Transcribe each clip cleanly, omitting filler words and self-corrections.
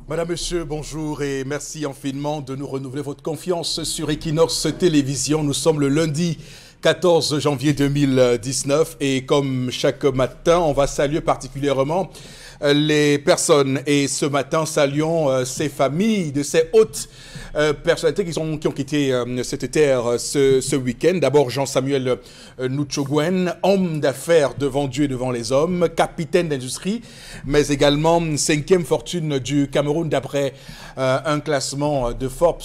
Madame, Monsieur, bonjour et merci infiniment de nous renouveler votre confiance sur Equinox Télévision. Nous sommes le lundi 14 janvier 2019 et comme chaque matin, on va saluer particulièrement les personnes. Et ce matin, saluons ces familles de ces hautes personnalités qui ont quitté cette terre ce week-end. D'abord, Jean-Samuel Nuchogwen, homme d'affaires devant Dieu et devant les hommes, capitaine d'industrie, mais également 5e fortune du Cameroun d'après un classement de Forbes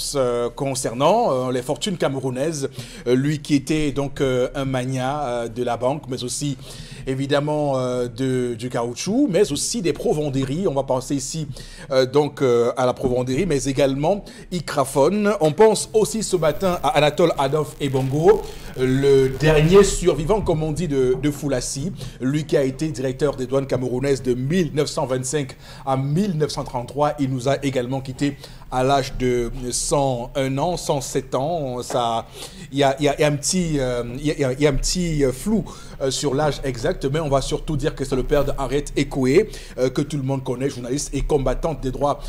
concernant les fortunes camerounaises. Lui qui était donc un magnat de la banque, mais aussi évidemment du caoutchouc, mais aussi des provenderies. On va penser ici donc à la provenderie, mais également Ikrafon. On pense aussi ce matin à Anatole Adolphe Ebongo, le dernier survivant, comme on dit, de Foulassi. Lui qui a été directeur des douanes camerounaises de 1925 à 1933. Il nous a également quitté à l'âge de 101 ans, 107 ans. Il y a un petit flou sur l'âge exact, mais on va surtout dire que c'est le père d'Henriette Ekoué, que tout le monde connaît, journaliste et combattante des droits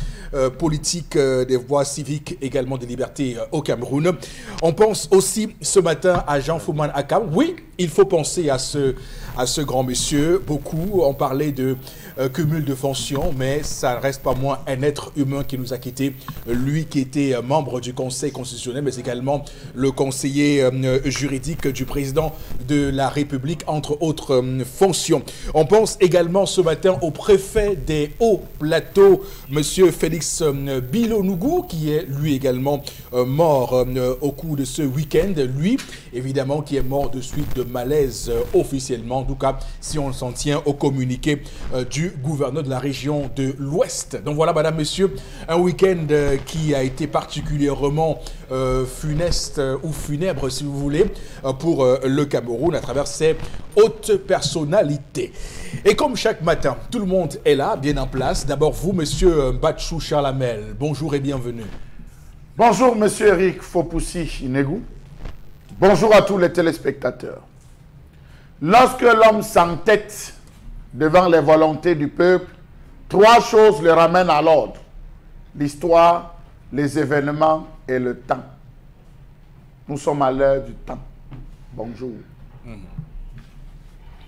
politiques, des voix civiques, également des libertés au Cameroun. On pense aussi ce matin à Jean Fouman Akam. Oui, il faut penser à ce grand monsieur. Beaucoup ont parlé de cumul de fonctions, mais ça ne reste pas moins un être humain qui nous a quittés. Lui qui était membre du Conseil constitutionnel, mais également le conseiller juridique du président de la République, entre autres fonctions. On pense également ce matin au préfet des Hauts-Plateaux, monsieur Félix Bilonougou, qui est lui également mort au cours de ce week-end. Lui, évidemment, qui est mort de suite de malaise officiellement, en tout cas, si on s'en tient au communiqué du gouverneur de la région de l'Ouest. Donc voilà, madame, monsieur, un week-end qui a été particulièrement funeste ou funèbre, si vous voulez, pour le Cameroun à travers ses hautes personnalités. Et comme chaque matin, tout le monde est là, bien en place. D'abord vous, monsieur Batchou Charlamel, bonjour et bienvenue. Bonjour, monsieur Eric Fopoussi Inegou. Bonjour à tous les téléspectateurs. Lorsque l'homme s'entête devant les volontés du peuple, trois choses le ramènent à l'ordre: l'histoire, les événements et le temps. Nous sommes à l'heure du temps. Bonjour.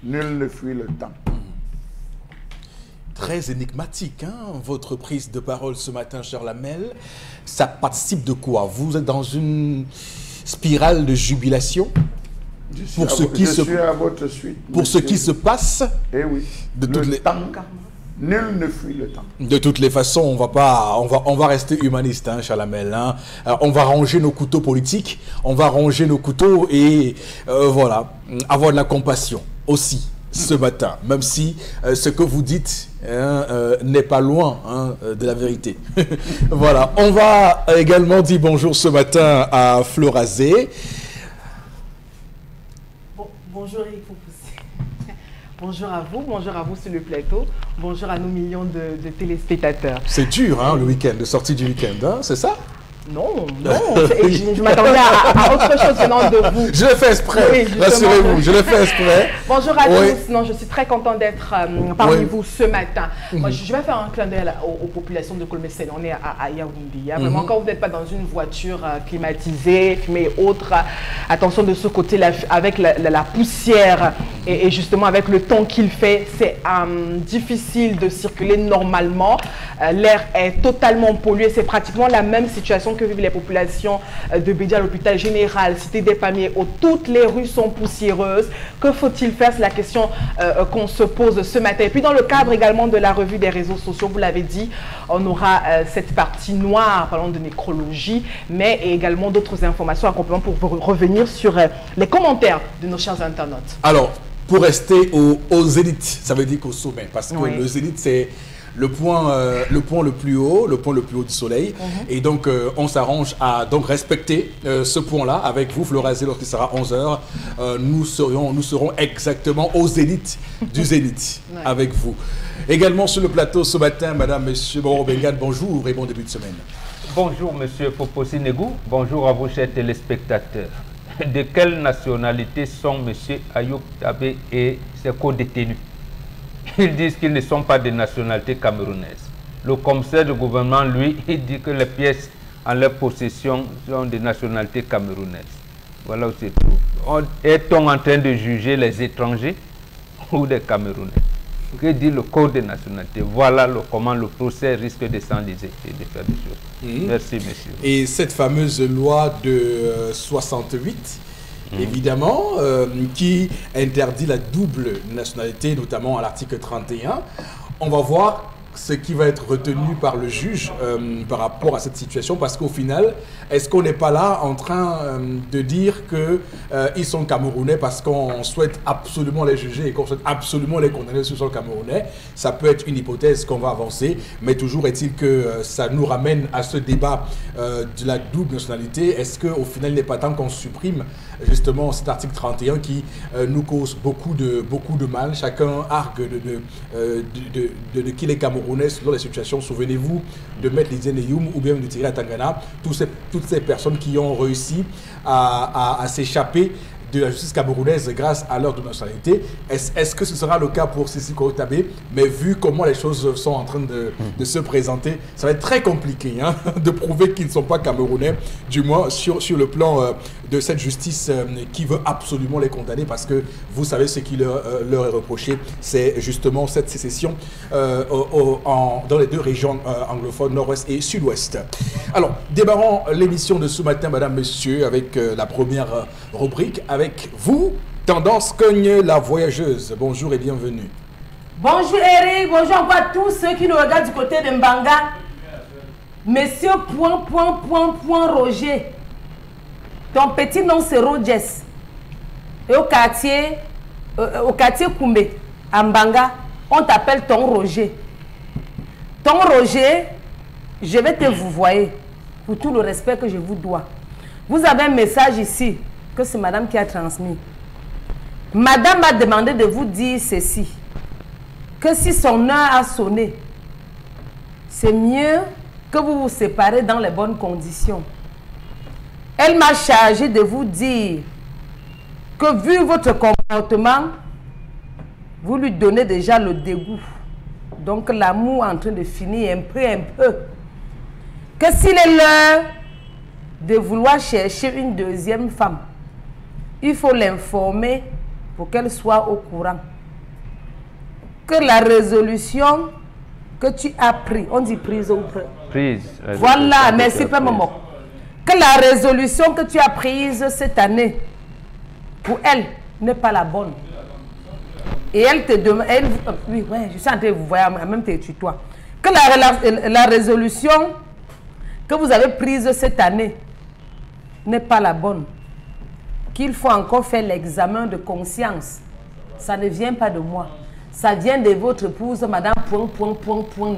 Nul ne fuit le temps. Très énigmatique, hein, votre prise de parole ce matin, cher Lamel. Ça participe de quoi? Vous êtes dans une spirale de jubilation pour ce qui se passe. Eh oui. De toutes les... temps. Nul ne fuit le temps. De toutes les façons, on va rester humaniste, hein, Chalamel. Hein. On va ranger nos couteaux politiques, on va ranger nos couteaux et voilà, avoir de la compassion aussi ce matin, même si ce que vous dites n'est pas loin de la vérité. Voilà, on va également dire bonjour ce matin à Florazé. Bonjour Eric Fopoussi. Bonjour à vous sur le plateau. Bonjour à nos millions de téléspectateurs. C'est dur, hein, le week-end, de sortie du week-end, hein, c'est ça? Non, je m'attendais à autre chose venant de vous. Je l'ai fait exprès, oui, rassurez-vous, je l'ai fait exprès. Bonjour à tous, non, je suis très contente d'être parmi vous ce matin. Moi, je vais faire un clin d'œil aux populations de Kolmessène. On est à Yaoundé. Vraiment, quand vous n'êtes pas dans une voiture climatisée, fumée et autres, attention de ce côté-là, avec la poussière et justement avec le temps qu'il fait, c'est difficile de circuler normalement. L'air est totalement pollué, c'est pratiquement la même situation que vivent les populations de Bédia, l'hôpital général, Cité des Palmiers, où toutes les rues sont poussiéreuses. Que faut-il faire? C'est la question qu'on se pose ce matin. Et puis dans le cadre également de la revue des réseaux sociaux, vous l'avez dit, on aura cette partie noire, parlant de nécrologie, mais également d'autres informations accompagnant pour revenir sur les commentaires de nos chers internautes. Alors, pour rester au zénith, ça veut dire qu'au sommet, parce que le zénith, c'est le point le plus haut du soleil. Et donc, on s'arrange à donc respecter ce point-là avec vous, Florazé, lorsqu'il sera 11h. Nous serons exactement au zénith du zénith avec vous. Également sur le plateau ce matin, madame, monsieur Boro Bengan, bonjour et bon début de semaine. Bonjour, monsieur Fopoussi Negou. Bonjour à vous, chers téléspectateurs. De quelle nationalité sont monsieur Ayoub Tabé et ses co-détenus? Ils disent qu'ils ne sont pas de nationalité camerounaise. Le commissaire du gouvernement, lui, il dit que les pièces en leur possession sont de nationalité camerounaise. Voilà où c'est tout. Est-on en train de juger les étrangers ou des Camerounais? Que dit le code des nationalités? Voilà comment le procès risque de s'enliser et de faire des choses. Merci, monsieur. Et cette fameuse loi de 68, évidemment, qui interdit la double nationalité, notamment à l'article 31, on va voir ce qui va être retenu par le juge par rapport à cette situation, parce qu'au final, est-ce qu'on n'est pas là en train de dire qu'ils sont Camerounais parce qu'on souhaite absolument les juger et qu'on souhaite absolument les condamner sur le sol camerounais? Ça peut être une hypothèse qu'on va avancer, mais toujours est-il que ça nous ramène à ce débat de la double nationalité. Est-ce qu'au final, il n'est pas temps qu'on supprime justement cet article 31 qui nous cause beaucoup de mal? Chacun argue de qui les Camerounais selon les situations. Souvenez-vous de Maître Lydia Neyoum ou bien de Thierry Atangana, toutes ces personnes qui ont réussi à s'échapper de la justice camerounaise grâce à leur double nationalité. Est-ce que ce sera le cas pour Cécile Kouyaté Tabé? Mais vu comment les choses sont en train de se présenter, ça va être très compliqué de prouver qu'ils ne sont pas Camerounais, du moins sur le plan de cette justice qui veut absolument les condamner, parce que vous savez ce qui leur est reproché, c'est justement cette sécession dans les deux régions anglophones, nord-ouest et sud-ouest. Alors, démarrons l'émission de ce matin, madame, monsieur, avec la première rubrique. Avec vous, Tendance Cogne, la voyageuse. Bonjour et bienvenue. Bonjour Eric, bonjour encore à tous ceux qui nous regardent du côté de Mbanga. Monsieur Roger, ton petit nom c'est Rogers. Et au quartier Koumbe, à Mbanga, on t'appelle ton Roger. Ton Roger, je vais te vous voyer pour tout le respect que je vous dois. Vous avez un message ici que c'est madame qui a transmis. Madame m'a demandé de vous dire ceci, que si son heure a sonné, c'est mieux que vous vous séparez dans les bonnes conditions. Elle m'a chargé de vous dire que vu votre comportement, vous lui donnez déjà le dégoût. Donc l'amour est en train de finir un peu. Que s'il est l'heure de vouloir chercher une deuxième femme, il faut l'informer pour qu'elle soit au courant. Que la résolution que tu as prise, on dit prise ou prise. Voilà, merci pas maman. Que la résolution que tu as prise cette année, pour elle, n'est pas la bonne. Et elle te demande, oui, je suis en train de vous voir, même te tutoie. Que la résolution que vous avez prise cette année n'est pas la bonne. Qu'il faut encore faire l'examen de conscience. Ça ne vient pas de moi. Ça vient de votre épouse, madame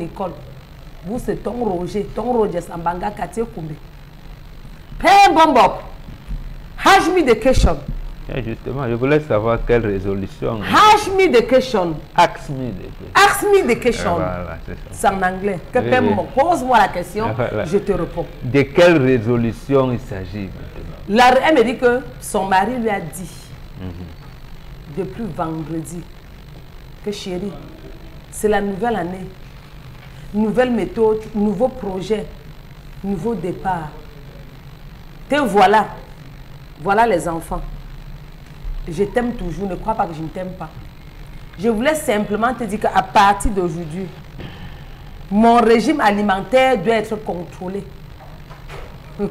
Nicole. Vous, c'est ton Roger, Sambanga, Katia Koumbe. Père Bombop, ask me the question. Justement, je voulais savoir quelle résolution. Ask me the question. Ask me the question. Ask me the question. Voilà, c'est en anglais. Pose-moi la question, je te réponds. De quelle résolution il s'agit maintenant? Elle me dit que son mari lui a dit, depuis vendredi, que chérie, c'est la nouvelle année, nouvelle méthode, nouveau projet, nouveau départ. Te voilà, voilà les enfants. Je t'aime toujours, ne crois pas que je ne t'aime pas. Je voulais simplement te dire qu'à partir d'aujourd'hui, mon régime alimentaire doit être contrôlé.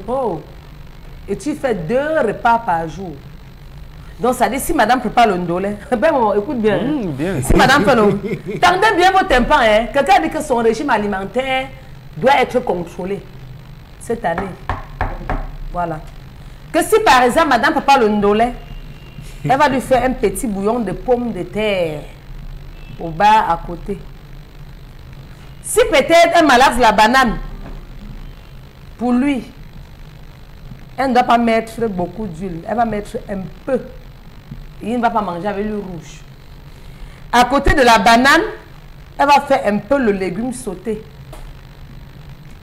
Oh. Et tu fais 2 repas par jour. Donc ça dit, si madame prépare le ndolé, ben écoute bien. Bien. Si madame fait le... Tendez bien vos tympans, hein. Quelqu'un dit que son régime alimentaire doit être contrôlé cette année. Voilà. Que si par exemple madame prépare le ndolé, elle va lui faire un petit bouillon de pommes de terre au bas à côté. Si peut-être elle malaxe la banane, pour lui, elle ne doit pas mettre beaucoup d'huile. Elle va mettre un peu. Il ne va pas manger avec le rouge. À côté de la banane, elle va faire un peu le légume sauté.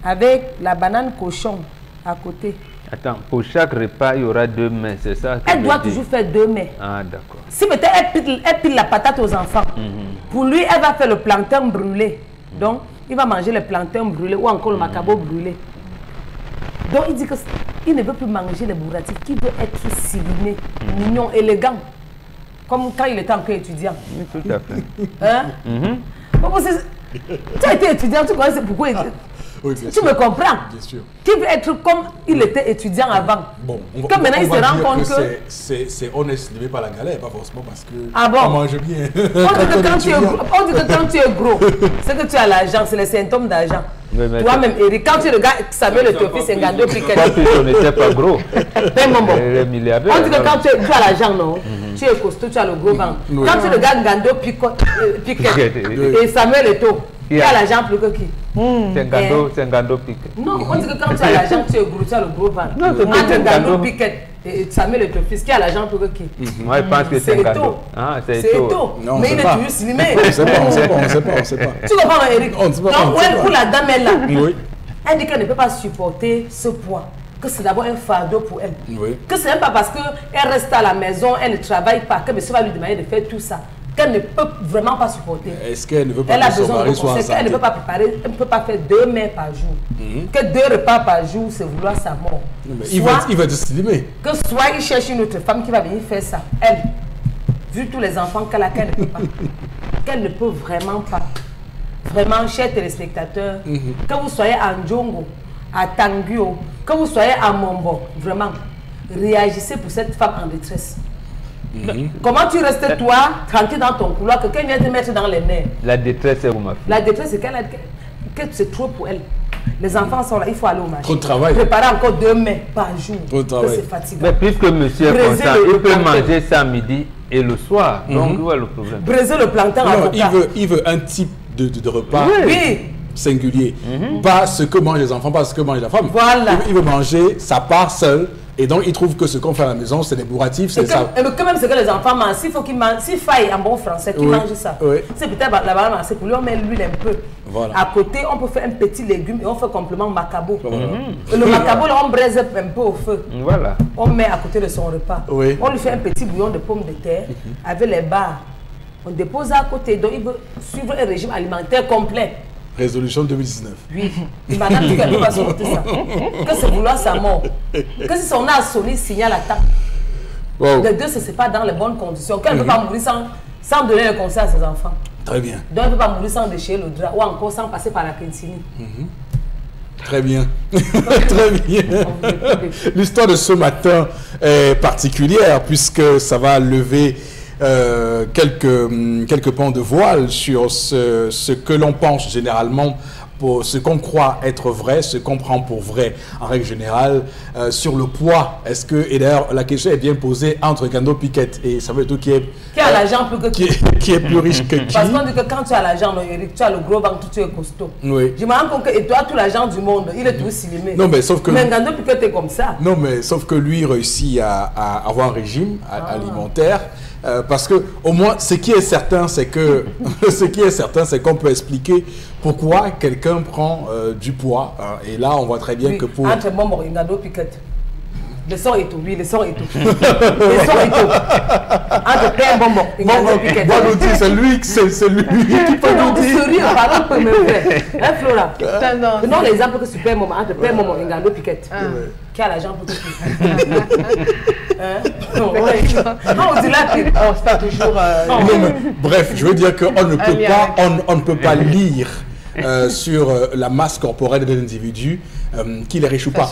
Avec la banane cochon à côté. Attends, pour chaque repas, il y aura 2 mets, c'est ça? Elle doit toujours faire 2 mets. Ah, d'accord. Si peut-être elle pile la patate aux enfants, pour lui, elle va faire le plantain brûlé. Donc, il va manger les plantains brûlés ou encore le macabo brûlé. Donc, il dit qu'il ne veut plus manger les bourratifs, qu'il veut être civilisé, mignon, élégant. Comme quand il était encore étudiant. Oui, tout à fait. Hein? Tu as été étudiant, tu connais pourquoi Oui, tu me comprends? Bien sûr. Qui veut être comme il était étudiant avant. Bon, Comme maintenant il se rend compte que... C'est honnête levé par la galère, pas forcément parce que on mange bien. On dit que quand tu es gros, c'est que tu as l'argent, c'est les symptômes d'argent. Toi-même, Eric, quand tu regardes Samuel Ethiopie, c'est Ngando Piquet. Toi, on n'était pas gros. On dit que quand tu as l'argent, non, tu es costaud, tu as le gros ventre. Quand tu regardes Ngando Piquet et Samuel Ethiopie, qui a l'argent plus que qui? C'est un Ngando Piquet. Non, on dit que quand tu as l'argent, tu es gros, tu as le gros ventre. Entre Ngando Piquet et Samuel Ethiopie, qui a l'argent plus que qui? Moi, je pense que c'est Ngando. C'est Eto. Mais il est toujours cinéma. On sait pas. Tu comprends, Eric? Donc, pour la dame, elle là, elle dit qu'elle ne peut pas supporter ce poids. Que c'est d'abord un fardeau pour elle. Oui. Que ce n'est pas parce qu'elle reste à la maison, elle ne travaille pas, que monsieur va lui demander de faire tout ça. Qu'elle ne peut vraiment pas supporter. Est-ce qu'elle ne veut pas que son mari soit en santé? Elle ne peut pas préparer, elle ne peut pas faire 2 mets par jour. Que 2 repas par jour, c'est vouloir sa mort. Il va être slimé. Que soit il cherche une autre femme qui va venir faire ça. Elle, vu tous les enfants qu'elle a, qu'elle ne peut pas. Qu'elle ne peut vraiment pas. Vraiment, chers téléspectateurs, que vous soyez à Ndjongo, à Tanguyo, que vous soyez à Mombo, vraiment, réagissez pour cette femme en détresse. Comment tu restes toi, tranquille dans ton couloir, que quelqu'un vient te mettre dans les nerfs? La détresse, c'est où ma fille? La détresse, c'est que c'est trop pour elle. Les enfants sont là, il faut aller au marché. Trop de travail. Préparer encore 2 mets par jour. Trop de travail. C'est fatigant. Mais puisque monsieur est constant, il peut manger ça midi et le soir. Donc, où est le problème? Briser le plantain à il veut un type de repas singulier. Pas ce que mangent les enfants, pas ce que mange la femme. Voilà. Il veut manger sa part seule. Et donc, il trouve que ce qu'on fait à la maison, c'est des bourratifs, c'est ça. Et quand même, ce que les enfants mangent, s'il faille en bon français, qu'ils mangent ça. Oui. C'est peut-être la banane, c'est pour lui, on met l'huile un peu. Voilà. À côté, on peut faire un petit légume et on fait complément macabo. Et le macabo, là, on braise un peu au feu. Voilà. On met à côté de son repas. Oui. On lui fait un petit bouillon de pommes de terre avec les barres. On dépose à côté. Donc, il veut suivre un régime alimentaire complet. Résolution 2019. Oui. Madame dit qu'elle ne peut pas supporter ça. Que c'est vouloir sa mort. Que si son âge sonné, signale l'attaque. Wow. Les deux, ce n'est pas dans les bonnes conditions. Qu'elle ne peut pas mourir sans donner le conseil à ses enfants. Très bien. Donc elle ne peut pas mourir sans déchirer le drap ou encore sans passer par la clinicine. Très bien. Très bien. L'histoire de ce matin est particulière puisque ça va lever quelques pans de voile sur ce que l'on pense généralement, pour ce qu'on croit être vrai, ce qu'on prend pour vrai en règle générale, sur le poids. Est-ce que, et d'ailleurs la question est bien posée entre Ngando Piquet et Samuel Ethiopie qui a l'argent plus que qui est plus riche que qui? Parce qu'on dit que quand tu as l'argent, tu as le gros ventre, tu es costaud. Oui. Je me rends compte que toi, tout l'argent du monde, il est tout silimé. Non, mais sauf que... Mais Ngando Piquet est comme ça. Non, mais sauf que lui réussit à avoir un régime alimentaire. Parce que au moins, ce qui est certain, c'est que c'est qu'on peut expliquer pourquoi quelqu'un prend du poids. Et là, on voit très bien que pour... Entre Momo et Ngando Piquet, le son est tout, oui, le son est tout. Le son est tout. Entre Père Momo et Ngando Piquet. Moi, nous dit, c'est lui qui peut nous dire. Sérieux, par exemple, me faire. Hein, Flora? Non, l'exemple que Super Momo, entre Père Momo et Ngando Piquet. Qui a l'argent pour tout on dit là, on se fait toujours... Bref, je veux dire qu'on ne peut pas lire sur la masse corporelle d'un individu qu'il est riche ou pas.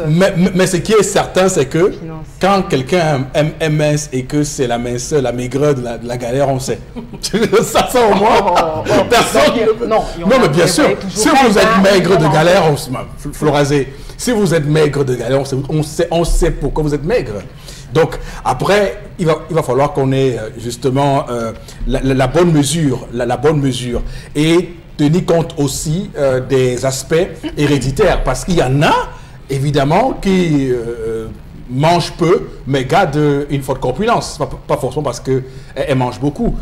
Mais ce qui est certain, c'est que quand quelqu'un est mince et que c'est la minceur, la maigreur de la galère, on sait. ça au moins. Personne. Non, mais bien sûr, si vous êtes maigre de galère, Florazé, si vous êtes maigre de galère, on sait pourquoi vous êtes maigre. Donc, après, il va falloir qu'on ait justement la bonne mesure, la bonne mesure. Et tenir compte aussi des aspects héréditaires. Parce qu'il y en a, évidemment, qui mangent peu, mais gardent une forte corpulence. Pas forcément parce qu'elles mangent beaucoup.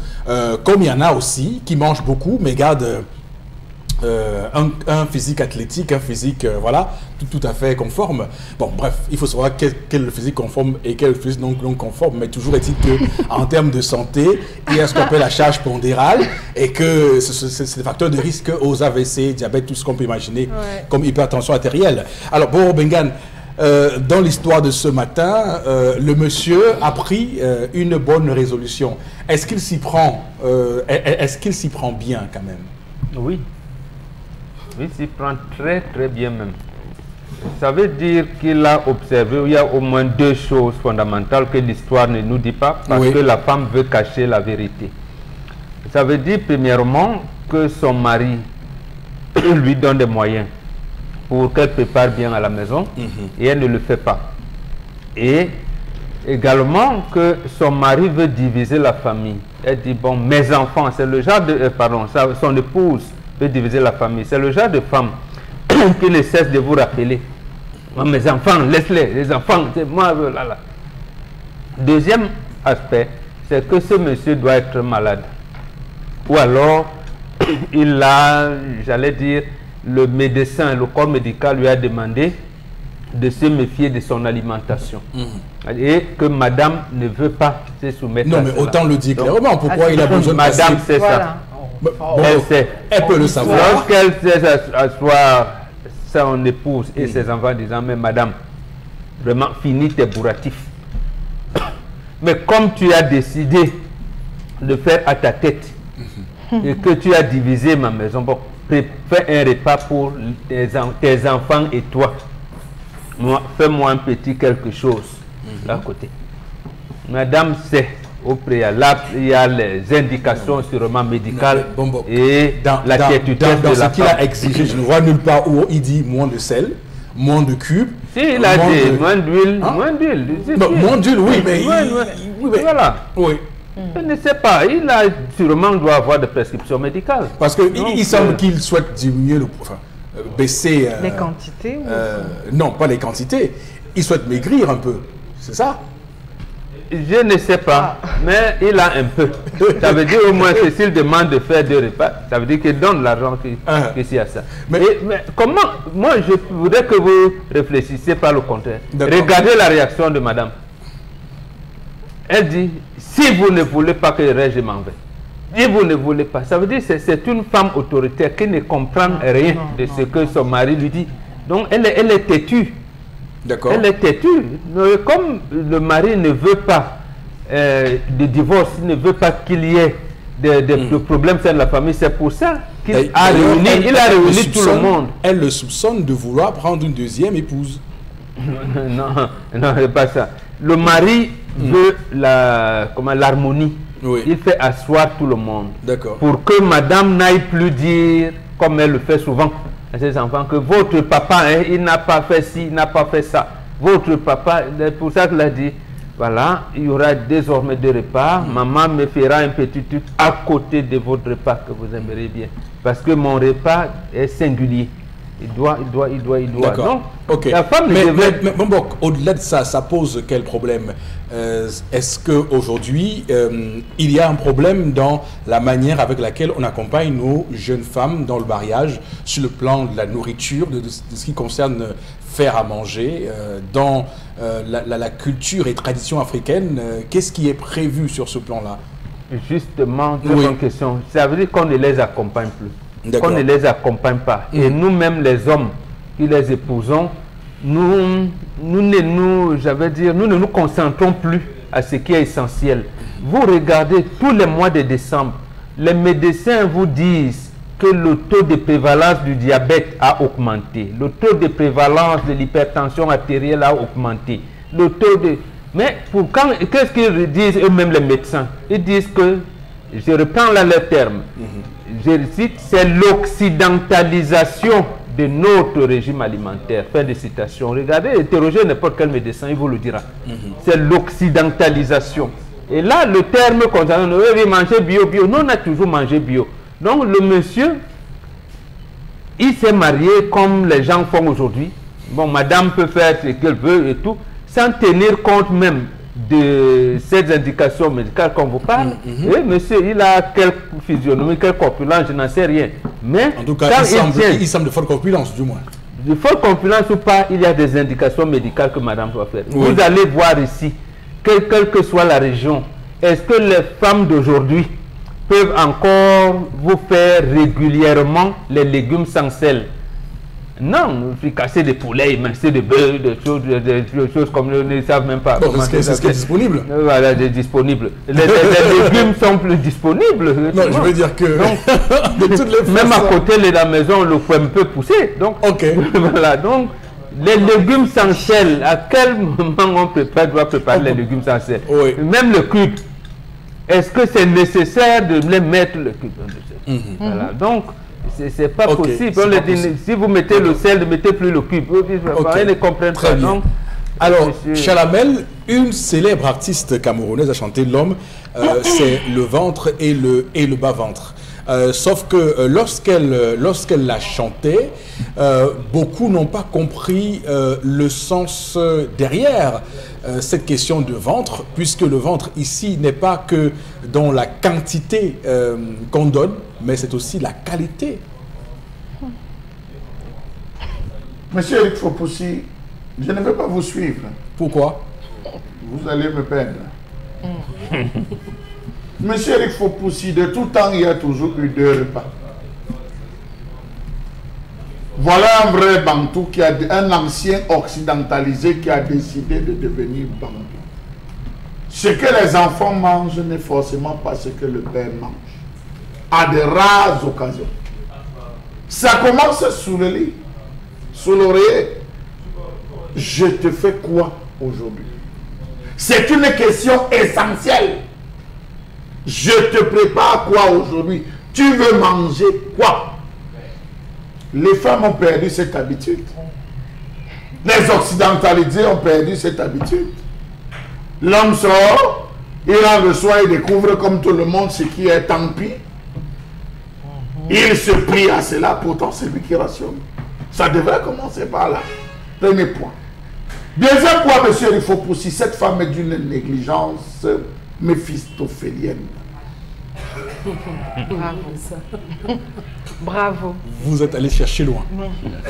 Comme il y en a aussi qui mangent beaucoup, mais gardent un physique athlétique, un physique voilà, tout à fait conforme. Bon, bref, il faut savoir quel physique conforme et quel physique non conforme, mais toujours est-il qu'en termes de santé, il y a ce qu'on appelle la charge pondérale et que c'est des facteurs de risque aux AVC, diabète, tout ce qu'on peut imaginer comme hypertension artérielle. Alors, Boro Bengan, dans l'histoire de ce matin, le monsieur a pris une bonne résolution. Est-ce qu'il s'y prend bien quand même? Oui. Il s'y prend très très bien même. Ça veut dire qu'il a observé, il y a au moins deux choses fondamentales que l'histoire ne nous dit pas, parce que la femme veut cacher la vérité. Ça veut dire premièrement que son mari lui donne des moyens pour qu'elle prépare bien à la maison, et elle ne le fait pas. Et également que son mari veut diviser la famille. Elle dit, bon, mes enfants, c'est le genre de... son épouse veut diviser la famille. C'est le genre de femme qui ne cesse de vous rappeler. Moi, mes enfants, laisse-les, les enfants, c'est moi, là. Deuxième aspect, c'est que ce monsieur doit être malade. Ou alors, il a, j'allais dire, le médecin, le corps médical lui a demandé de se méfier de son alimentation. Et que madame ne veut pas se soumettre à cela. Non, mais autant le dire clairement, pourquoi il a besoin de madame sait ça. Bon, elle peut le savoir. Lorsqu'elle sait asseoir son épouse et ses enfants disant, mais madame, vraiment, finis tes bourratifs. Mais comme tu as décidé de faire à ta tête et que tu as divisé ma maison, bon, fais un repas pour tes enfants et toi. Fais-moi un petit quelque chose à côté. Madame sait au préalable, il y a les indications sûrement médicales et la quiétude de la femme. Dans ce qu'il a exigé, je ne vois nulle part où il dit moins de sel, moins de cubes. Si, il a dit moins d'huile, moins d'huile. Moins d'huile, oui, mais... Voilà. Oui. Je ne sais pas, il a sûrement doit avoir des prescriptions médicales. Parce qu'il semble qu'il souhaite diminuer le... Enfin, baisser... les quantités non, pas les quantités. Il souhaite maigrir un peu, c'est ça? Je ne sais pas, mais il a un peu. Ça veut dire au moins que s'il demande de faire 2 repas, ça veut dire qu'il donne l'argent qu'il y a ça. Mais comment? Moi, je voudrais que vous réfléchissiez par le contraire. Regardez la réaction de madame. Elle dit, si vous ne voulez pas que je m'en vais. Si vous ne voulez pas. Ça veut dire que c'est une femme autoritaire qui ne comprend rien de ce que son mari lui dit. Donc, elle est têtue. D'accord. Elle est têtue. Comme le mari ne veut pas de divorce, il ne veut pas qu'il y ait de problèmes dans la famille, c'est pour ça qu'il a réuni tout le monde. Elle le soupçonne de vouloir prendre une deuxième épouse. Non, c'est pas ça. Le mari veut l'harmonie. Oui. Il fait asseoir tout le monde. D'accord. Pour que madame n'aille plus dire, comme elle le fait souvent à ses enfants, que votre papa, hein, il n'a pas fait ci, il n'a pas fait ça. Votre papa, c'est pour ça qu'il a dit, voilà, il y aura désormais 2 repas. Maman me fera un petit truc à côté de votre repas que vous aimeriez bien. Parce que mon repas est singulier. Il doit. D'accord. Ok. La femme mais bon, au-delà de ça, ça pose quel problème? Est-ce qu'aujourd'hui, il y a un problème dans la manière avec laquelle on accompagne nos jeunes femmes dans le mariage, sur le plan de la nourriture, de ce qui concerne faire à manger, dans la culture et tradition africaine? Qu'est-ce qui est prévu sur ce plan-là? Justement, très bonne question. Ça veut dire qu'on ne les accompagne plus. Qu'on ne les accompagne pas. Et nous-mêmes, les hommes qui les épousons, nous ne nous concentrons plus à ce qui est essentiel. Vous regardez tous les mois de décembre, les médecins vous disent que le taux de prévalence du diabète a augmenté, le taux de prévalence de l'hypertension artérielle a augmenté, le taux de... Mais qu'est-ce qu'ils disent eux-mêmes les médecins? Ils disent que, je reprends là les termes, je cite, c'est l'occidentalisation de notre régime alimentaire. Fin de citation. Regardez, interrogez n'importe quel médecin, il vous le dira. C'est l'occidentalisation. Et là, le terme concernant, oui, manger bio. Nous, on a toujours mangé bio. Donc, le monsieur, il s'est marié comme les gens font aujourd'hui. Bon, madame peut faire ce qu'elle veut et tout, sans tenir compte même de ces indications médicales qu'on vous parle. Et monsieur, il a quelle physionomie, quelle corpulence, je n'en sais rien. Mais en tout cas, il semble de forte corpulence, du moins. De forte corpulence ou pas, il y a des indications médicales que madame doit faire. Oui. Vous allez voir ici, quelle que soit la région, est-ce que les femmes d'aujourd'hui peuvent encore vous faire régulièrement les légumes sans sel? Non, fricasser des poulets, émincer des bœufs, des choses comme ils ne savent même pas. Bon, c'est ce qui est disponible. Voilà, disponible. Les légumes sont plus disponibles. Non, je veux dire que donc, de toutes les façons, même à côté de la maison, le foin peut pousser. Donc, voilà, donc les légumes sans sel, à quel moment on doit préparer les légumes sans sel? Oui. Même le cube. Est-ce que c'est nécessaire de les mettre le cube? Voilà, donc c'est pas possible. Si vous mettez le sel, ne mettez plus le cube. Ils ne comprennent pas. Donc, alors, Chalamel, une célèbre artiste camerounaise a chanté l'homme, c'est le ventre et le bas-ventre. Sauf que lorsqu'elle l'a chanté, beaucoup n'ont pas compris le sens derrière cette question de ventre, puisque le ventre ici n'est pas que dans la quantité qu'on donne, mais c'est aussi la qualité. Monsieur Eric Fopoussi, je ne vais pas vous suivre. Pourquoi? Vous allez me perdre. Monsieur Eric Fopoussi, de tout temps, il y a toujours eu 2 repas. Voilà un vrai Bantou, un ancien occidentalisé qui a décidé de devenir Bantou. Ce que les enfants mangent n'est forcément pas ce que le père mange. À de rares occasions. Ça commence sous le lit, sous l'oreiller. Je te fais quoi aujourd'hui? C'est une question essentielle. Je te prépare quoi aujourd'hui? Tu veux manger quoi? Les femmes ont perdu cette habitude. Les occidentalisés ont perdu cette habitude. L'homme sort, il rentre le soir, il découvre comme tout le monde ce qui est tant pis. Il se prie à cela, pourtant c'est lui qui rationne. Ça devrait commencer par là. Premier point. Deuxième point, monsieur, il faut pousser. Cette femme est d'une négligence méphistophélienne. Bravo ça. Bravo. Vous êtes allé chercher loin.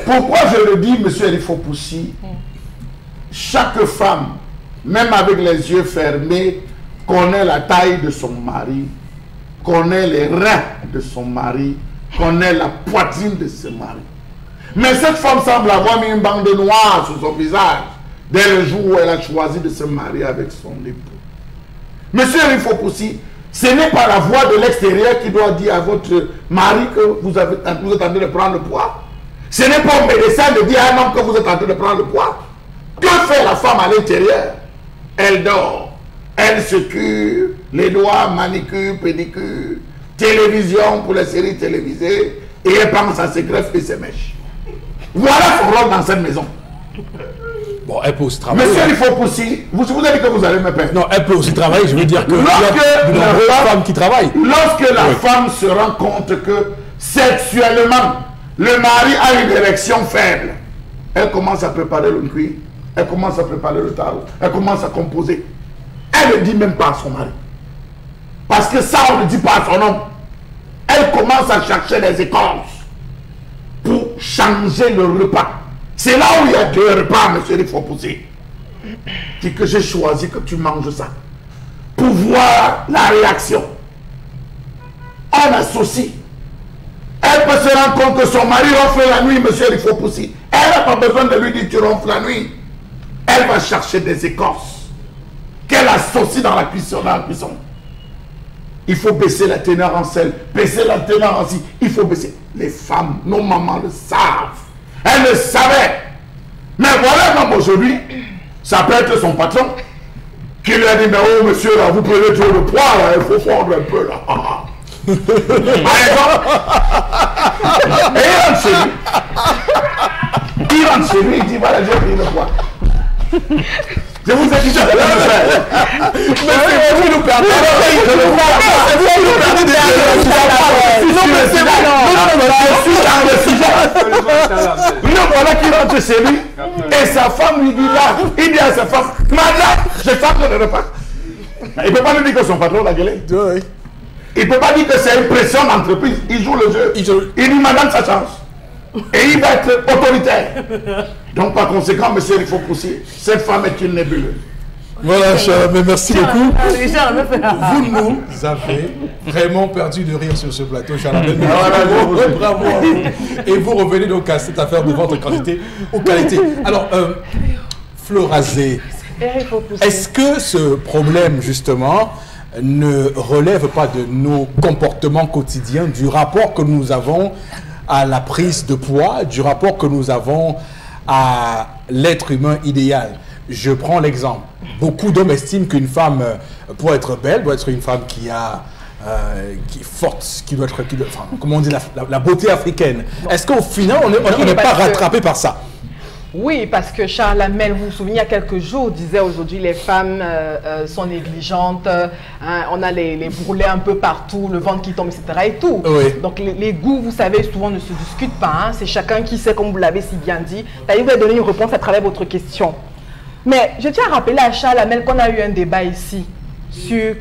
Pourquoi je le dis, monsieur Elifopoussi? Chaque femme, même avec les yeux fermés, connaît la taille de son mari, connaît les reins de son mari, connaît la poitrine de son mari. Mais cette femme semble avoir mis une bande noire sur son visage dès le jour où elle a choisi de se marier avec son époux. Monsieur Elifopoussi, ce n'est pas la voix de l'extérieur qui doit dire à votre mari que vous êtes en train de prendre le poids. Ce n'est pas au médecin de dire à un homme que vous êtes en train de prendre le poids. Que fait la femme à l'intérieur? Elle dort, elle se cure, les doigts, manicure, pédicure, télévision pour les séries télévisées, et elle pense à ses greffes et ses mèches. Voilà son rôle dans cette maison. Bon, elle peut aussi travailler. Monsieur Elifopoussi, vous avez dit que vous allez me perdre. Non, elle peut aussi travailler, je veux dire que il y a de nombreuses femmes qui travaillent. Lorsque la femme se rend compte que sexuellement, le mari a une érection faible, elle commence à préparer le cuir, elle commence à préparer le tarot, elle commence à composer. Elle ne dit même pas à son mari. Parce que ça, on ne dit pas à son homme. Elle commence à chercher les écorces pour changer le repas. C'est là où il y a 2 repas, monsieur Elifopoussi. Dis que j'ai choisi que tu manges ça. Pour voir la réaction. On associe. Elle peut se rendre compte que son mari ronfle la nuit, monsieur Elifopoussi. Elle n'a pas besoin de lui dire tu ronfles la nuit. Elle va chercher des écorces qu'elle associe dans la cuisson. Il faut baisser la teneur en sel, baisser la teneur en si. Il faut baisser. Les femmes, nos mamans le savent. Elles le savaient. Mais voilà comme aujourd'hui, ça peut être son patron qui lui a dit, mais oh monsieur, là, vous prenez trop de poids, là, il faut fondre un peu là. Par exemple, et il rentre chez lui. Il rentre chez lui, il dit, voilà, j'ai pris le poids. Je vous ai dit ça, c'est le faire. Mais c'est vous nous perdez. C'est vous nous perdez de non, voilà qui rentre chez lui. Et Et sa femme lui dit là, il dit à sa femme, madame, je sens que le repas. Il ne peut pas lui dire que son patron l'a gueulé. Oui. Il ne peut pas dire que c'est une pression d'entreprise. Il joue le jeu. Il dit madame, ça change. Et il va être autoritaire. Donc par conséquent, monsieur, il faut pousser. Cette femme est une nébuleuse. Voilà, mais merci beaucoup. Vous nous avez vraiment perdu de rire sur ce plateau, Charles. Bravo. Et vous revenez donc à cette affaire de votre quantité ou qualité. Alors, Florazé, est-ce que ce problème, justement, ne relève pas de nos comportements quotidiens, du rapport que nous avons à la prise de poids, du rapport que nous avons à l'être humain idéal? Je prends l'exemple. Beaucoup d'hommes estiment qu'une femme, pour être belle, doit être une femme qui est forte, qui doit être, enfin, comment on dit, la beauté africaine. Est-ce qu'au final, on n'est pas rattrapé par ça? Oui, parce que Charles Hamel, vous vous souvenez, il y a quelques jours, disait aujourd'hui les femmes sont négligentes, hein, on a les bourrelets un peu partout, le ventre qui tombe, etc. et tout. Oui. Donc les goûts, vous savez, souvent ne se discutent pas. Hein, c'est chacun qui sait, comme vous l'avez si bien dit. D'ailleurs, vous avez donné une réponse à travers votre question. Mais je tiens à rappeler à Charles Hamel qu'on a eu un débat ici sur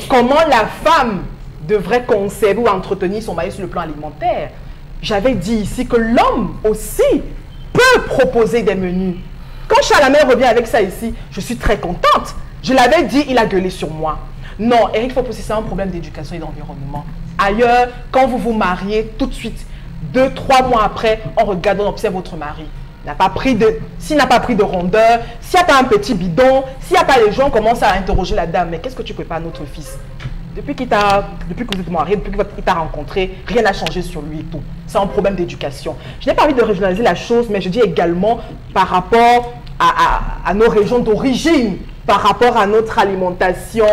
comment la femme devrait conserver ou entretenir son mari sur le plan alimentaire. J'avais dit ici que l'homme aussi peut proposer des menus. Quand Charles Hamel revient avec ça ici, je suis très contente. Je l'avais dit, il a gueulé sur moi. Non, Eric Fopoussi, c'est un problème d'éducation et d'environnement. Ailleurs, quand vous vous mariez, tout de suite, 2-3 mois après, on regarde, on observe votre mari. S'il n'a pas pris de rondeur, s'il n'y a pas un petit bidon, s'il n'y a pas les gens commencent à interroger la dame, mais qu'est-ce que tu prépares à notre fils? Depuis que vous êtes marié, depuis qu'il t'a rencontré, rien n'a changé sur lui et tout. C'est un problème d'éducation. Je n'ai pas envie de régionaliser la chose, mais je dis également par rapport à nos régions d'origine, par rapport à notre alimentation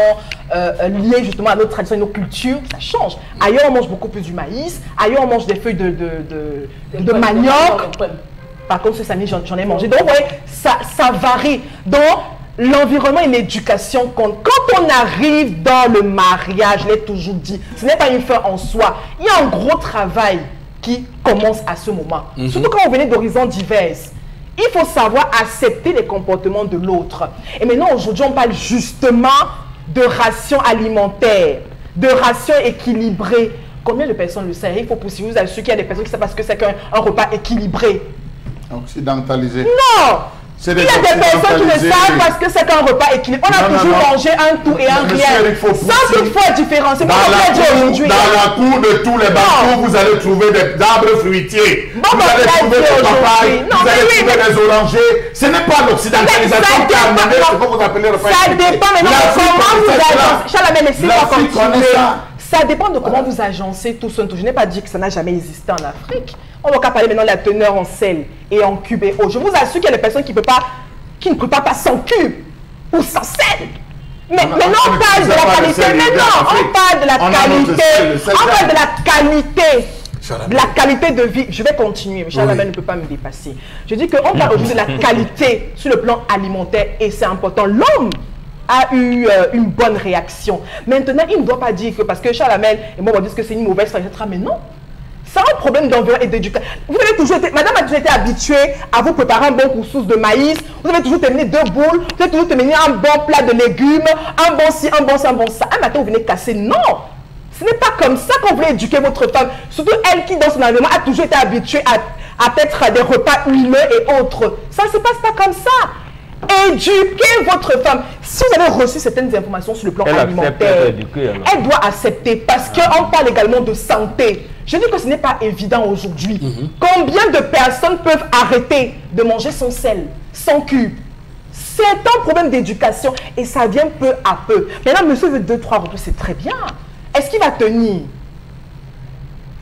liée justement à notre tradition et nos cultures, ça change. Ailleurs, on mange beaucoup plus du maïs, ailleurs, on mange des feuilles de manioc. Par contre, ce samedi, j'en ai mangé. Donc, vous voyez, ça varie. Donc, l'environnement et l'éducation comptent. Quand on arrive dans le mariage, je l'ai toujours dit, ce n'est pas une fin en soi. Il y a un gros travail qui commence à ce moment. Surtout quand vous venez d'horizons divers. Il faut savoir accepter les comportements de l'autre. Et maintenant, aujourd'hui, on parle justement de ration alimentaire, de ration équilibrée. Combien de personnes le savent? Il faut pousser. Vous assurer qu'il y a des personnes qui savent parce que c'est qu'un repas équilibré. Occidentalisé. Non! Il y a des personnes qui le savent parce que c'est qu'un repas équilibré. On a toujours mangé un tout et un rien. Sans toutefois différencier. Dans la cour de tous les bateaux, vous allez trouver des arbres fruitiers. Vous allez trouver des papayes, vous allez trouver des orangers. Ce n'est pas l'occidentalisation qui a amené ce que vous appelez le repas équilibré. Ça dépend maintenant de comment vous agencez. Charles, laissez-moi continuer. Ça dépend de comment vous agencez tout ça. Je n'ai pas dit que ça n'a jamais existé en Afrique. On va parler maintenant de la teneur en sel et en cube et eau. Je vous assure qu'il y a des personnes qui ne préparent pas sans cube ou sans sel. Mais maintenant, on parle de la qualité. Maintenant, on parle de la qualité. On parle de la qualité. De la qualité de vie. Je vais continuer, mais Charles Hamel ne peut pas me dépasser. Je dis qu'on parle aujourd'hui de la qualité sur le plan alimentaire et c'est important. L'homme a eu une bonne réaction. Maintenant, il ne doit pas dire que parce que Charles Hamel et moi on dit que c'est une mauvaise femme, etc. Mais non. C'est un problème d'environnement et d'éducation. Vous avez toujours été, madame a toujours été habituée à vous préparer un bon couscous de maïs. Vous avez toujours terminé 2 boules. Vous avez toujours terminé un bon plat de légumes. Un bon ci, un bon ça, un bon ça. Un matin, vous venez casser. Non! Ce n'est pas comme ça qu'on voulait éduquer votre femme. Surtout elle qui, dans son environnement, a toujours été habituée à peut-être des repas huileux et autres. Ça ne se passe pas comme ça. Éduquez votre femme. Si vous avez reçu certaines informations sur le plan alimentaire, elle doit accepter parce qu'on parle également de santé. Je dis que ce n'est pas évident aujourd'hui. Combien de personnes peuvent arrêter de manger sans sel, sans cube? C'est un problème d'éducation et ça vient peu à peu. Maintenant, monsieur veut 2-3 repas, c'est très bien. Est-ce qu'il va tenir?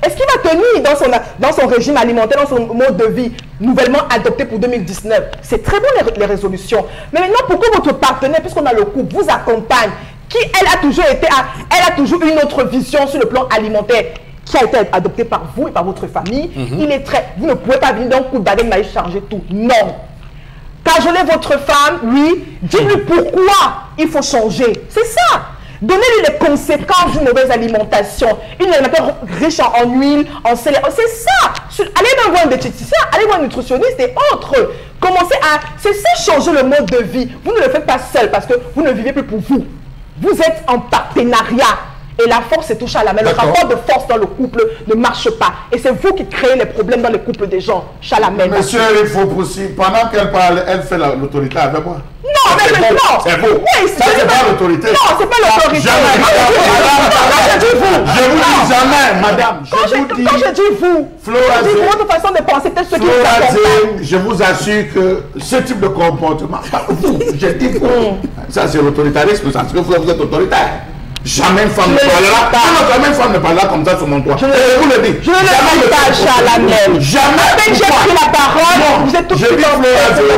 Est-ce qu'il va tenir dans son régime alimentaire, dans son mode de vie nouvellement adopté pour 2019? C'est très bon les résolutions. Mais maintenant, pourquoi votre partenaire, puisqu'on a le couple, vous accompagne, qui elle a toujours une autre vision sur le plan alimentaire, qui a été adopté par vous et par votre famille, vous ne pouvez pas venir d'un coup d'année maïs changer tout. Non. Cajolez votre femme, oui, dites-lui pourquoi il faut changer. C'est ça. Donnez-lui les conséquences d'une mauvaise alimentation. Une alimentation riche en huile, en sel. C'est ça. Allez dans voir un diététicien, allez voir un nutritionniste et autres. Commencez à changer le mode de vie. Vous ne le faites pas seul parce que vous ne vivez plus pour vous. Vous êtes en partenariat. Et la force est touchée à la main. Le rapport de force dans le couple ne marche pas. Et c'est vous qui créez les problèmes dans le couple des gens. Chalamel. Monsieur, il faut pousser. Pendant qu'elle parle, elle fait l'autorité avec moi. Non, mais non. C'est vous. Oui, ça, c'est pas l'autorité. Non, c'est pas l'autorité. Je vous dis jamais, madame. Quand je dis vous, Florazé, votre façon de penser, c'est ce qui vous accompagne. Je vous assure que ce type de comportement, vous, je dis vous, ça c'est l'autoritarisme, ça, parce que vous êtes autoritaire. Jamais une femme ne parlera. Non, jamais une femme ne parlera comme ça sur mon toit. Je vous le dis. Je ne le dis pas, Chalamel. Jamais. J'ai pris la parole. Vous êtes tout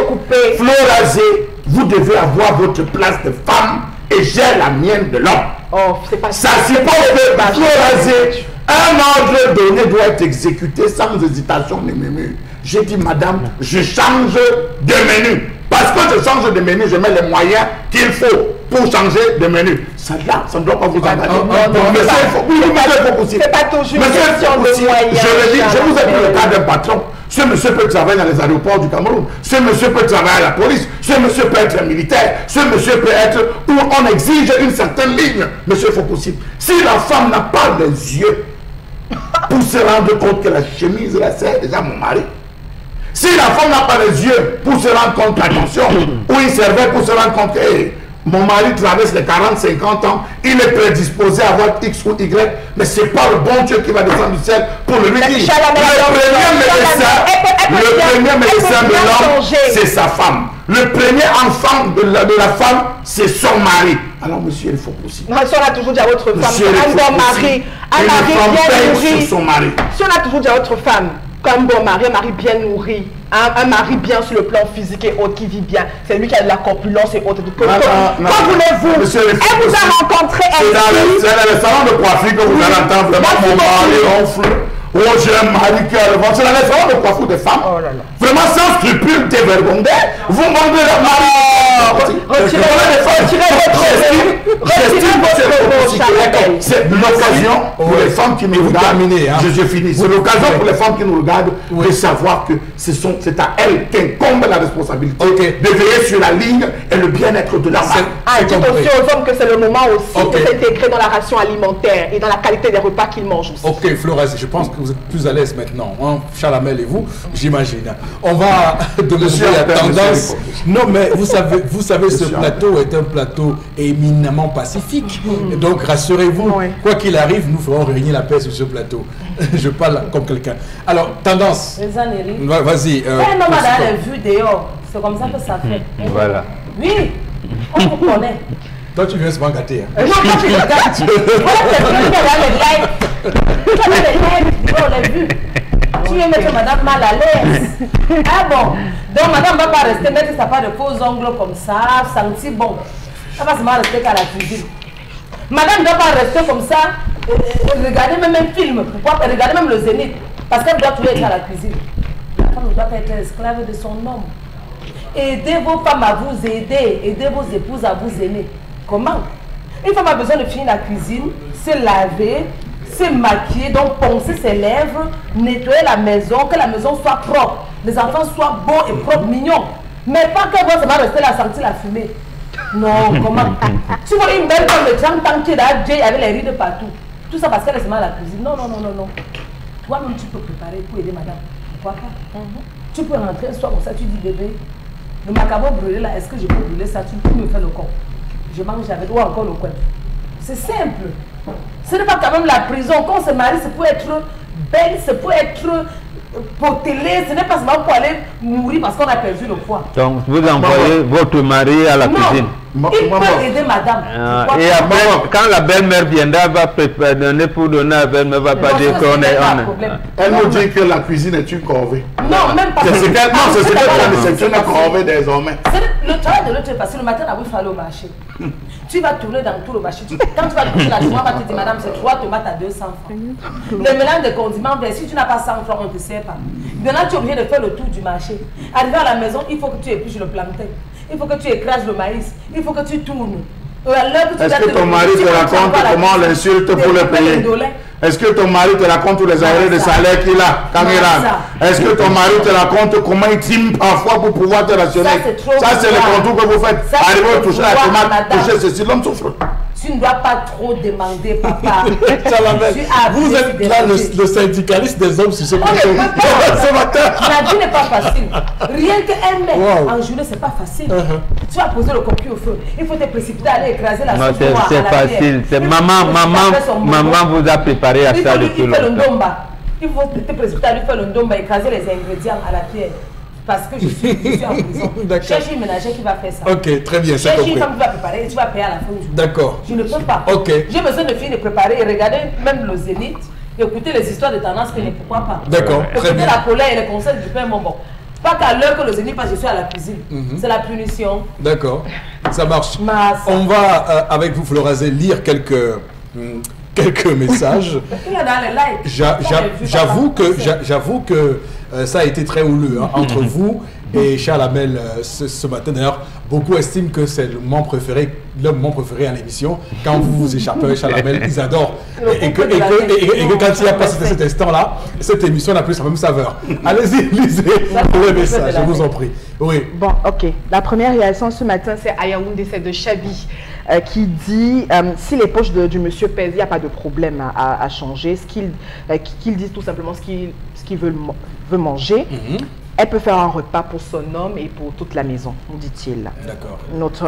coupé. Florazé, vous devez avoir votre place de femme et j'ai la mienne de l'homme. Oh, c'est pas ça. Ça suppose que Florazé, un ordre donné doit être exécuté sans hésitation ni murmure. J'ai dit, madame, je change de menu. Parce que je change de menu, je mets les moyens qu'il faut pour changer de menu. Ça là, ça ne doit pas vous engager. C'est pas toujours une question de moyens. Je le dis, je vous ai pris le cas d'un patron. Ce monsieur peut travailler dans les aéroports du Cameroun. Ce monsieur peut travailler à la police. Ce monsieur peut être militaire. Ce monsieur peut être où on exige une certaine ligne. Monsieur, il faut possible. Si la femme n'a pas les yeux pour se rendre compte que la chemise là, c'est déjà mon mari. Si la femme n'a pas les yeux pour se rendre compte, attention, ou il servait pour se rendre compte que hey, mon mari traverse les 40-50 ans, il est prédisposé à avoir X ou Y, mais ce n'est pas le bon Dieu qui va descendre du ciel pour lui dire. Le premier médecin de l'homme, c'est sa femme. Le premier enfant de la femme, c'est son mari. Alors, monsieur, il faut possible. Si on a toujours dit à votre femme, un bon mari, un mari bien nourri. Si on a toujours dit à votre femme, comme bon mari, un mari bien nourri, un mari bien sur le plan physique et autre qui vit bien, c'est lui qui a de la corpulence et autres. Quand voulez-vous? Elle vous a rencontré c'est dans le salon de coiffure que vous allez entendre vraiment mon mari ronfle. Oh, j'ai un mari qui a le ventre. C'est dans les salons de coiffure des femmes. Oh là là. Vraiment sans scrupule, dévergondé. Vous vendez leur mari. Retirez c'est l'occasion pour les femmes qui nous regardent. Je finis. C'est l'occasion pour les femmes qui nous regardent de savoir que c'est à elles qu'incombe la responsabilité de veiller sur la ligne et le bien-être de la femme. Dites aussi aux hommes que c'est le moment aussi de s'intégrer dans la ration alimentaire et dans la qualité des repas qu'ils mangent aussi. Ok, Florazé, je pense que vous êtes plus à l'aise maintenant, hein? Chalamel et vous, j'imagine. On va demander la tendance. Non, mais vous savez, ce plateau est un plateau éminemment pacifique. Donc rassurez-vous, quoi qu'il arrive, nous ferons régner la paix sur ce plateau. Je parle comme quelqu'un. Alors, tendance. Vas-y. Un homme a les vues dehors. C'est comme ça que ça fait. Voilà. Oui, on vous connaît. Toi, tu viens se gâter. Non, toi, tu regardes. On l'a vu. Tu viens mettre madame mal à l'aise. Ah bon. Donc madame ne va pas rester mettre sa part de faux ongles comme ça, sentir bon. Elle va seulement rester qu'à la cuisine. Madame ne doit pas rester comme ça, regarder même un film. Pourquoi regarder même le Zénith? Parce qu'elle doit toujours être à la cuisine. La femme ne doit pas être esclave de son homme. Aidez vos femmes à vous aider. Aidez vos épouses à vous aimer. Comment? Une femme a besoin de finir la cuisine, se laver, se maquiller, donc poncer ses lèvres, nettoyer la maison, que la maison soit propre, les enfants soient beaux et propres, mignons. Mais pas qu'elle va seulement rester là à sentir la fumée. Non, comment? Tu vois une belle femme de 30 ans qui est là, avec les rides partout. Tout ça parce qu'elle est seulement à la cuisine. Non, non, non, non, non. Toi-même, tu peux préparer pour aider madame. Pourquoi pas? Tu peux rentrer un soir comme ça, tu dis bébé, le macabre brûlé là, est-ce que je peux brûler ça? Tu peux me faire le corps. Je mange avec toi encore le coin. C'est simple. Ce n'est pas quand même la prison. Quand on se marie, c'est pour être belle, c'est pour être potelé. Ce n'est pas seulement pour aller mourir parce qu'on a perdu le poids. Donc vous envoyez votre mari à la cuisine. Il peut aider madame. Et après, quand la belle-mère viendra, va préparer, donner pour donner à la belle-mère, va pas dire qu'on est... Elle nous dit que la cuisine est une corvée. Non, même pas. C'est ce qu'elle c'est une corvée désormais. Le travail de l'autre est parce que le matin, il faut aller au marché. Tu vas tourner dans tout le marché. Quand tu vas coucher la journée, on va te dire, madame, c'est 3 tomates à 200 francs. Le mélange de condiments, si tu n'as pas 100 francs, on ne te sert pas. Maintenant, tu es obligé de faire le tour du marché. Arrivé à la maison, il faut que tu épluches le plantain. Il faut que tu écrases le maïs. Il faut que tu tournes. Est-ce que ton mari te raconte comment on l'insulte pour le payer? Est-ce que ton mari te raconte tous les arrêts de salaire qu'il a quand il rentre? Est-ce que ton mari te raconte comment il trime parfois pour pouvoir te rationner? Ça, c'est le contour que vous faites. Arrivez à toucher la tomate, toucher ceci, l'homme souffre. Tu ne dois pas trop demander, papa. Vous êtes là le syndicaliste des hommes sur ce plateau. Ce matin. La vie n'est pas facile. Rien qu'un mec en journée, c'est pas facile. Tu vas poser le coquille au feu. Il faut te précipiter, aller écraser la sauce. C'est facile. Maman vous a préparé à ça depuis longtemps. Il faut te précipiter, aller faire le ndomba, écraser les ingrédients à la pierre. Parce que je suis en prison. Cherche une ménagère qui va faire ça. Ok, très bien, c'est compris. compris. Cherche une femme qui va préparer et tu vas payer à la fin du jour. D'accord. Je ne peux pas. Ok. J'ai besoin de finir de préparer et regarder même le Zénith, écouter les histoires de tendance, mais pourquoi pas. D'accord, très bien. Écouter la colère et les conseils du père Mombo. Pas qu'à l'heure que le Zénith passe, je suis à la cuisine. C'est la punition. D'accord, ça marche. On va, avec vous, Florazé, lire quelques messages. J'avoue que ça a été très houleux entre vous et Charles Hamel ce matin. D'ailleurs, beaucoup estiment que c'est le moment préféré à l'émission. Quand vous vous échappez avec Charles Hamel, ils adorent. Et que quand il y a passé cet instant-là, cette émission n'a plus sa même saveur. Allez-y, lisez le message, je vous en prie. Oui. Bon, ok. La première réaction ce matin, c'est à Yaoundé, c'est de Chabi. Qui dit si les poches du monsieur pèsent, il n'y a pas de problème à changer. Qu'il dise tout simplement ce qu'il veut manger. Elle peut faire un repas pour son homme et pour toute la maison, dit-il. D'accord. Notre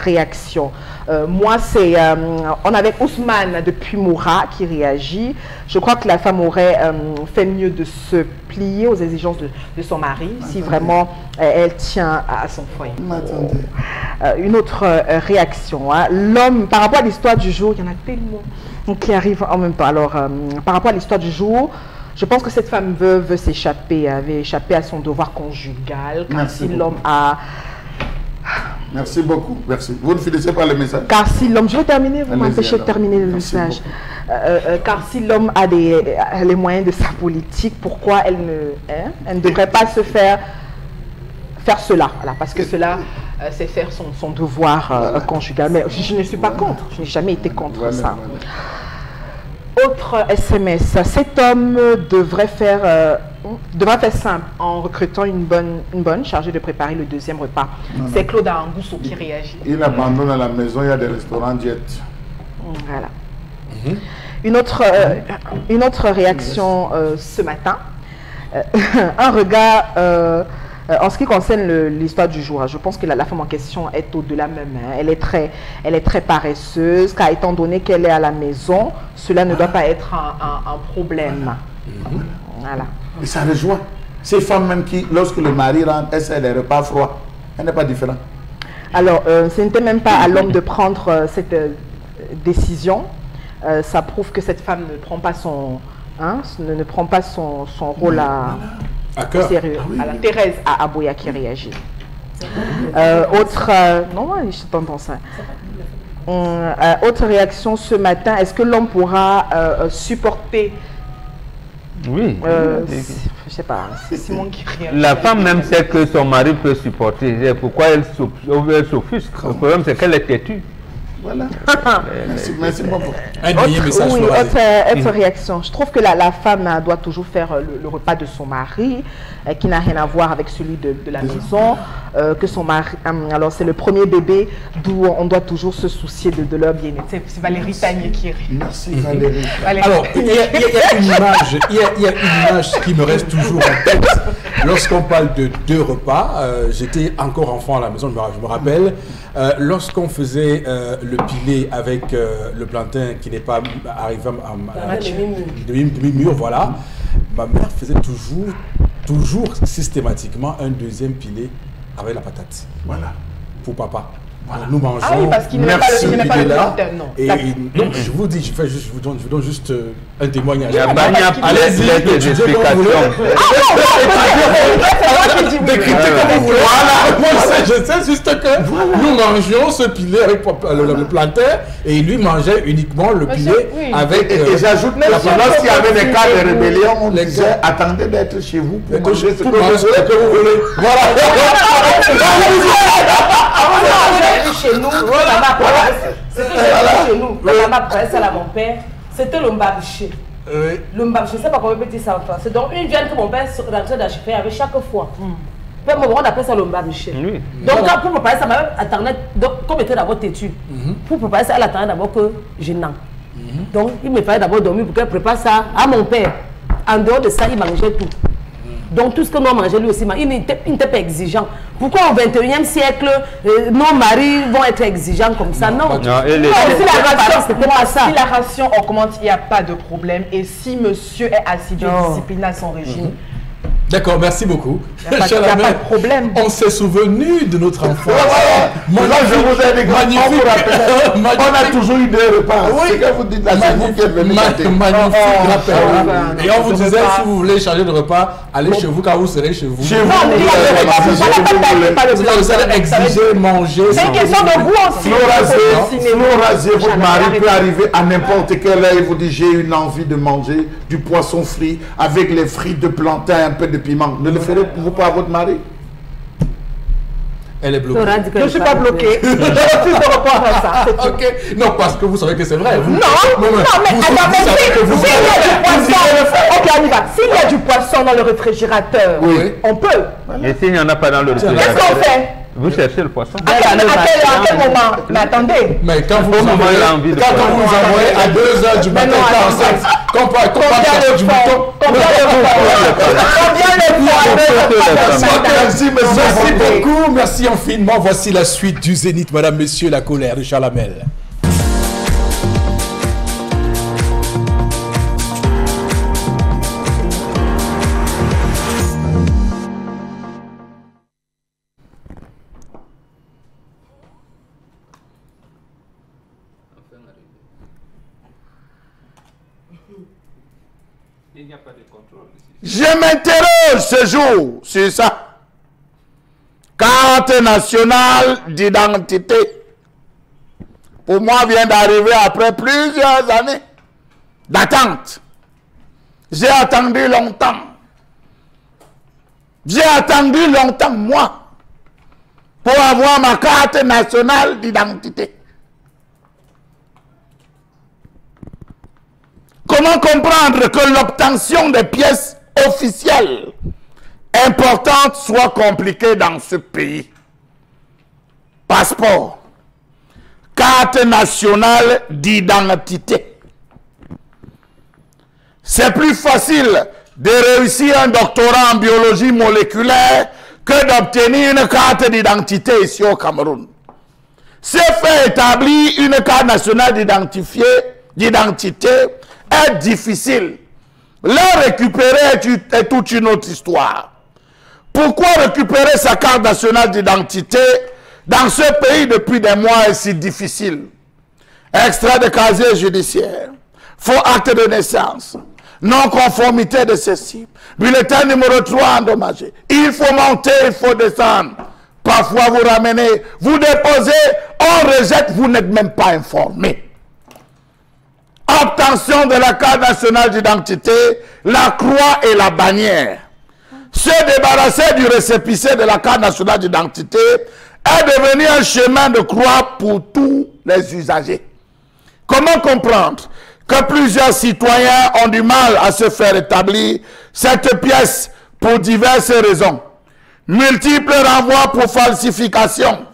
réaction. Moi, c'est... on avait Ousmane depuis Moura qui réagit. Je crois que la femme aurait fait mieux de se plier aux exigences de son mari, si vraiment elle tient à son foyer. Une autre réaction. Hein. L'homme, par rapport à l'histoire du jour, il y en a tellement qui arrivent en même temps. Alors, par rapport à l'histoire du jour, je pense que cette femme veut s'échapper, avait échappé à son devoir conjugal. Car si l'homme a... Merci beaucoup, merci. Vous ne finissez pas le message? Car si l'homme... Je vais terminer, vous m'empêchez de terminer le message. Car si l'homme a les moyens de sa politique, pourquoi elle ne devrait pas se faire cela? Voilà, parce que cela, c'est faire son devoir conjugal. Mais je ne suis pas contre, je n'ai jamais été contre ça. Autre SMS, cet homme devrait faire simple en recrutant une bonne chargée de préparer le deuxième repas. C'est Claude Angousso qui réagit. Il abandonne à la maison, il y a des restaurants diète. Voilà. Une autre réaction ce matin. Un regard en ce qui concerne l'histoire du jour. Je pense que la femme en question est au-delà même. Elle est très paresseuse, car étant donné qu'elle est à la maison, cela ne doit pas être un problème. Voilà. Et ça rejoint ces femmes même qui, lorsque le mari rentre, essaient les repas froids. Elle n'est pas différente. Alors, ce n'était même pas à l'homme de prendre cette décision. Ça prouve que cette femme ne prend pas ne prend pas son rôle au sérieux. Alors, Thérèse Aboya qui réagit. Autre réaction ce matin, est-ce que l'homme pourra supporter? Oui. Je sais pas, c'est Simon qui réagit. La femme même sait que son mari peut supporter. Pourquoi elle s'offusque? Le problème, c'est qu'elle est têtue. Voilà. Merci beaucoup. Autre réaction. Je trouve que la femme doit toujours faire le repas de son mari, qui n'a rien à voir avec celui de la maison. Que son mari, alors c'est le premier bébé, d'où on doit toujours se soucier de leur bien-être. C'est Valérie Tanier qui rit. Merci Valérie. Alors, il y a une image qui me reste toujours en tête. Lorsqu'on parle de 2 repas, j'étais encore enfant à la maison, je me rappelle, lorsqu'on faisait le pilé avec le plantain qui n'est pas arrivé à demi-mûr, voilà, ma mère faisait toujours systématiquement un deuxième pilé avec la patate. Voilà, pour papa. Voilà. Nous mangeons. Ah oui, parce qu'il n'est pas le plantain, non. Et donc, je vous dis, je vous donne juste un témoignage. Allez-y, des explications. Décryptez comme vous voulez. Voilà, moi je sais juste que nous mangions ce pilé avec le plantain et lui mangeait uniquement le pilé avec. Et j'ajoute, lorsqu'il y avait des cas de rébellion, on disait attendez d'être chez vous pour manger ce que vous voulez. Voilà. Chez nous, c'était chez nous, la maman presse à mon père, c'était le mbabiché. Le mbam, je ne sais pas comment petit ça en français. Donc, une viande que mon père rentrait d'acheter avec chaque fois. On appelle ça le mbam, Michel. Oui. Donc, pour préparer ça, ma attendait, donc, comme était d'abord têtu, pour préparer ça, elle attendait d'abord que je n'en. Donc, il me fallait d'abord dormir pour qu'elle prépare ça à mon père. En dehors de ça, il mangeait tout. Donc, tout ce que nous mangeons, lui aussi, il n'était pas exigeant. Pourquoi au 21e siècle, nos maris vont être exigeants comme ça? Non. Si la ration augmente, il n'y a pas de problème. Et si monsieur est assidu et discipliné à son régime, d'accord, merci beaucoup. Il n'y a pas de problème. On s'est souvenu de notre enfance. Moi, je vous ai dit, on a toujours eu des repas. C'est que vous dites là, c'est vous qui êtes venu. Magnifique rappel. Et on vous disait, si vous voulez changer de repas, allez chez vous quand vous serez chez vous. Chez vous, vous allez exiger, manger. C'est une question de goût aussi. Sinon, raser, votre mari peut arriver à n'importe quelle heure et vous dit, j'ai une envie de manger du poisson frit avec les frites de plantain, un peu de piment. Ne le ferez-vous pas à votre mari? Elle est bloquée. Je ne suis pas bloquée. Je refuse de répondre à ça. Ok. Non, parce que vous savez que c'est vrai. Non, mais s'il y a du poisson dans le réfrigérateur, on peut. Et s'il n'y en a pas dans le réfrigérateur, qu'est-ce qu'on fait? Vous cherchez le poisson. À quel moment? Mais attendez. Mais quand vous envoyez à 2h du matin, quand chercher du mouton, merci beaucoup, merci infiniment. Voici la suite du Zénith, Madame, Messieurs, la colère de Charles Hamel. Il n'y a pas de contrôle ici. Je m'interroge ce jour sur ça. Carte nationale d'identité. Pour moi, vient d'arriver après plusieurs années d'attente. J'ai attendu longtemps. J'ai attendu longtemps, moi, pour avoir ma carte nationale d'identité. Comment comprendre que l'obtention des pièces officielles importantes soit compliquée dans ce pays? Passeport, carte nationale d'identité. C'est plus facile de réussir un doctorat en biologie moléculaire que d'obtenir une carte d'identité ici au Cameroun. C'est fait établir une carte nationale d'identité est difficile. La récupérer est toute une autre histoire. Pourquoi récupérer sa carte nationale d'identité dans ce pays depuis des mois est si difficile? Extrait de casier judiciaire, faux acte de naissance, non-conformité de ceci, bulletin numéro 3 endommagé. Il faut monter, il faut descendre. Parfois vous ramenez, vous déposez, on rejette, vous n'êtes même pas informé. Obtention de la carte nationale d'identité, la croix et la bannière. Se débarrasser du récépissé de la carte nationale d'identité est devenu un chemin de croix pour tous les usagers. Comment comprendre que plusieurs citoyens ont du mal à se faire établir cette pièce pour diverses raisons? Multiples renvois pour falsification,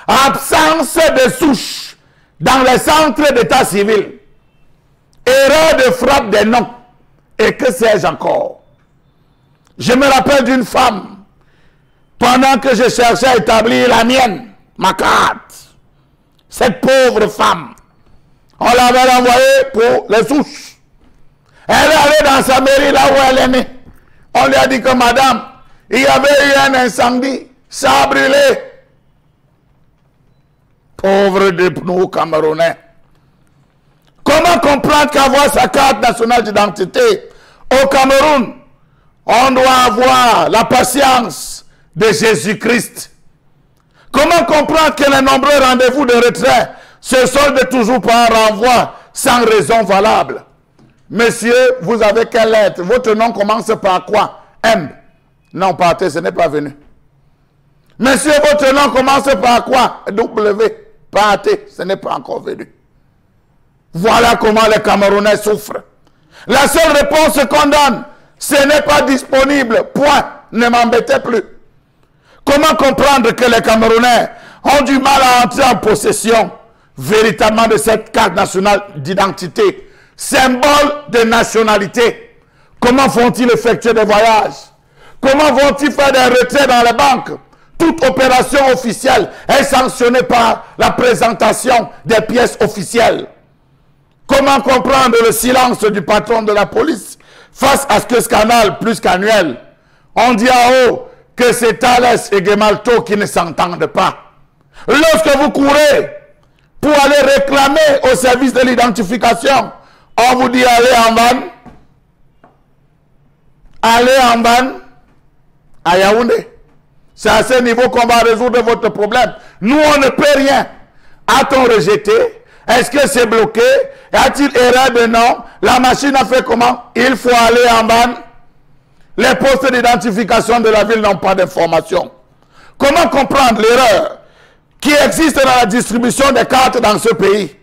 absence de souche dans les centres d'état civil, erreur de frappe des noms, et que sais-je encore. Je me rappelle d'une femme, pendant que je cherchais à établir la mienne, ma carte, cette pauvre femme, on l'avait envoyée pour les souches. Elle est allée dans sa mairie, là où elle est née. On lui a dit que madame, il y avait eu un incendie, ça a brûlé. Pauvre de nous Camerounais. Comment comprendre qu'avoir sa carte nationale d'identité au Cameroun, on doit avoir la patience de Jésus-Christ? Comment comprendre que les nombreux rendez-vous de retrait se soldent toujours par un renvoi sans raison valable? Monsieur, vous avez quelle lettre? Votre nom commence par quoi? M. Non, partez, ce n'est pas venu. Monsieur, votre nom commence par quoi? W. Partez, ce n'est pas encore venu. Voilà comment les Camerounais souffrent. La seule réponse qu'on donne, ce n'est pas disponible. Point. Ne m'embêtez plus. Comment comprendre que les Camerounais ont du mal à entrer en possession véritablement de cette carte nationale d'identité, symbole de nationalité? Comment font-ils effectuer des voyages? Comment vont-ils faire des retraits dans les banques? Toute opération officielle est sanctionnée par la présentation des pièces officielles. Comment comprendre le silence du patron de la police face à ce scandale plus qu'annuel? On dit en haut que c'est Thalès et Gemalto qui ne s'entendent pas. Lorsque vous courez pour aller réclamer au service de l'identification, on vous dit allez en van. Allez en van à Yaoundé. C'est à ce niveau qu'on va résoudre votre problème. Nous, on ne peut rien. A-t-on rejeté? Est-ce que c'est bloqué? Y a-t-il erreur de nom? La machine a fait comment? Il faut aller en ban. Les postes d'identification de la ville n'ont pas d'information. Comment comprendre l'erreur qui existe dans la distribution des cartes dans ce pays?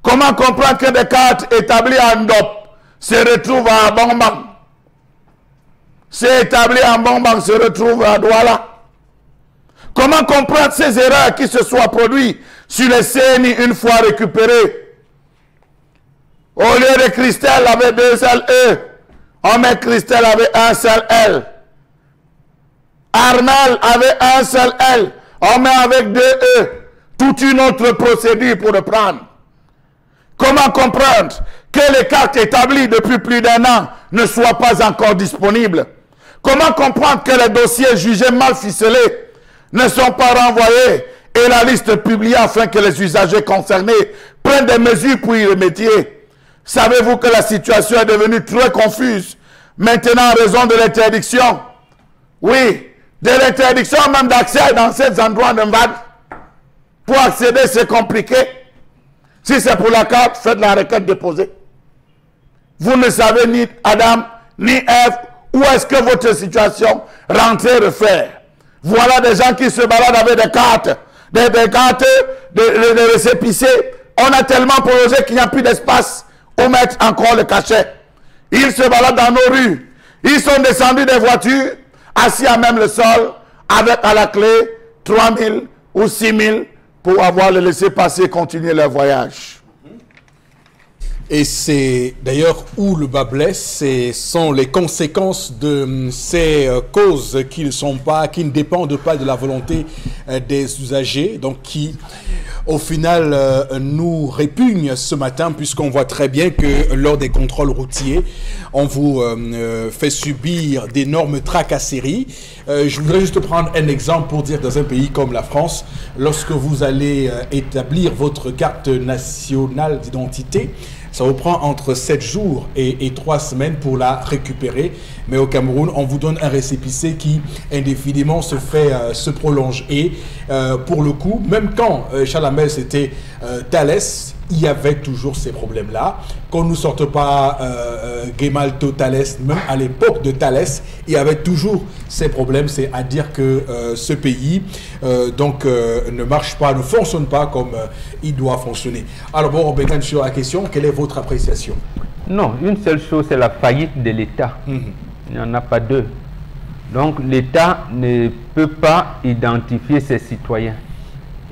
Comment comprendre que des cartes établies en DOP se retrouvent à Bongbang? C'est établi en Bongbang se retrouve à Douala. Comment comprendre ces erreurs qui se soient produites sur les CNI une fois récupérées? Au lieu de Christelle avait 2 seuls E, on met Christelle avec 1 seul L. Arnal avait 1 seul L, on met avec 2 E. Toute une autre procédure pour le prendre. Comment comprendre que les cartes établies depuis plus d'1 an ne soient pas encore disponibles? Comment comprendre que les dossiers jugés mal ficelés ne sont pas renvoyés et la liste publiée afin que les usagers concernés prennent des mesures pour y remédier? Savez-vous que la situation est devenue très confuse maintenant en raison de l'interdiction? Oui, de l'interdiction même d'accès dans ces endroits de vague. Pour accéder, c'est compliqué. Si c'est pour la carte, faites la requête déposée. Vous ne savez ni Adam, ni Ève, où est-ce que votre situation rentrez refaire. Voilà des gens qui se baladent avec des cartes, des cartes de récépissés. On a tellement prolongé qu'il n'y a plus d'espace où mettre encore le cachet. Ils se baladent dans nos rues. Ils sont descendus des voitures, assis à même le sol, avec à la clé 3 000 ou 6 000 pour avoir le laissez-passer continuer leur voyage. Et c'est d'ailleurs où le bas blesse, ce sont les conséquences de ces causes qui ne dépendent pas de la volonté des usagers, donc qui au final nous répugnent ce matin, puisqu'on voit très bien que lors des contrôles routiers, on vous fait subir d'énormes tracasseries. Je voudrais juste prendre un exemple pour dire dans un pays comme la France, lorsque vous allez établir votre carte nationale d'identité, ça vous prend entre 7 jours et 3 semaines pour la récupérer. Mais au Cameroun, on vous donne un récépissé qui indéfiniment se prolonge. Et pour le coup, même quand Chalamel c'était Thalès, il y avait toujours ces problèmes-là. Qu'on ne nous sorte pas Gemalto Thalès, même à l'époque de Thalès, il y avait toujours ces problèmes. C'est à dire que ce pays ne marche pas, ne fonctionne pas comme il doit fonctionner. Alors bon, Bécan, sur la question, quelle est votre appréciation? Non, une seule chose, c'est la faillite de l'État. Il n'y en a pas deux. Donc l'État ne peut pas identifier ses citoyens.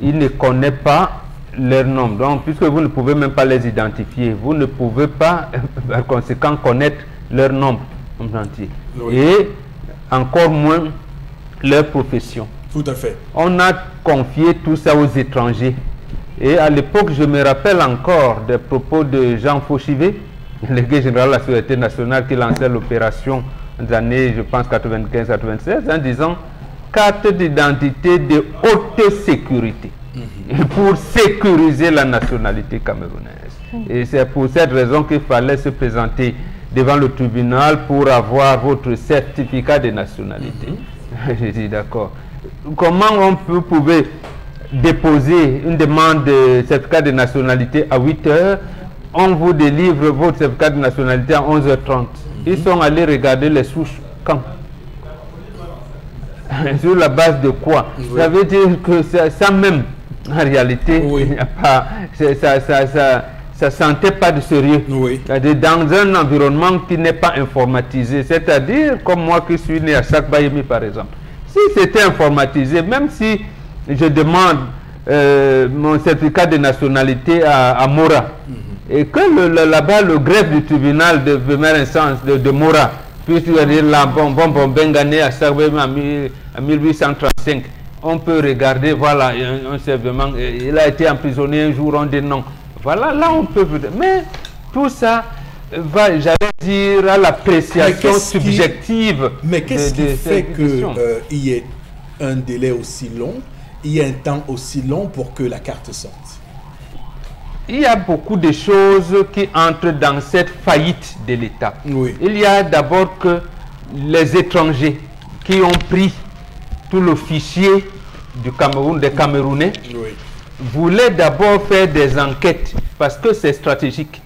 Il ne connaît pas leur nombre. Donc, puisque vous ne pouvez même pas les identifier, vous ne pouvez pas, par conséquent, connaître leur nombre entier. Oui. Et encore moins leur profession. Tout à fait. On a confié tout ça aux étrangers. Et à l'époque, je me rappelle encore des propos de Jean Fauchivet, délégué général de la Sécurité nationale, qui lançait l'opération des années, je pense, 95-96, en disant carte d'identité de haute sécurité. Pour sécuriser la nationalité camerounaise. Et c'est pour cette raison qu'il fallait se présenter devant le tribunal pour avoir votre certificat de nationalité. J'ai dit d'accord. Comment on pouvait déposer une demande de certificat de nationalité à 8 h, on vous délivre votre certificat de nationalité à 11h30. Ils sont allés regarder les souches quand? Sur la base de quoi? Ça veut dire que ça même, en réalité, il n'y a pas, ça sentait pas de sérieux. Oui. C'est-à-dire dans un environnement qui n'est pas informatisé, c'est-à-dire comme moi qui suis né à Sakbayemi par exemple. Si c'était informatisé, même si je demande mon certificat de nationalité à Mora, et que là-bas le greffe du tribunal de première instance de Mora puisse dire là, bon, Bengané à Sakbayemi en 1835, on peut regarder, voilà, un servement, il a été emprisonné un jour, on dit non. Voilà, là on peut... Mais tout ça va, j'allais dire, à l'appréciation subjective. Mais qu'est-ce qui fait qu'il y ait un délai aussi long, il y a un temps aussi long pour que la carte sorte? Il y a beaucoup de choses qui entrent dans cette faillite de l'État. Oui. Il y a d'abord que les étrangers qui ont pris tout le fichier du Cameroun, des Camerounais, Oui. voulaient d'abord faire des enquêtes parce que c'est stratégique.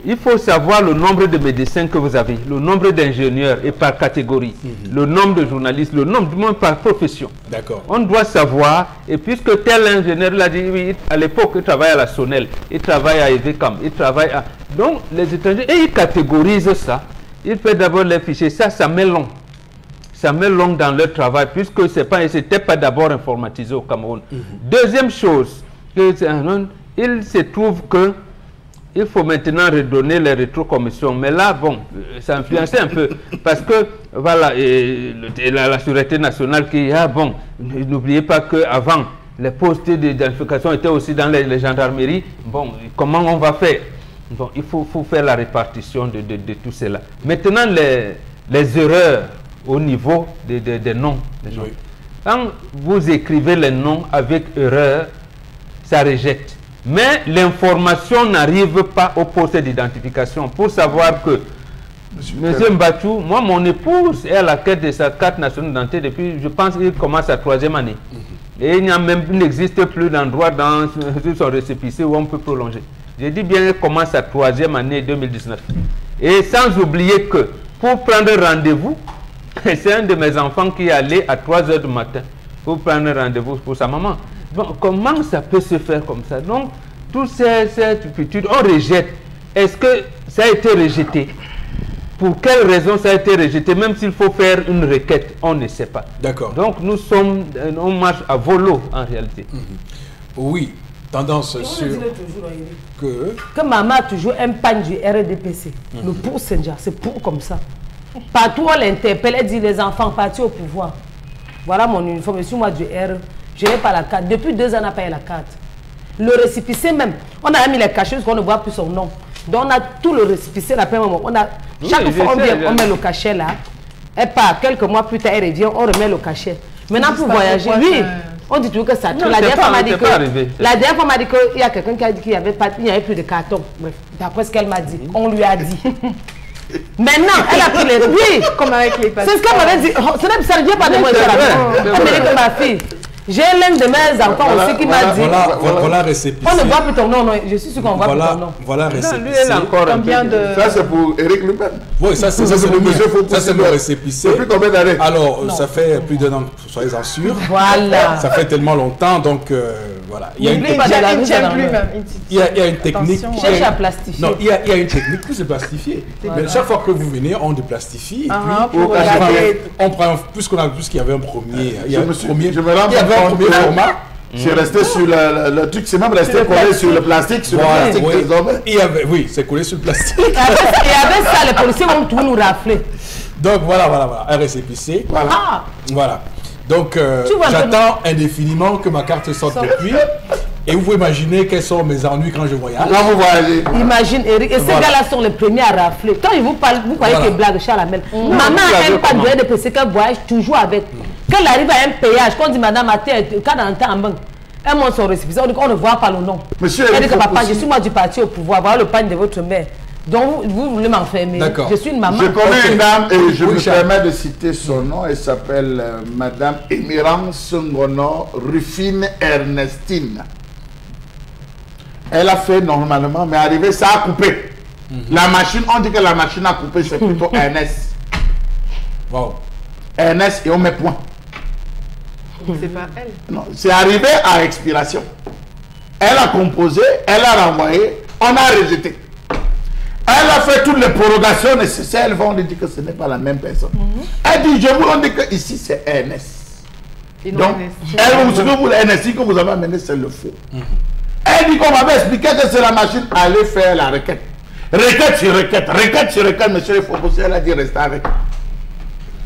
Il faut savoir le nombre de médecins que vous avez, le nombre d'ingénieurs et par catégorie, le nombre de journalistes, le nombre du monde par profession. D'accord. On doit savoir, et puisque tel ingénieur l'a dit, oui, à l'époque, il travaille à la Sonnelle, il travaille à Evecam, il travaille à... Donc, les étrangers, et ils catégorisent ça. Ils font d'abord les fichiers, ça met long. Ça met long dans leur travail, puisque ce n'était pas d'abord informatisé au Cameroun. Deuxième chose, il se trouve que il faut maintenant redonner les rétrocommissions. Mais là, bon, ça influençait un peu. Parce que, voilà, la Sûreté nationale qui, bon, n'oubliez pas qu'avant, les postes d'identification étaient aussi dans les gendarmeries. Bon, comment on va faire? Bon, il faut faire la répartition de tout cela. Maintenant, les erreurs au niveau des noms des gens. Oui. Quand vous écrivez les noms avec erreur, ça rejette. Mais l'information n'arrive pas au poste d'identification pour savoir que M. Mbachou, moi, mon épouse est à la quête de sa carte nationale d'identité depuis, je pense qu'il commence sa 3e année. Et il n'existe plus d'endroit sur son récépissé où on peut prolonger. J'ai dit bien, elle commence sa 3e année 2019. Et sans oublier que pour prendre rendez-vous, c'est un de mes enfants qui est allé à 3 h du matin pour prendre rendez-vous pour sa maman. Bon, comment ça peut se faire comme ça? Donc, toutes ces attitudes, on rejette. Est-ce que ça a été rejeté? Pour quelle raison ça a été rejeté? Même s'il faut faire une requête, on ne sait pas. D'accord. Donc, on marche à volo en réalité. Oui, tendance sur... Que maman a toujours un pan du RDPC. Le pour Senja, c'est pour comme ça. Partout on l'interpelle, elle dit les enfants partis au pouvoir. Voilà mon uniforme, je suis moi du R. Je n'ai pas la carte. Depuis 2 ans, on n'a pas eu la carte. Le récépissé même, on a mis les cachets parce qu'on ne voit plus son nom. Donc on a tout le récépissé à la moment. Chaque fois on met le cachet là. Et pas quelques mois plus tard, elle revient, on remet le cachet. Maintenant pour voyager, oui, on dit toujours que ça. La dernière fois, on m'a dit qu'il y a quelqu'un qui a dit qu'il n'y avait plus de carton. Bref, d'après ce qu'elle m'a dit, on lui a dit. Maintenant, elle a pris les... Oui, comme avec les papiers. C'est ce qu'elle m'avait dit. Ça ne vient pas de moi. Elle m'a dit que ma fille... J'ai l'un de mes enfants aussi qui m'a dit... Voilà récépissé. On ne voit plus ton nom, non. Je suis sûr qu'on voit plus ton nom. Voilà récépissé. Lui, elle a encore combien de... Ça, c'est pour Eric lui-même. Oui, ça, c'est le récépissé. Depuis combien d'années? Alors, ça fait plus d'1 an, soyez-en sûrs. Voilà. Ça fait tellement longtemps, donc voilà. Il y a une technique. Cherche à plastifier. Non, il y a une technique pour se plastifier. Mais chaque fois que vous venez, on déplastifie. Et puis, on prend, puisqu'il y avait un premier... Il y avait un premier format. C'est resté sur le truc, c'est même resté collé sur le plastique, Oui, c'est collé sur le plastique. Et avec ça, les policiers vont tout nous rafler. Donc voilà, un récépissé. Voilà. Donc j'attends indéfiniment que ma carte sorte depuis. Et vous pouvez imaginer quels sont mes ennuis quand je voyage. Quand vous voyagez. Imagine Eric. Et ces gars-là sont les premiers à rafler. Quand ils vous parlent, vous croyez que blague Charles Amel. Maman n'aime pas de RDPC qu'elle voyage toujours avec. Quand elle arrive à un péage, quand on dit madame, quand dans le temps en banque, elle monte son récépissé, on dit qu'on ne voit pas le nom. Monsieur, elle dit que papa, je suis moi du parti au pouvoir, voilà le pain de votre mère. Donc vous voulez m'enfermer. Je suis une maman. Je connais une dame et je me permets de citer son nom. Elle s'appelle madame Émirance Ngono Rufine Ernestine. Elle a fait normalement, mais arrivé, ça a coupé. La machine, on dit que la machine a coupé, c'est plutôt Ernest. Wow. Ernest et on met point. C'est pas elle. Non, c'est arrivé à expiration. Elle a composé, elle a renvoyé. On a rejeté. Elle a fait toutes les prorogations nécessaires. Elles vont lui dire que ce n'est pas la même personne. Elle dit, je vous dis que ici c'est NS. Donc, elle, ce que vous, le NSI que vous avez amené, c'est le faux. Elle dit qu'on m'avait expliqué que c'est la machine aller faire la requête. Requête sur requête, monsieur Foposi, elle a dit restez avec.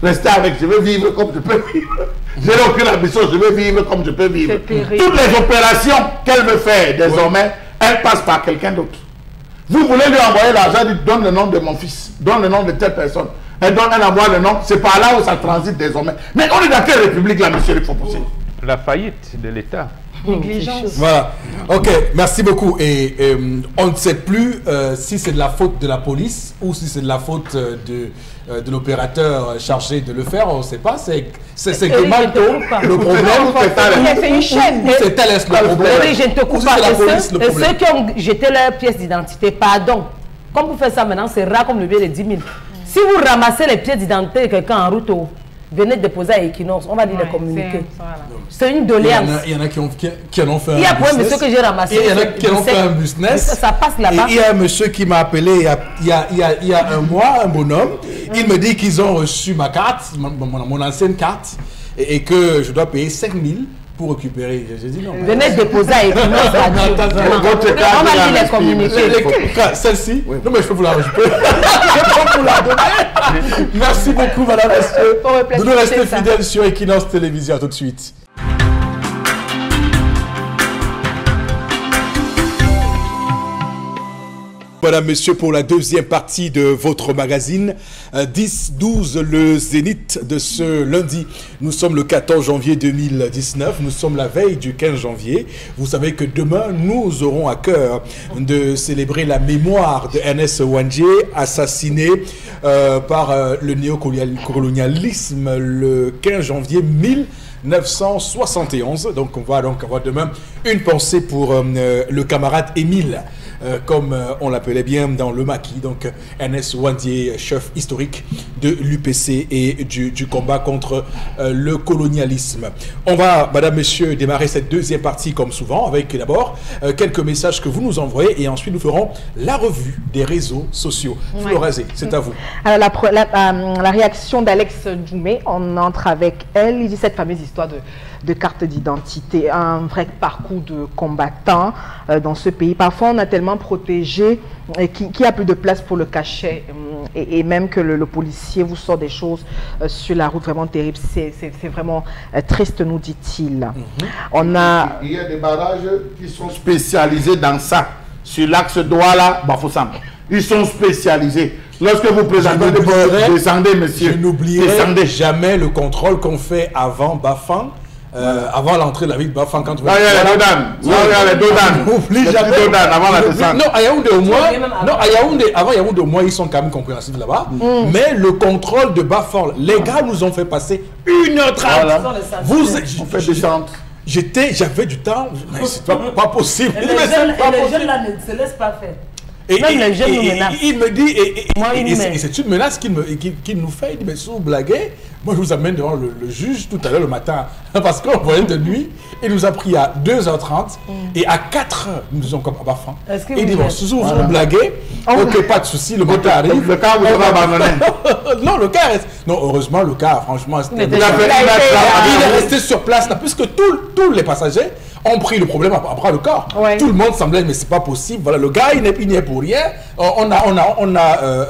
Restez avec, je veux vivre comme je peux vivre. Je n'ai aucune ambition, je veux vivre comme je peux vivre. Toutes les opérations qu'elle veut faire désormais, elle passe par quelqu'un d'autre. Vous voulez lui envoyer l'argent, dites donne le nom de mon fils, donne le nom de telle personne. Elle donne, elle envoie le nom, c'est par là où ça transite désormais. Mais on est dans quelle république là, monsieur Foposi? La faillite de l'État. Négligence. Voilà. Ok, merci beaucoup. Et on ne sait plus si c'est de la faute de la police ou si c'est de la faute de l'opérateur chargé de le faire. On ne sait pas. C'est que Malto, le problème, c'est une chaîne. C'est Thales le problème. Oui, je ne te coupe pas. Et ceux qui ont jeté leur pièce d'identité, pardon. Comme vous faites ça maintenant, c'est rare comme le billet de 10 000. Si vous ramassez les pièces d'identité de quelqu'un en route, venez déposer à Equinox, on va dire les communiquer. C'est une doléance. Il y en a qui en ont fait un business. Il y a pour un monsieur que j'ai ramassé. Il y en a qui en ont fait un business. Ça passe là-bas. Et il y a un monsieur qui m'a appelé il y a un mois, un bonhomme. Il me dit qu'ils ont reçu ma carte, mon ancienne carte, et que je dois payer 5 000 pour récupérer. J'ai dit non. Venez déposer à Equinox. On va dire les communiquer. Celle-ci, oui. Non mais je peux vous la rajouter. Je peux vous la donner. Merci beaucoup madame, messieurs. Vous nous restez fidèles sur Equinox Télévision. Tout de suite. Madame, Messieurs, pour la deuxième partie de votre magazine 10-12, le zénith de ce lundi. Nous sommes le 14 janvier 2019, nous sommes la veille du 15 janvier. Vous savez que demain, nous aurons à cœur de célébrer la mémoire de Ernest Ouandjé, assassiné par le néocolonialisme le 15 janvier 1971. Donc on va donc avoir demain une pensée pour le camarade Émile. Comme on l'appelait bien dans le maquis, donc Ernest Ouandjé, chef historique de l'UPC et du combat contre le colonialisme. On va, madame, messieurs, démarrer cette deuxième partie comme souvent avec d'abord quelques messages que vous nous envoyez et ensuite nous ferons la revue des réseaux sociaux. Florazé, c'est à vous. Alors la réaction d'Alex Djoumé, on entre avec elle, il dit cette fameuse histoire de carte d'identité, un vrai parcours de combattant dans ce pays. Parfois, on a tellement protégé qu'il n'y a plus de place pour le cachet et même que le policier vous sort des choses sur la route vraiment terribles. C'est vraiment triste, nous dit-il. Il y a des barrages qui sont spécialisés dans ça, sur l'axe Douala-Bafoussam. Ils sont spécialisés. Lorsque vous présentez descendez, monsieur. Je n'oublierai jamais le contrôle qu'on fait avant Bafang. Avant l'entrée de la ville de Bafang, quand il y a les Dodan. N'oublie jamais. Avant la descente. Non, à Yaoundé au moins. Non, à Yaoundé, avant Yaoundé au moins, ils sont quand même compréhensifs là-bas. Mais le contrôle de Bafang, les gars nous ont fait passer 1h30. On fait descente. J'avais du temps, mais c'est pas possible. Et les jeunes là ne se laissent pas faire. Même les jeunes nous menacent. Il me dit, et c'est une menace qu'il nous fait. Il dit, mais si vous blaguez, moi je vous amène devant le juge tout à l'heure le matin. Parce qu'on voyait de nuit, il nous a pris à 2h30 et à 4h, nous disons comme à Bafang. Il dit, bon, si vous blaguez, ok, pas de souci, le moteur arrive. Le car vous avez abandonné. Non, le car reste. Non, heureusement, le car, franchement, il est resté sur place là, puisque tous les passagers ont pris le problème après le corps. Tout le monde semblait, mais c'est pas possible. Voilà, le gars, il n'est pour rien. On a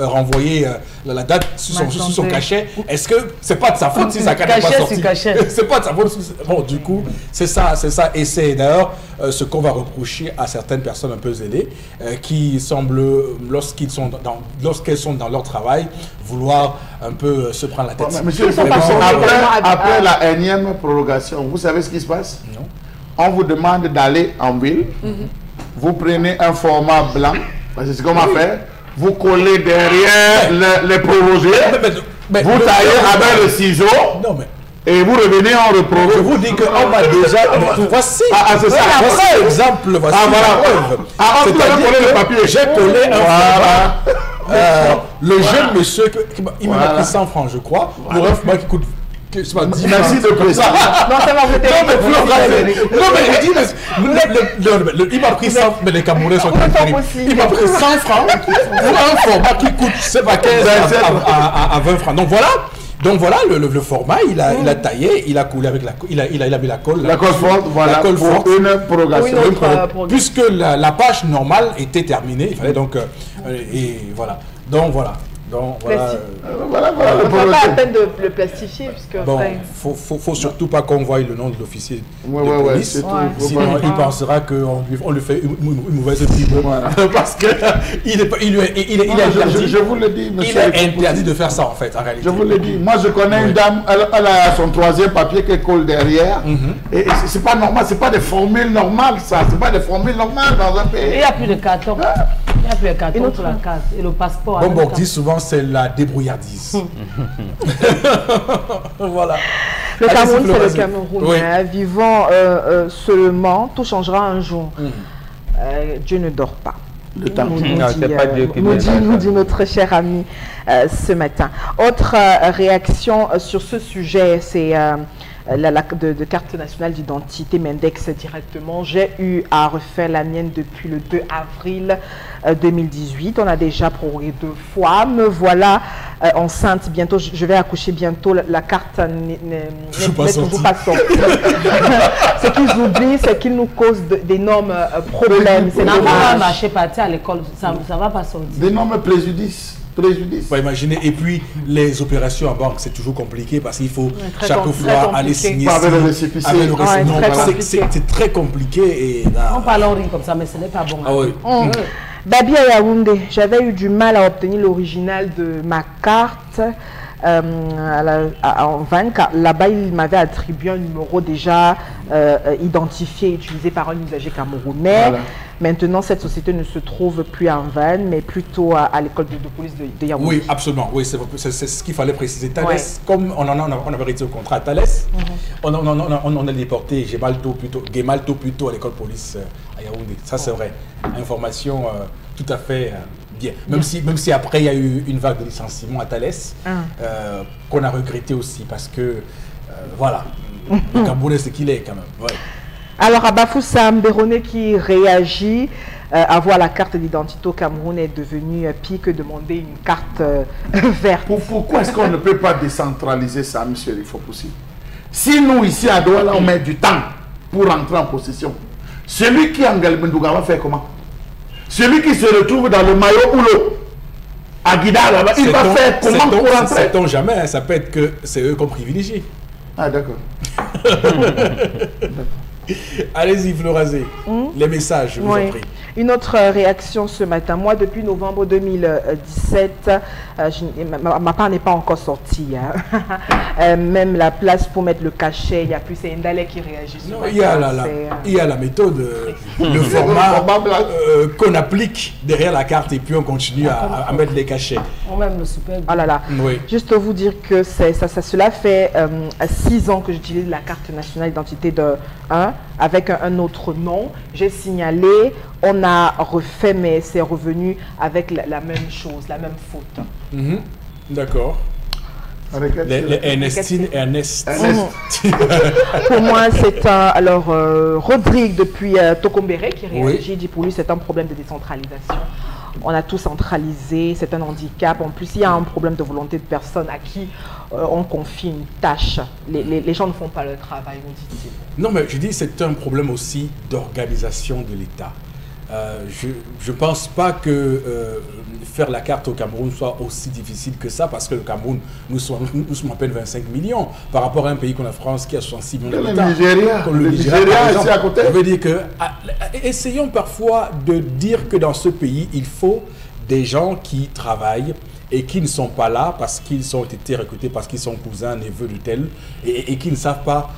renvoyé la date sur son cachet. Est-ce que c'est pas de sa faute si sa carte n'est pas sortie? C'est pas de sa faute. Bon, du coup, c'est ça. Et c'est d'ailleurs ce qu'on va reprocher à certaines personnes un peu zélées qui semblent, lorsqu'elles sont dans leur travail, vouloir un peu se prendre la tête. Monsieur, après la énième prolongation, vous savez ce qui se passe? Non. On vous demande d'aller en ville, vous prenez un format blanc, parce que c'est comme à faire, vous collez derrière les prorogés, vous taillez avec le ciseau, et vous revenez en reprorogé. Je vous dis qu'on va déjà... Voici l'exemple, voici la preuve. J'ai collé un format. Le jeune monsieur, il m'a pris 100 francs, je crois, pour un format qui coûte C'est pas 10 Merci francs. de préciser. Non, ça va voter. Non, mais je dis, il m'a pris 100, mais les Camerounais sont terribles. Il m'a pris 100 francs pour un format qui coûte, je sais pas, 15 à 20 francs. Donc voilà, le format, il a taillé, il a coulé avec il a mis la colle. La colle forte, voilà, la colle pour forte. une prorogation. Oui, non. Puisque la page normale était terminée, il fallait donc, et voilà. Donc voilà. Voilà, On ne va pas à peine de le plastifier, puisque Bon, après... faut surtout pas qu'on voie le nom de l'officier de ouais, police. c'est tout. Sinon, il pensera qu'on lui fait une mauvaise pub. Voilà. Parce que il est interdit. Je vous le dis, monsieur. Il est interdit de faire ça, en fait, en réalité. Je vous le dis. Moi, je connais une dame, elle a son 3e papier qu'elle colle derrière. Et c'est pas normal, c'est pas des formules normales, ça. C'est pas des formules normales dans un pays. Il n'y a plus de carton. Il n'y a plus de carton pour la carte. Et le passeport. Bon, on dit souvent c'est la débrouillardise. Voilà. Le Allez, Cameroun, c'est le Florazé. Cameroun. Oui. Vivant seulement, tout changera un jour. Dieu ne dort pas. Le temps. Non, c'est pas Dieu qui nous nous dit notre cher ami ce matin. Autre réaction sur ce sujet, c'est de carte nationale d'identité, Mendex directement. J'ai eu à refaire la mienne depuis le 2 avril 2018. On a déjà prorogé 2 fois. Me voilà enceinte bientôt. Je vais accoucher bientôt. La carte n'est toujours pas sortie. Ce qu'ils oublient, c'est qu'ils nous causent d'énormes problèmes. C'est On va dommage. marcher partir à l'école, ça ne va pas sortir. D'énormes préjudices. Faut imaginer. Et puis, les opérations en banque, c'est toujours compliqué parce qu'il faut chaque fois aller signer. Pas avec le récépissé. Avec le récépissé. Non, très voilà. compliqué. C'est très compliqué. Et, On parle en rire comme ça, mais ce n'est pas bon. ah oui. Babi à Yaoundé, j'avais eu du mal à obtenir l'original de ma carte en vanne, car là-bas il m'avait attribué un numéro déjà identifié, utilisé par un usager camerounais. Voilà. Maintenant, cette société ne se trouve plus en vanne, mais plutôt à l'école de police de Yaoundé. Oui, absolument. Oui, c'est ce qu'il fallait préciser. Thales, Ouais. comme on avait arrêté au contrat à Thales, on a déporté Gemalto plutôt à l'école de police à Yaoundé. Ça, c'est vrai. Information tout à fait bien. Même si après, il y a eu une vague de licenciement à Thales, qu'on a regretté aussi, parce que, voilà, le Camerounais, c'est qu'il est quand même. Ouais. Alors, à Bafoussa Mbérone qui réagit, avoir la carte d'identité au Cameroun est devenu pire que demander une carte verte. Pourquoi est-ce qu'on ne peut pas décentraliser ça, monsieur Rifopoussi? Si nous, ici à Douala, on met du temps pour rentrer en possession, celui qui est en Galbendouga va faire comment? Celui qui se retrouve dans le maillot ou l'eau, à Guida, là-bas, il va faire comment pour rentrer? Sait-on jamais, hein, ça peut être que c'est eux qu'on privilégie. Ah, d'accord. Allez-y, Florazé. Les messages, je vous en prie. Une autre réaction ce matin. Moi, depuis novembre 2017, ma part n'est pas encore sortie. Hein. Même la place pour mettre le cachet, il n'y a plus. C'est Ndale qui réagit. Il y a la méthode, le format qu'on applique derrière la carte et puis on continue à mettre les cachets. On même le super. Oh là là. Oui. Juste vous dire que cela fait 6 ans que j'utilise la carte nationale d'identité de 1 avec un autre nom. J'ai signalé, on a refait, mais c'est revenu avec la même chose, la même faute. D'accord. Les Ernestine et Ernest. Pour moi, c'est un... Alors, Rodrigue, depuis Tokombéré, qui réagit, dit pour lui, c'est un problème de décentralisation. On a tout centralisé, c'est un handicap. En plus, il y a un problème de volonté de personne à qui on confie une tâche. Les gens ne font pas leur travail, nous dit-il. Non, mais je dis c'est un problème aussi d'organisation de l'État. Je ne pense pas que faire la carte au Cameroun soit aussi difficile que ça, parce que le Cameroun, nous sommes à peine 25 millions par rapport à un pays comme la France qui a 66 millions d'habitants. Le Nigeria, ici à côté. Je veux dire que, essayons parfois de dire que dans ce pays, il faut des gens qui travaillent et qui ne sont pas là parce qu'ils ont été recrutés, parce qu'ils sont cousins, neveux de tel, et qui ne savent pas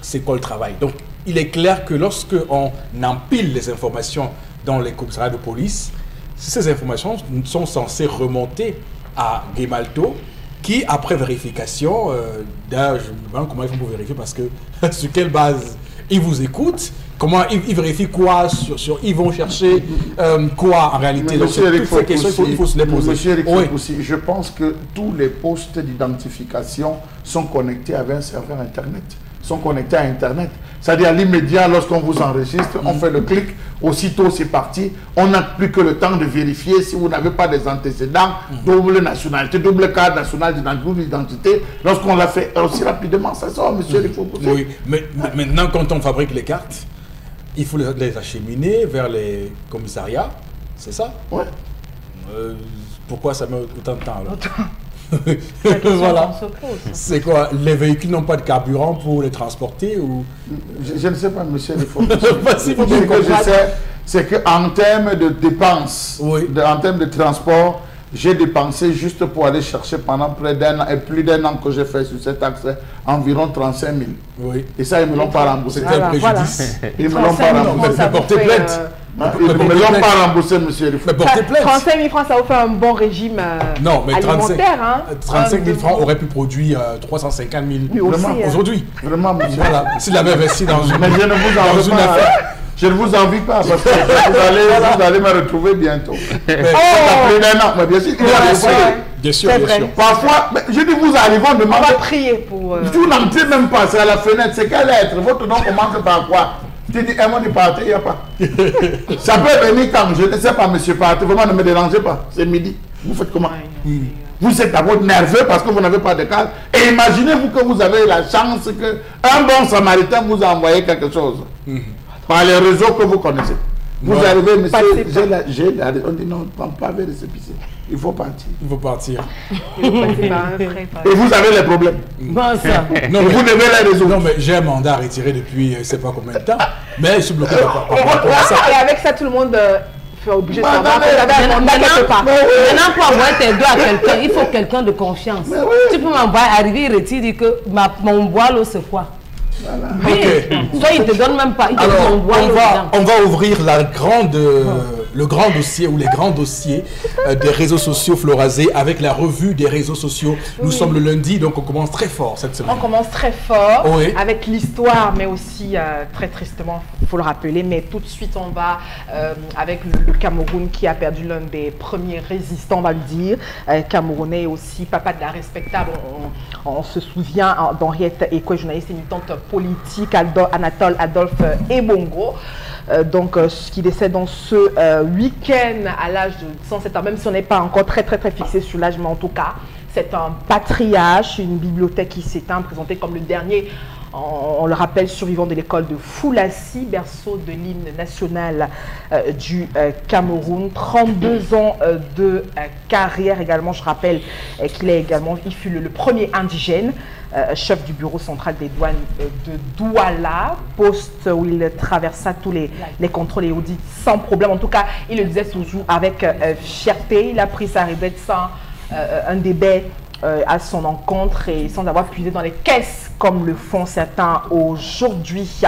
c'est quoi le travail. Donc, il est clair que lorsque on empile les informations dans les commissariats de police, ces informations sont censées remonter à Gemalto, qui, après vérification, d'ailleurs, je me demande comment ils font pour vérifier, parce que sur quelle base ils vous écoutent. Comment ils vérifient quoi ils vont chercher quoi en réalité? Donc, toutes ces questions, il faut se les poser. Monsieur Eric Fopoussi, je pense que tous les postes d'identification sont connectés avec un serveur Internet, sont connectés à Internet. C'est-à-dire à l'immédiat, lorsqu'on vous enregistre, on fait le clic, aussitôt c'est parti. On n'a plus que le temps de vérifier si vous n'avez pas des antécédents, double nationalité, double carte nationale d'identité. Lorsqu'on l'a fait aussi rapidement, ça sort, monsieur Eric Fopoussi. Oui, mais maintenant, quand on fabrique les cartes, il faut les acheminer vers les commissariats, c'est ça? Oui. Pourquoi ça met autant de temps alors? Voilà. C'est quoi? Les véhicules n'ont pas de carburant pour les transporter ou... Je ne sais pas, monsieur. Ce que je sais, c'est qu'en termes de dépenses, en termes de transport, j'ai dépensé juste pour aller chercher pendant près d'un an et plus d'un an que j'ai fait sur cet axe, environ 35 000. Oui. Et ça, ils ne me l'ont pas remboursé. C'était un préjudice. Ils ne me l'ont pas remboursé. Mais portez plainte. Ils ne me l'ont pas remboursé, monsieur. Mais portez plainte. 35 000 francs, ça vous fait un bon régime alimentaire. 35 000 francs auraient pu produire 350 000 aujourd'hui. Vraiment, monsieur. Voilà. S'il avait investi dans une, mais je ne vous en veux pas. Je ne vous envie pas parce que vous allez me retrouver bientôt. Mais bien sûr, bien sûr, bien sûr. Parfois, je dis vous arrivez, on demande. On va prier pour. Vous n'entrez même pas, c'est à la fenêtre. C'est quelle lettre? Votre nom commence par quoi? Tu dis, un mot de parti, il n'y a pas. Ça peut venir quand je ne sais pas, monsieur Parti. Vraiment, ne me dérangez pas. C'est midi. Vous faites comment? Vous êtes d'abord nerveux parce que vous n'avez pas de carte. Et imaginez-vous que vous avez la chance qu'un bon samaritain vous a envoyé quelque chose. Par les réseaux que vous connaissez. Vous arrivez, monsieur, on dit non, pas vers les épiciers. Il faut partir. Il faut partir. Et vous avez les problèmes. Bon, ça. Non, vous devez les résoudre. Non, mais j'ai un mandat retiré depuis je ne sais pas combien de temps. Mais je suis bloqué par ça. Et avec ça, tout le monde fait obligé de savoir que vous avez un mandat quelque part. Maintenant, pour envoyer tes doigts à quelqu'un, il faut quelqu'un de confiance. Tu peux m'envoyer, arriver, il retire, dire que mon boileau, c'est quoi? Voilà. Oui, soit il ne te donne même pas. Alors, on va ouvrir le grand dossier ou les grands dossiers des réseaux sociaux Florazé avec la revue des réseaux sociaux. Nous sommes le lundi, donc on commence très fort cette semaine. On commence très fort avec l'histoire, mais aussi très tristement, il faut le rappeler. Mais tout de suite, on va avec le Cameroun qui a perdu l'un des premiers résistants, on va le dire. Camerounais et aussi papa de la respectable. On se souvient d'Henriette Ekwe, journaliste et militante politique, Anatole Adolphe Ebongo. Donc, qui décède dans ce week-end à l'âge de 107 ans, même si on n'est pas encore très fixé sur l'âge, mais en tout cas, c'est un patriarche, une bibliothèque qui s'éteint, présenté comme le dernier, on le rappelle, survivant de l'école de Foulassi, berceau de l'hymne national du Cameroun. 32 ans de carrière également, je rappelle il fut le premier indigène, chef du bureau central des douanes de Douala, poste où il traversa tous les contrôles et audits sans problème. En tout cas, il le disait toujours avec fierté. Il a pris sa retraite sans un débat à son encontre et sans avoir puisé dans les caisses comme le font certains aujourd'hui.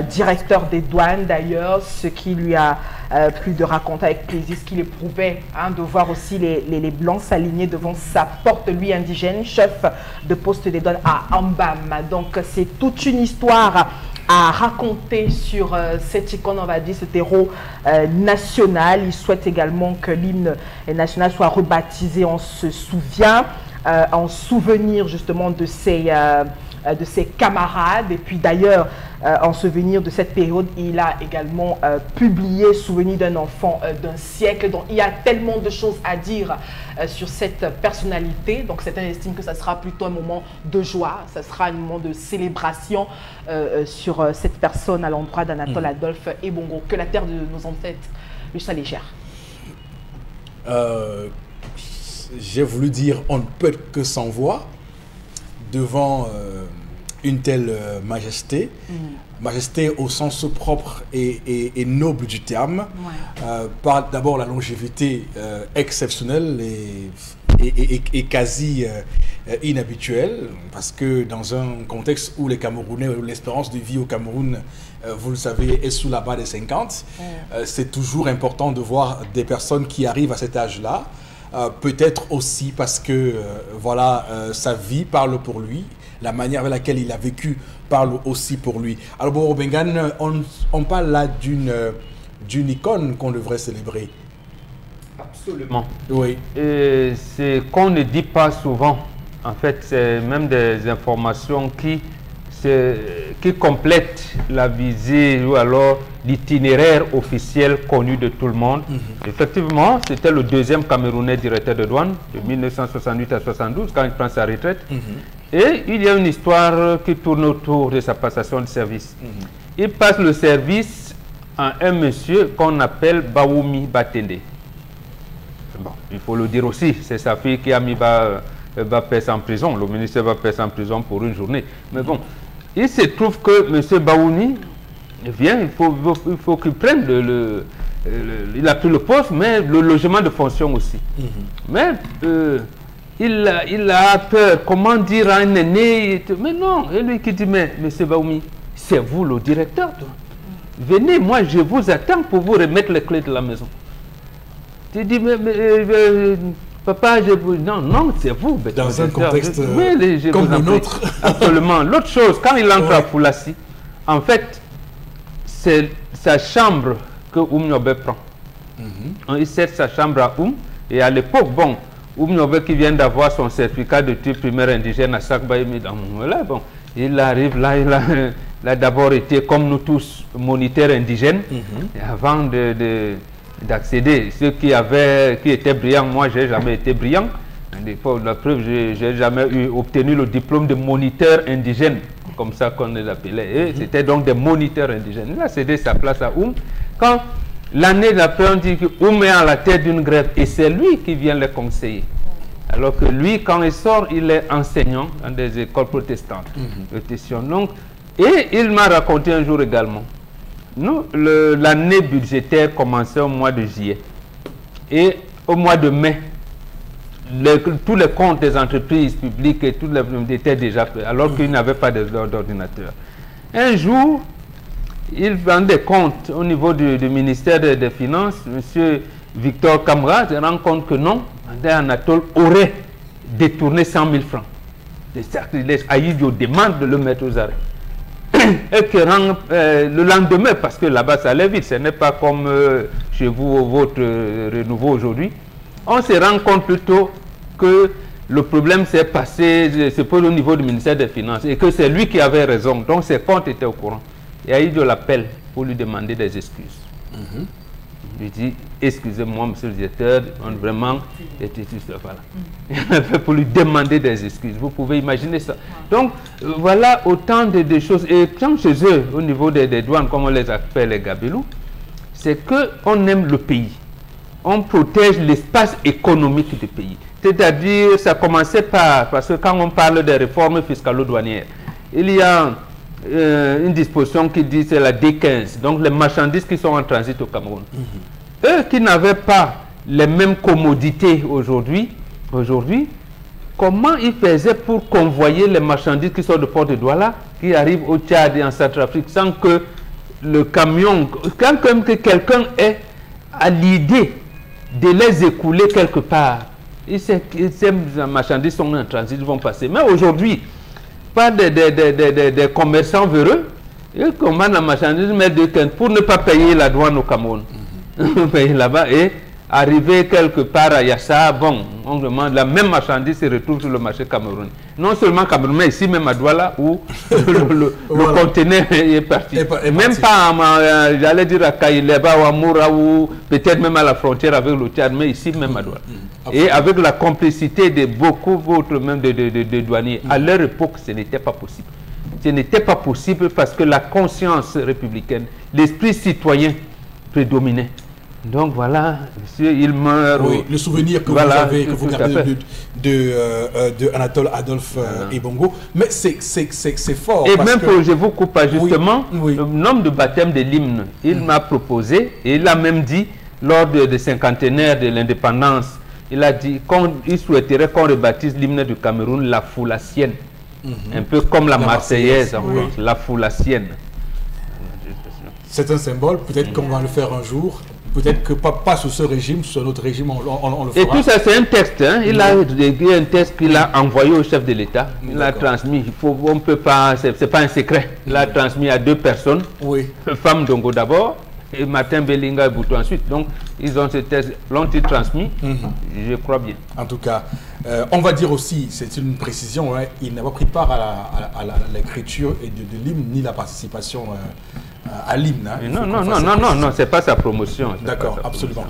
Directeur des douanes d'ailleurs, ce qui lui a plu de raconter avec plaisir ce qu'il éprouvait de voir aussi les blancs s'aligner devant sa porte, lui indigène, chef de poste des douanes à Ambam. Donc c'est toute une histoire à raconter sur cette icône, on va dire, cet héros national. Il souhaite également que l'hymne national soit rebaptisé, on se souvient, en souvenir justement de ses camarades. Et puis d'ailleurs, en souvenir de cette période, il a également publié Souvenir d'un enfant d'un siècle. Donc il y a tellement de choses à dire sur cette personnalité. Donc certains estiment que ça sera plutôt un moment de joie, ça sera un moment de célébration sur cette personne à l'endroit d'Anatole Adolphe Ebongo. Que la terre de nos ancêtres lui soit légère. J'ai voulu dire on ne peut que s'en voir devant une telle majesté, majesté au sens propre et noble du terme, par d'abord la longévité exceptionnelle et quasi inhabituelle, parce que dans un contexte où les Camerounais, où l'espérance de vie au Cameroun, vous le savez, est sous la barre des 50, c'est toujours important de voir des personnes qui arrivent à cet âge-là, peut-être aussi parce que voilà, sa vie parle pour lui, la manière avec laquelle il a vécu parle aussi pour lui. Alors Boro Bengan, on parle là d'une icône qu'on devrait célébrer. Absolument. Oui. C'est qu'on ne dit pas souvent. En fait, c'est même des informations qui complètent la visée ou alors l'itinéraire officiel connu de tout le monde. Effectivement, c'était le deuxième Camerounais directeur de douane de 1968 à 72 quand il prend sa retraite. Et il y a une histoire qui tourne autour de sa passation de service. Il passe le service à un monsieur qu'on appelle Baoumi Batende. Bon, il faut le dire aussi, c'est sa fille qui a mis Bapès en prison. Le ministère Bapès en prison pour une journée. Mais bon, il se trouve que M. Baoumi vient, il faut qu'il prenne il a pris le poste, mais le logement de fonction aussi. Mais il a peur, comment dire à un aîné, mais non, et lui qui dit, mais M. Baoumi, c'est vous le directeur. Venez, moi je vous attends pour vous remettre les clés de la maison. Tu dis, mais papa, non, c'est vous. Dans un contexte oui, comme le nôtre. Absolument. L'autre chose, quand il entre à Foulassi, en fait, c'est sa chambre que Nyobe prend. Il cède sa chambre à et à l'époque, bon, Nyobe qui vient d'avoir son certificat de type primaire indigène à Sakbaïmi, bon, il arrive là, il a d'abord été, comme nous tous, moniteur indigène, et avant d'accéder. Ceux qui étaient brillants, moi j'ai jamais été brillant. La preuve, j'ai jamais obtenu le diplôme de moniteur indigène, comme ça qu'on les appelait. Et c'était donc des moniteurs indigènes. Il a cédé sa place à Quand l'année d'après, on dit que est à la tête d'une grève et c'est lui qui vient les conseiller. Alors que lui, quand il sort, il est enseignant dans des écoles protestantes. Donc, et il m'a raconté un jour également. Nous, l'année budgétaire commençait au mois de juillet. Et au mois de mai, tous les comptes des entreprises publiques et tout étaient déjà faits, alors qu'ils n'avaient pas d'ordinateur. Un jour, il rend des comptes au niveau du ministère des Finances. M. Victor Kamra se rend compte que non, André Anatole aurait détourné 100 000 francs. Les sacrilèges, Aïdio demande de le mettre aux arrêts. Et que le lendemain, parce que là-bas ça allait vite, ce n'est pas comme chez vous, votre renouveau aujourd'hui, on se rend compte plutôt que le problème s'est passé, c'est pour au niveau du ministère des Finances, et que c'est lui qui avait raison, donc ses comptes étaient au courant. Et Aïdio l'appelle pour lui demander des excuses. Il lui dit, excusez-moi monsieur le directeur, vraiment, voilà. Il a fait pour lui demander des excuses. Vous pouvez imaginer ça. Donc, voilà autant de choses. Et quand chez eux, au niveau des douanes, comme on les appelle les gabelous, c'est qu'on aime le pays. On protège l'espace économique du pays. C'est-à-dire, ça commençait parce que quand on parle des réformes fiscalo-douanières, il y a une disposition qui dit c'est la D15, donc les marchandises qui sont en transit au Cameroun. Eux qui n'avaient pas les mêmes commodités aujourd'hui, comment ils faisaient pour convoyer les marchandises qui sont de Port de Douala, qui arrivent au Tchad et en Centrafrique, sans que le camion, quand même que quelqu'un ait à l'idée de les écouler quelque part, et ces marchandises sont en transit, ils vont passer. Mais aujourd'hui, pas des commerçants véreux, ils commandent la marchandise pour ne pas payer la douane au Cameroun. Payer là-bas et arriver quelque part à Yassa, bon, on demande la même marchandise se retrouve sur le marché camerounais. Non seulement Cameroun, mais ici même à Douala où le conteneur est parti. Même pas, j'allais dire à Kaileba ou à Moura ou peut-être même à la frontière avec le Tchad, mais ici même à Douala. Et avec la complicité de beaucoup d'autres même de douaniers. À leur époque, ce n'était pas possible. Ce n'était pas possible parce que la conscience républicaine, l'esprit citoyen prédominait. Donc voilà, monsieur, il meurt. Oui, le souvenir que voilà, vous avez, que vous gardez de Anatole Adolphe Ebongo, mais c'est fort. Et même que je vous coupe pas justement, oui. Le nombre de baptêmes de l'hymne, il m'a proposé, et il a même dit, lors de cinquantenaire de l'indépendance, il a dit qu'il souhaiterait qu'on rebaptise l'hymne du Cameroun la Foulassienne. Un peu comme la Marseillaise en France, la Foulassienne. C'est un symbole, peut-être qu'on va le faire un jour. peut-être que pas sous ce régime, sous un autre régime, on le fera. Et tout ça, c'est un texte. Hein. Il a écrit un texte qu'il a envoyé au chef de l'État. Il l'a transmis. On peut pas, c'est pas un secret. Il l'a transmis à 2 personnes. Oui. Femme Dongo d'abord et Martin Bellinga et Boutou ensuite. Donc, ils ont ce texte, l'ont-ils transmis? Je crois bien. En tout cas, on va dire aussi, c'est une précision, hein, il n'a pas pris part à l'écriture de l'hymne ni la participation à l'hymne. Hein. Non, c'est pas sa promotion. D'accord, absolument.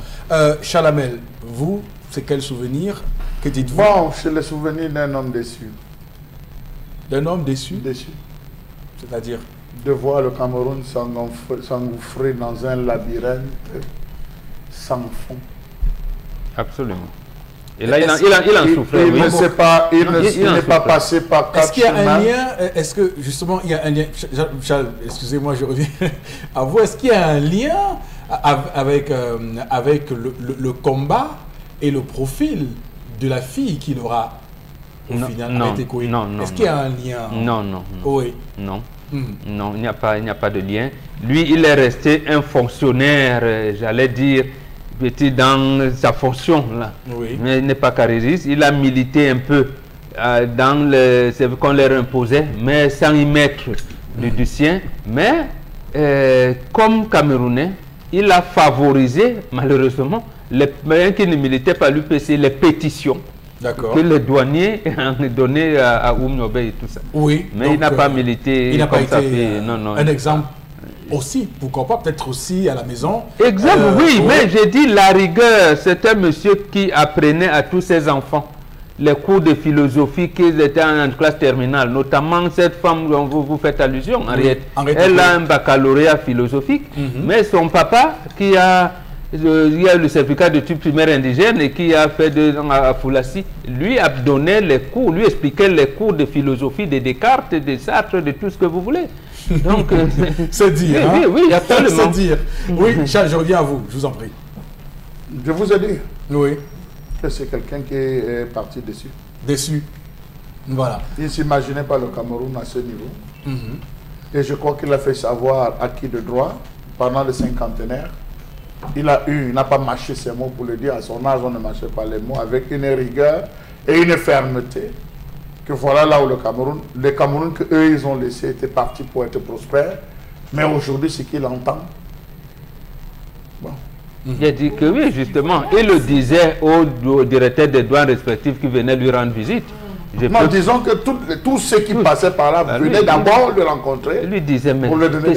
Chalamel, vous, c'est quel souvenir? Que dites-vous? Bon, c'est le souvenir d'un homme déçu. D'un homme déçu? Déçu. C'est-à-dire? De voir le Cameroun s'engouffrer dans un labyrinthe sans fond. Absolument. Et là, il en souffrait. Il ne sait pas, il n'est pas passé par 4 Est-ce qu'il y a un chemins. lien? Est-ce que justement il y a un lien? Excusez-moi, je reviens à vous. Est-ce qu'il y a un lien avec le combat et le profil de la fille qu'il aura au final arrêté courir? Non. Est-ce qu'il y a un lien? Non. Oui. Non. Non, il n'y a pas de lien. Lui, il est resté un fonctionnaire, j'allais dire, petit dans sa fonction là. Oui. Mais il n'est pas carriériste. Il a milité un peu dans ce qu'on leur imposait, mais sans y mettre du sien. Mais comme Camerounais, il a favorisé malheureusement les moyens qui ne militaient pas l'UPC, les pétitions. D'accord. Que les douaniers ont donné à Oumnobe et tout ça. Oui. Mais donc, il n'a pas milité. Il n'a pas été un exemple aussi, pourquoi pas, peut-être aussi à la maison. Exemple, oui, mais j'ai dit la rigueur, c'est un monsieur qui apprenait à tous ses enfants les cours de philosophie qu'ils étaient en classe terminale, notamment cette femme dont vous faites allusion, Henriette. Elle a un baccalauréat philosophique, mais son papa qui a il y a le certificat de type primaire indigène et qui a fait 2 ans à Foulassi, lui a donné les cours, lui expliquait les cours de philosophie de Descartes, de Sartre, de tout ce que vous voulez. Donc, c'est dire. Oui, absolument. C'est dire. Oui, Charles, je reviens à vous, je vous en prie. Je vous ai dit oui. que c'est quelqu'un qui est parti dessus. Déçu. Voilà. Il ne s'imaginait pas le Cameroun à ce niveau. Et je crois qu'il a fait savoir acquis de droit pendant le cinquantenaire. Il n'a pas mâché ses mots pour le dire. À son âge, on ne mâchait pas les mots avec une rigueur et une fermeté. Que voilà là où le Cameroun qu'eux, ils ont laissé, était parti pour être prospère. Mais aujourd'hui, ce qu'il entend. Bon. Il a dit que oui, justement. Il le disait au directeur des douanes respectifs qui venaient lui rendre visite. Non, disons que tous ceux qui passaient par là venaient d'abord le rencontrer. Lui disait, mais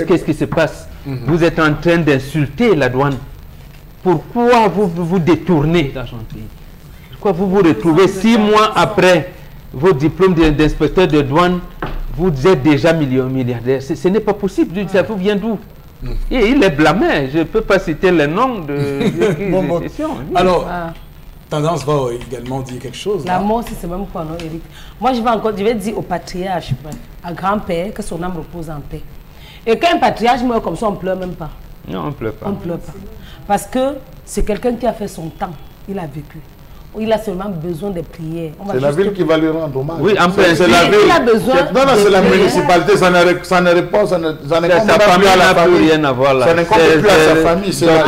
qu'est-ce qui se passe? Vous êtes en train d'insulter la douane. Pourquoi vous détournez l'argent du pays? Pourquoi vous vous retrouvez 6 mois après vos diplômes d'inspecteur de douane, vous êtes déjà milliardaire? Ce n'est pas possible. Ça vous vient d'où? Et il est blâmé. Je ne peux pas citer les noms de Alors, Tendance va également dire quelque chose. La mort, c'est même quoi, non, Eric? Moi, je vais dire au patriarche, à grand-père, que son âme repose en paix. Et quand un patriarche meurt comme ça, on ne pleure même pas. Non, on ne pleure pas. On ne pleure pas. Parce que c'est quelqu'un qui a fait son temps. Il a vécu. Il a seulement besoin de prières. C'est la ville qui va lui rendre hommage. Oui, en fait, c'est la ville. Il a besoin. Non, c'est la municipalité. Ça ne répond, ça ne famille plus à la famille. Rien à voir là. Ça ne compte plus à sa famille. C'est la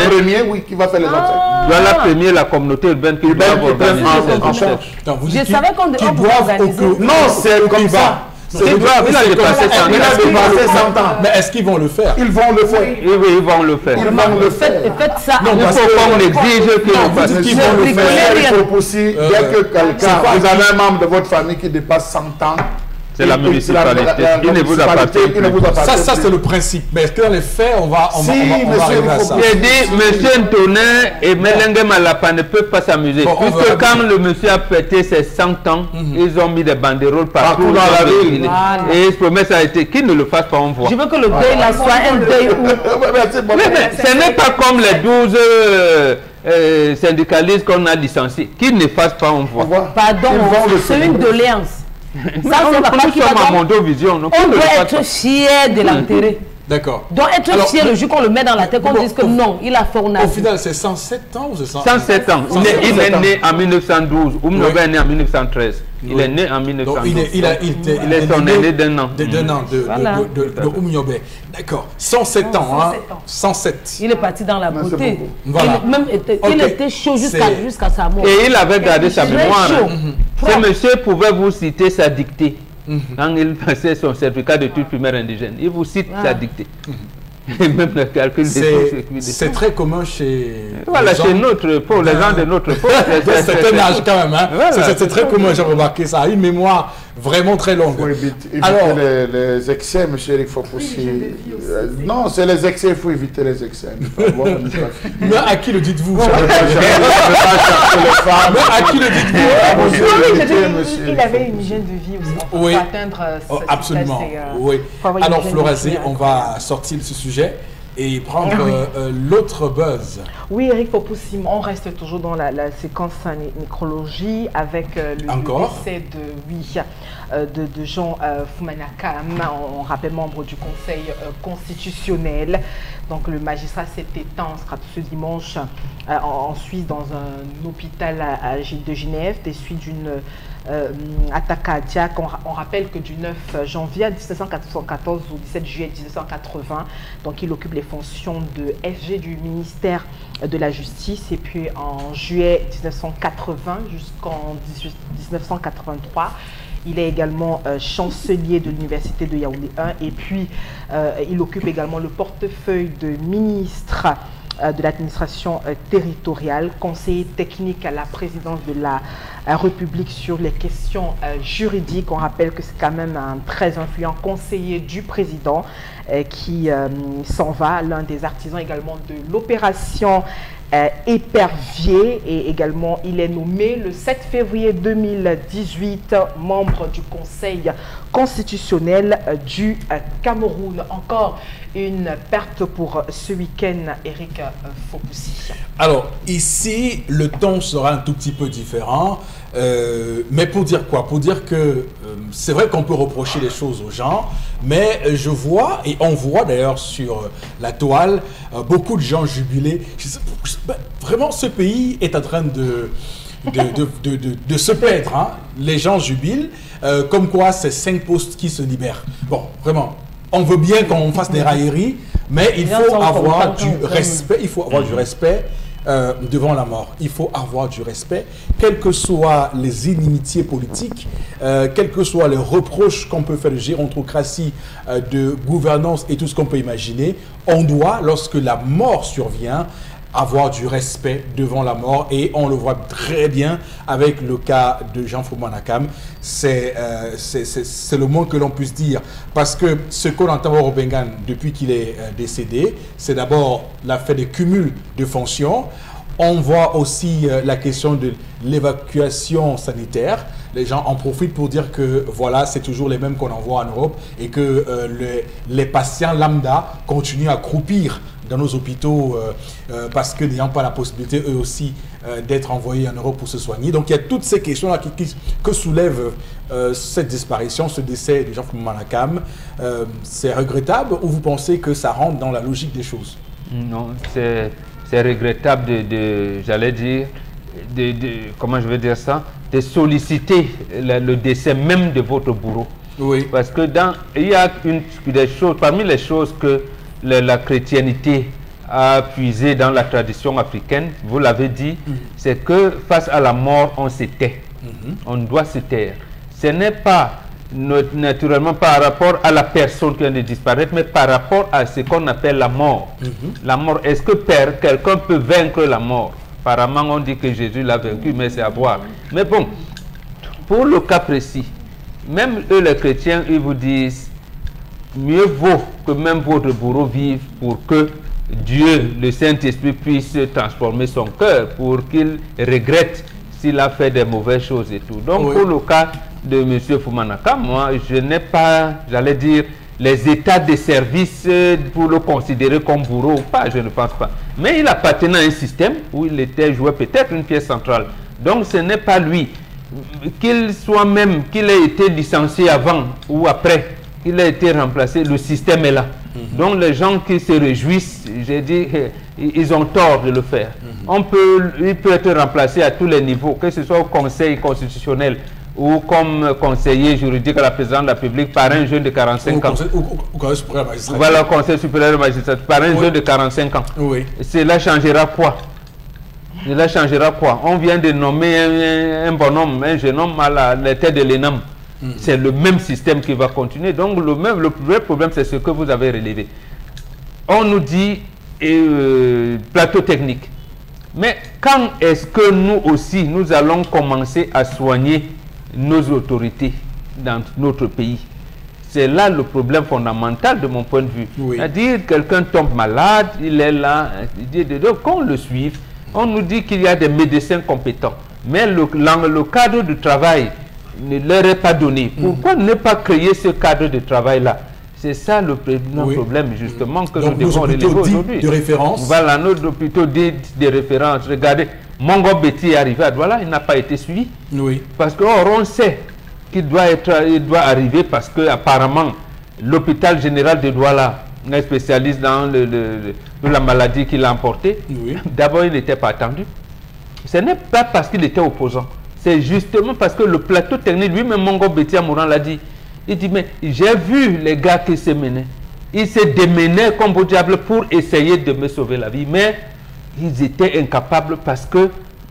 première, oui, qui va faire les obsèques. La première, la communauté urbaine qui doit organiser en charge. Je savais qu'on doit organiser. Non, c'est comme ça. Il a dépassé 100 ans. Mais est-ce qu'ils vont le faire? Ils vont le faire. Oui, ils vont le faire. Ils vont le faire. Faites ça. Non, il faut qu'on exige qu'ils le fassent. Ils vont le faire. Il faut aussi, dès que quelqu'un, vous avez un membre de votre famille qui dépasse 100 ans, c'est la municipalité. Il ne vous appartient plus. Ça c'est le principe. Mais est-ce que dans les faits, on va arriver à ça? J'ai dit, monsieur Ntoné et Melengue Malapa ne peuvent pas s'amuser. Puisque quand le monsieur a fêté ses 100 ans, ils ont mis des banderoles partout dans la ville. Et la promesse a été qu'il ne le fasse pas, on voit. Je veux que le deuil là soit un deuil où... Mais ce n'est pas comme les 12 syndicalistes qu'on a licenciés. Qu'ils ne fassent pas, on voit. Pardon, c'est une doléance. Ça, c'est papa qui va à Mondovision. on doit être fier de l'enterrer. D'accord. Donc être fier le jour qu'on le met dans la tête, qu'on dise que non, il a fait un Au final, c'est 107 ans ou c'est 107 ans. Il est né en 1912. Oumnobe est né en 1913. Il est né en 1912. Donc, il est son aîné d'un an. D'un an de Oumnobe. D'accord. 107 ans. 107. Il est parti dans la beauté. Voilà. Il était chaud jusqu'à sa mort. Et il avait gardé sa mémoire. Ce monsieur pouvait vous citer sa dictée. Quand il passait son certificat d'études primaires indigènes, il vous cite sa dictée. Et même le calcul c'est très commun chez voilà, chez notre peau, les gens de notre peau. C'est un âge quand même. Hein. Voilà. C'est très commun, j'ai remarqué ça. Une mémoire vraiment très longue. Éviter les excès, M. Eric Fopoussi. Non, c'est les excès, il faut éviter les excès. Mais à qui le dites-vous? Mais à qui le dites-vous? Il avait une hygiène de vie aussi pour atteindre absolument. Oui. Alors, Florazé, on va sortir de ce sujet et prendre l'autre buzz. Oui, Eric Fopoussi, on reste toujours dans la séquence nécrologie avec le décès de Jean Fumanakam, on rappelle membre du Conseil constitutionnel. Donc le magistrat s'est éteint ce dimanche en Suisse dans un hôpital de Genève des suites d'une attaque cardiaque. On rappelle que du 9 janvier 1994 au 17 juillet 1980, donc il occupe les fonctions de FG du ministère de la Justice, et puis en juillet 1980 jusqu'en 1983, il est également chancelier de l'université de Yaoundé 1, et puis il occupe également le portefeuille de ministre de l'administration territoriale, conseiller technique à la présidence de la République sur les questions juridiques. On rappelle que c'est quand même un très influent conseiller du président qui s'en va, l'un des artisans également de l'opération Épervier, et également il est nommé le 7 février 2018 membre du Conseil constitutionnel du Cameroun. Encore une perte pour ce week-end, Eric Fopoussi. Alors ici, le ton sera un tout petit peu différent, mais pour dire quoi? Pour dire que c'est vrai qu'on peut reprocher les choses aux gens, mais je vois, et on voit d'ailleurs sur la toile, beaucoup de gens jubilés. Vraiment, ce pays est en train de se perdre. Hein. Les gens jubilent, comme quoi c'est 5 postes qui se libèrent. Bon, vraiment, on veut bien qu'on fasse des railleries, mais il faut avoir du respect. Il faut avoir du respect devant la mort. Il faut avoir du respect, quelles que soient les inimitiés politiques, quels que soient les reproches qu'on peut faire de gérontocratie, de gouvernance et tout ce qu'on peut imaginer. On doit, lorsque la mort survient, avoir du respect devant la mort, et on le voit très bien avec le cas de Jean Fumanakam. C'est le moins que l'on puisse dire, parce que ce qu'on entend au Bengan depuis qu'il est décédé, c'est d'abord l'affaire des cumuls de fonctions. On voit aussi la question de l'évacuation sanitaire. Les gens en profitent pour dire que voilà, c'est toujours les mêmes qu'on envoie en Europe, et que les patients lambda continuent à croupir dans nos hôpitaux parce que n'ayant pas la possibilité eux aussi d'être envoyés en Europe pour se soigner. Donc il y a toutes ces questions-là que soulève cette disparition, ce décès de Jean Fumanakam. C'est regrettable, ou vous pensez que ça rentre dans la logique des choses? Non, c'est regrettable j'allais dire, comment je vais dire ça, de solliciter le décès même de votre bourreau. Oui. Parce que il y a des choses, parmi les choses que la chrétienté a puisé dans la tradition africaine, vous l'avez dit, c'est que face à la mort, on se tait. On doit se taire. Ce n'est pas naturellement par rapport à la personne qui vient de disparaître, mais par rapport à ce qu'on appelle la mort. La mort, est-ce que quelqu'un peut vaincre la mort? Apparemment, on dit que Jésus l'a vaincu, mais c'est à voir. Mais bon, pour le cas précis, même eux, les chrétiens, ils vous disent, mieux vaut que même votre bourreau vive pour que Dieu, le Saint-Esprit, puisse transformer son cœur, pour qu'il regrette s'il a fait des mauvaises choses et tout. Donc, pour le cas de M. Fumanakam, moi, je n'ai pas, j'allais dire, les états de service pour le considérer comme bourreau ou pas, je ne pense pas. Mais il appartenait à un système où il était joué peut-être une pièce centrale. Donc, ce n'est pas lui. Qu'il soit même, qu'il ait été licencié avant ou après, il a été remplacé, le système est là. Donc les gens qui se réjouissent, j'ai dit, ils ont tort de le faire. Il peut être remplacé à tous les niveaux, que ce soit au Conseil constitutionnel ou comme conseiller juridique à la présidence de la République par un jeune de 45 ans. Au Conseil supérieur de la magistrature. Voilà, au Conseil supérieur de la magistrature, par un jeune de 45 ans. Oui. Cela changera quoi? Cela changera quoi? On vient de nommer un bonhomme, un jeune homme à la tête de l'ENAM. C'est le même système qui va continuer. Donc le vrai problème, c'est ce que vous avez relevé. On nous dit plateau technique. Mais quand est-ce que nous aussi, nous allons commencer à soigner nos autorités dans notre pays? C'est là le problème fondamental de mon point de vue. Oui. C'est-à-dire, quelqu'un tombe malade, il est là, qu'on le suive. On nous dit qu'il y a des médecins compétents. Mais le cadre de travail ne leur est pas donné. Pourquoi ne pas créer ce cadre de travail-là? C'est ça le problème, justement, que nous devons relever aujourd'hui. De référence. Voilà, nos hôpitaux dits de référence. Regardez, Mongo Betty est arrivé à Douala, il n'a pas été suivi. Oui. Parce qu'on sait qu'il doit arriver parce que apparemment l'hôpital général de Douala, un spécialiste dans la maladie qu'il a emportée, d'abord il n'était pas attendu. Ce n'est pas parce qu'il était opposant. C'est justement parce que le plateau technique, lui-même, Mongo Betty Amouran l'a dit. Il dit, mais j'ai vu les gars qui se menaient. Ils se démenaient comme au diable pour essayer de me sauver la vie. Mais ils étaient incapables parce qu'il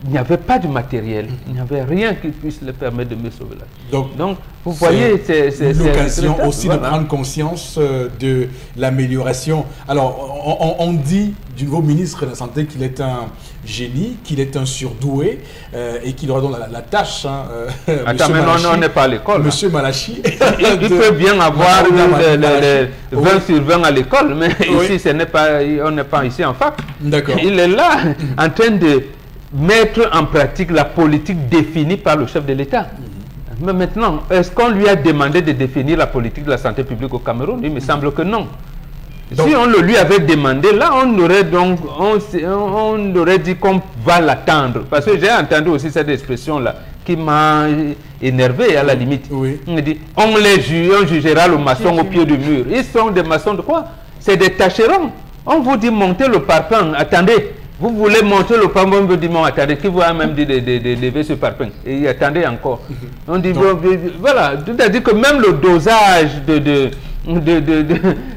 n'y avait pas de matériel. Il n'y avait rien qui puisse leur permettre de me sauver la vie. Donc vous voyez, c'est l'occasion aussi de prendre conscience de l'amélioration. Alors, on dit du nouveau ministre de la Santé qu'il est un génie, qu'il est un surdoué et qu'il aura donc la tâche. Attends, mais on n'est pas à l'école. Monsieur Malachi. Il peut bien avoir 20 sur 20 à l'école, mais ici, on n'est pas ici en fac. D'accord. Il est là en train de mettre en pratique la politique définie par le chef de l'État. Mais maintenant, est-ce qu'on lui a demandé de définir la politique de la santé publique au Cameroun? Il me semble que non. Donc, si on le lui avait demandé, là, on aurait dit qu'on va l'attendre. Parce que j'ai entendu aussi cette expression-là qui m'a énervé à la limite. On dit, on jugera le maçon au pied du mur. Ils sont des maçons de quoi? C'est des tâcherons. On vous dit monter le parpaing. Attendez. Vous voulez monter le parpaing, on vous dit, bon, attendez, qui vous a même dit de lever ce parpaing? Et attendez encore. On dit, bon, voilà, c'est-à-dire que même le dosage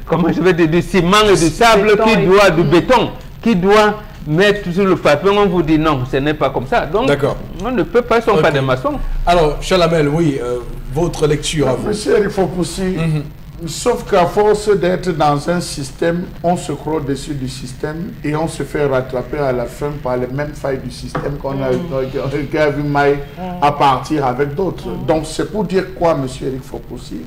comment je vais dire, du ciment et du sable, du béton, qui doit mettre sur le parpaing, on vous dit non, ce n'est pas comme ça. Donc, on ne peut pas, ils ne sont pas des maçons. Alors, Chalamel, oui, votre lecture à vous. Monsieur, il faut pousser. Sauf qu'à force d'être dans un système, on se croit dessus du système et on se fait rattraper à la fin par les mêmes failles du système qu'on a vu maille à partir avec d'autres. Donc c'est pour dire quoi, monsieur Eric Fopoussi?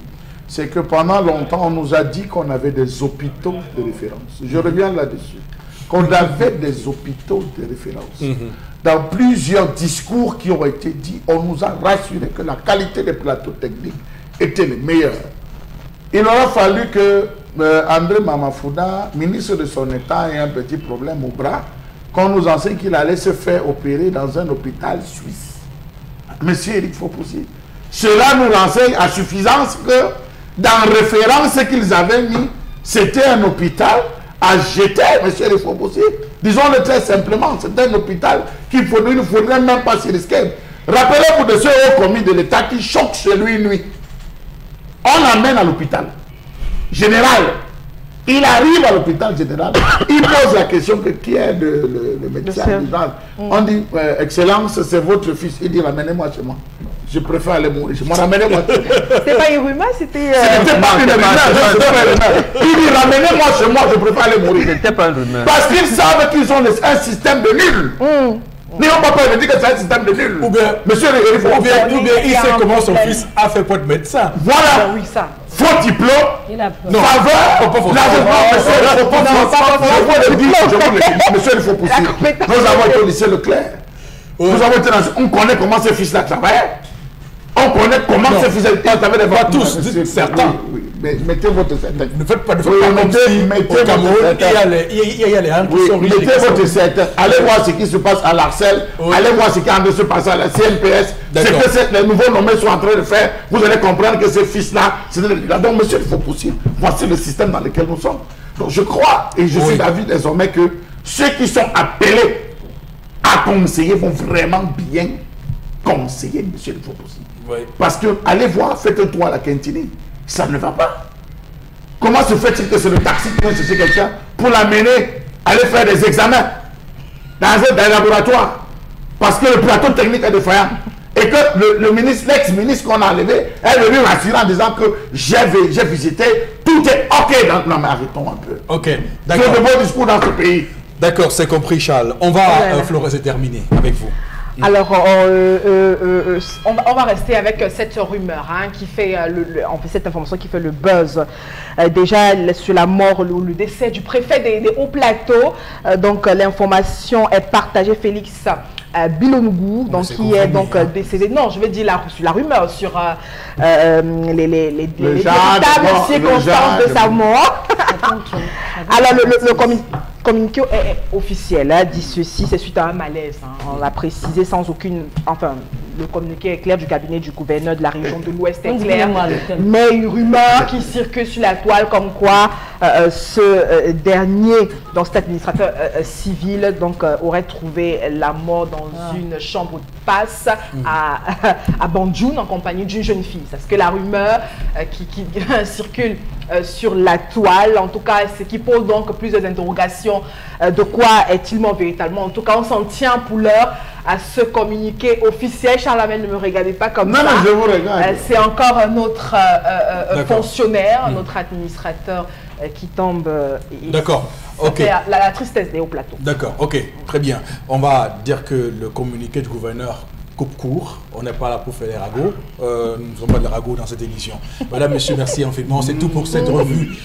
C'est que pendant longtemps, on nous a dit qu'on avait des hôpitaux de référence. Je reviens là-dessus. Qu'on avait des hôpitaux de référence. Dans plusieurs discours qui ont été dits, on nous a rassuré que la qualité des plateaux techniques était les meilleure. Il aura fallu que André Mamafouda, ministre de son État, ait un petit problème au bras, qu'on nous enseigne qu'il allait se faire opérer dans un hôpital suisse. Monsieur Eric Fopoussi, cela nous renseigne à suffisance que dans référence qu'ils avaient mis, c'était un hôpital à jeter, monsieur Eric Fopoussi. Disons-le très simplement, c'est un hôpital qu'il ne faudrait même pas s'y risquer. Rappelez-vous de ce haut commis de l'État qui choque chez lui une nuit. On l'amène à l'hôpital général. Il arrive à l'hôpital général. Il pose la question que qui est le médecin. On dit, Excellence, c'est votre fils. Il dit, ramenez-moi chez moi. Je préfère aller mourir chez moi. Ramenez-moi chez moi. C'était pas Iruma, c'était... C'était pas une rumeur. Il dit, ramenez-moi chez moi, je préfère aller mourir. C'était pas une rumeur. Parce qu'ils savent qu'ils ont un système de nul. N'ayons pas peur de dire que c'est un système de nul. Ou bien, monsieur, ou bien il sait comment son fils a fait pour être médecin. Voilà. Oui, ça. Faux diplôme. Non, faveur. Monsieur, il faut pousser. Nous avons été au lycée Leclerc. Nous avons été dans... On connaît comment ces fils-là travaillaient. On connaît comment ces fils-là travaillaient. Pas tous, certains. mettez votre secteur. Ne faites pas de au Cameroun, il y a les qui sont riches. Mettez votre secteur. Allez voir ce qui se passe à l'Arcel. Allez voir ce qui est en train de se passer à la CNPS. Ce que les nouveaux nommés sont en train de faire. Vous allez comprendre que ces fils-là, donc monsieur, il faut poursuivre. Voici le système dans lequel nous sommes. Donc je crois, et je suis d'avis désormais que ceux qui sont appelés à conseiller vont vraiment bien conseiller monsieur le Fopussi. Parce que, allez voir, faites un tour à la Quintini. Ça ne va pas. Comment se fait-il que c'est le taxi qui vient chercher quelqu'un pour l'amener aller faire des examens dans un laboratoire? Parce que le plateau technique est défaillant. Et que le ministre, l'ex-ministre qu'on a enlevé, est venu m'assurer en disant que j'ai visité, tout est OK. Non, mais arrêtons un peu. OK, d'accord. C'est de beaux discours dans ce pays. D'accord, c'est compris, Charles. On va, Florence, c'est terminé avec vous. Alors, on va rester avec cette rumeur qui fait, cette information qui fait le buzz. Déjà, sur la mort, le décès du préfet des Hauts-Plateaux. Donc, l'information est partagée. Félix Bilonougou, donc qui est donc décédé. Non, je veux dire la rumeur sur les véritables circonstances de sa mort. Alors, le communiqué est officiel, dit ceci, c'est suite à un malaise. On l'a précisé sans aucune... Enfin, le communiqué est clair du cabinet du gouverneur de la région de l'Ouest est clair. Mais une rumeur qui circule sur la toile comme quoi ce dernier, donc cet administrateur civil, donc aurait trouvé la mort dans une chambre de passe à Bandjoun en compagnie d'une jeune fille. C'est ce que la rumeur qui circule sur la toile, en tout cas, ce qui pose donc plusieurs interrogations. De quoi est-il mort véritablement? En tout cas, on s'en tient pour l'heure à ce communiqué officiel. Charlemagne, ne me regardez pas comme ça. Non, je vous regarde. C'est encore un autre fonctionnaire, un autre administrateur qui tombe. D'accord. Ok. La tristesse des Hauts-Plateaux. D'accord. Ok. Très bien. On va dire que le communiqué du gouverneur coupe court. On n'est pas là pour faire les ragots. Nous ne faisons pas de ragots dans cette émission. Madame, monsieur, merci infiniment. C'est tout pour cette revue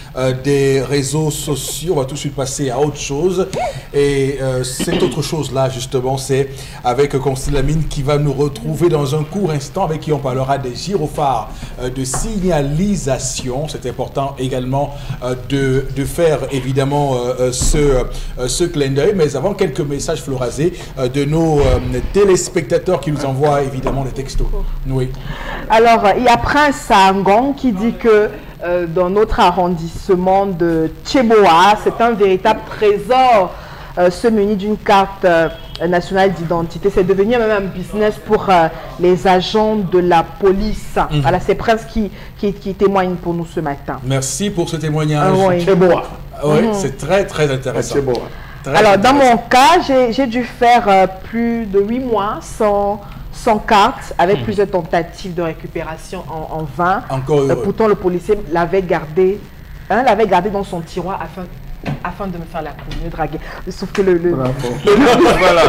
des réseaux sociaux. On va tout de suite passer à autre chose. Et cette autre chose-là, justement, c'est avec Constellamine qui va nous retrouver dans un court instant, avec qui on parlera des gyrophares de signalisation. C'est important également de faire évidemment ce clin d'œil. Mais avant, quelques messages florazés de nos téléspectateurs qui nous envoient évidemment des textos. Oui. Alors, il y a Prince Sangon qui dit que dans notre arrondissement de Tcheboa, c'est un véritable trésor, ce muni d'une carte nationale d'identité. C'est devenu même un business pour les agents de la police. Voilà, c'est Prince qui témoigne pour nous ce matin. Merci pour ce témoignage. Tcheboa. Oui, c'est très très intéressant. Alors, dans mon cas, j'ai dû faire plus de 8 mois sans carte, avec plusieurs tentatives de récupération en vain. Encore pourtant, le policier l'avait gardé dans son tiroir afin de me faire la cour, me draguer. Sauf que voilà,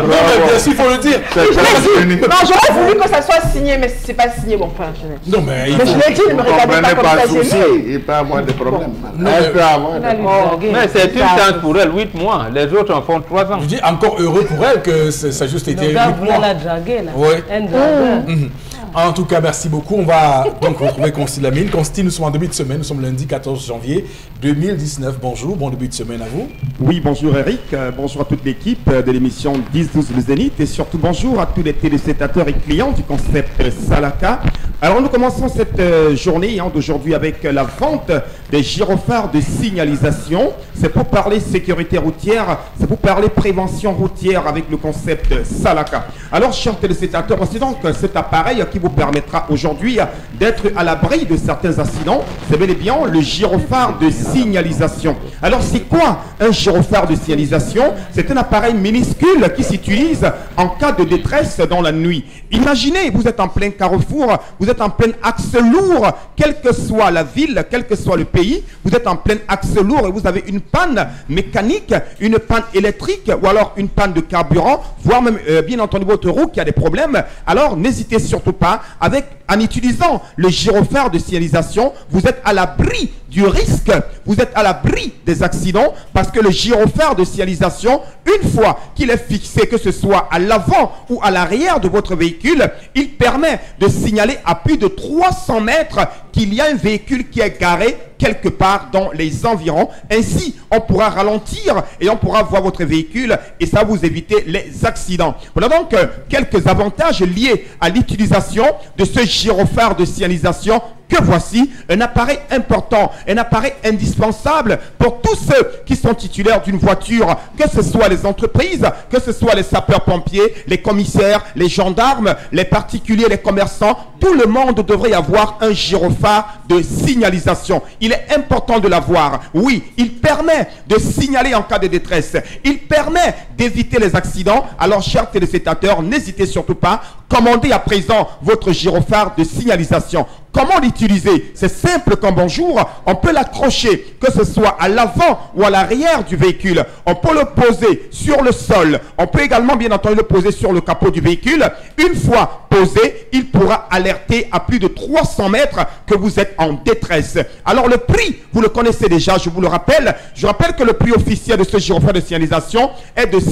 merci, il faut le dire. Non, j'aurais voulu que ça soit signé, mais c'est pas signé. Bon, enfin, non, mais je l'ai dit, ne me regardez pas comme ça. Il peut avoir des problèmes. Mais c'est une chance pour elle, 8 mois. Les autres en font 3 ans. Je dis encore heureux pour elle que ça a juste été 8 mois. La draguer, là. Oui. En tout cas, merci beaucoup. On va donc retrouver Constellamine. Consti, nous sommes en début de semaine. Nous sommes lundi 14 janvier 2019. Bonjour, bon début de semaine à vous. Oui, bonjour Eric. Bonjour à toute l'équipe de l'émission 10-12 le Zénith. Et surtout bonjour à tous les téléspectateurs et clients du concept Salaka. Alors nous commençons cette journée d'aujourd'hui avec la vente des gyrophares de signalisation. C'est pour parler sécurité routière, c'est pour parler prévention routière avec le concept Salaka. Alors chers téléspectateurs, c'est donc cet appareil qui vous permettra aujourd'hui d'être à l'abri de certains accidents. C'est bel et bien le gyrophare de signalisation. Alors c'est quoi un gyrophare de signalisation? C'est un appareil minuscule qui s'utilise en cas de détresse dans la nuit. Imaginez, vous êtes en plein carrefour, vous êtes en plein axe lourd, quelle que soit la ville, quel que soit le pays, vous êtes en plein axe lourd et vous avez une panne mécanique, une panne électrique ou alors une panne de carburant, voire même bien entendu votre roue qui a des problèmes. Alors n'hésitez surtout pas, en utilisant le gyrophare de signalisation, vous êtes à l'abri du risque. Vous êtes à l'abri des accidents parce que le gyrophare de signalisation, une fois qu'il est fixé, que ce soit à l'avant ou à l'arrière de votre véhicule, il permet de signaler à plus de 300 mètres qu'il y a un véhicule qui est garé quelque part dans les environs. Ainsi, on pourra ralentir et on pourra voir votre véhicule et ça va vous éviter les accidents. Voilà donc quelques avantages liés à l'utilisation de ce gyrophare de signalisation que voici, un appareil important, un appareil indispensable pour tous ceux qui sont titulaires d'une voiture, que ce soit les entreprises, que ce soit les sapeurs-pompiers, les commissaires, les gendarmes, les particuliers, les commerçants. Tout le monde devrait avoir un gyrophare de signalisation. Il est important de l'avoir. Oui, il permet de signaler en cas de détresse. Il permet d'éviter les accidents. Alors, chers téléspectateurs, n'hésitez surtout pas. Commandez à présent votre gyrophare de signalisation. Comment l'utiliser? C'est simple comme bonjour. On peut l'accrocher, que ce soit à l'avant ou à l'arrière du véhicule. On peut le poser sur le sol. On peut également, bien entendu, le poser sur le capot du véhicule. Une fois posé, il pourra alerter à plus de 300 mètres que vous êtes en détresse. Alors le prix, vous le connaissez déjà, je vous le rappelle. Je rappelle que le prix officiel de ce gyrophare de signalisation est de 6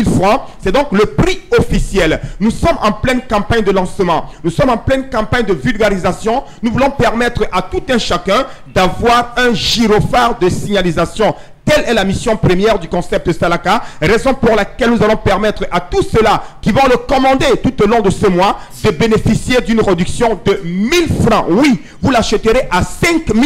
000 francs. C'est donc le prix officiel. Nous sommes en pleine campagne de lancement. Nous sommes en pleine campagne de vulgarisation. Nous voulons permettre à tout un chacun d'avoir un gyrophare de signalisation. Telle est la mission première du concept Salaka, raison pour laquelle nous allons permettre à tous ceux-là qui vont le commander tout au long de ce mois de bénéficier d'une réduction de 1 000 francs. Oui, vous l'achèterez à 5 000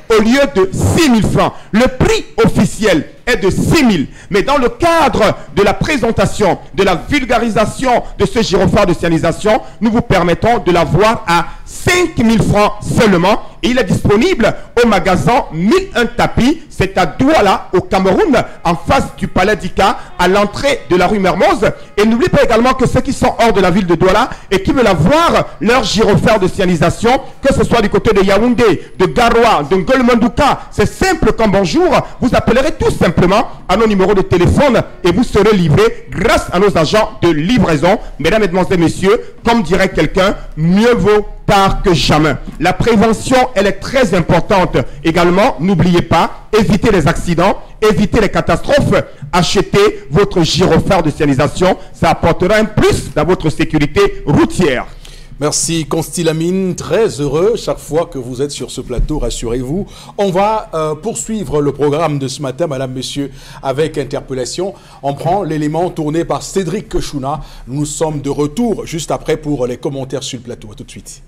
au lieu de 6 000 francs. Le prix officiel est de 6 000. Mais dans le cadre de la présentation, de la vulgarisation de ce gyrophare de signalisation, nous vous permettons de l'avoir à 5 000 francs seulement. Et il est disponible au magasin 1001 tapis. C'est à Douala, au Cameroun, en face du Palais d'Ika, à l'entrée de la rue Mermoz. Et n'oubliez pas également que ceux qui sont hors de la ville de Douala et qui veulent avoir leur gyrophare de signalisation, que ce soit du côté de Yaoundé, de Garoua, de Ngolmandouka, c'est simple comme bonjour. Vous appellerez tout simplement à nos numéros de téléphone et vous serez livré grâce à nos agents de livraison. Mesdames, Mesdemoiselles, Messieurs, comme dirait quelqu'un, mieux vaut tard que jamais. La prévention, elle est très importante. Également, n'oubliez pas, évitez les accidents, évitez les catastrophes. Achetez votre gyrophare de signalisation. Ça apportera un plus dans votre sécurité routière. Merci Constilamine, très heureux chaque fois que vous êtes sur ce plateau, rassurez-vous. On va poursuivre le programme de ce matin, madame, monsieur, avec interpellation. On prend l'élément tourné par Cédric Chouna. Nous sommes de retour juste après pour les commentaires sur le plateau. À tout de suite.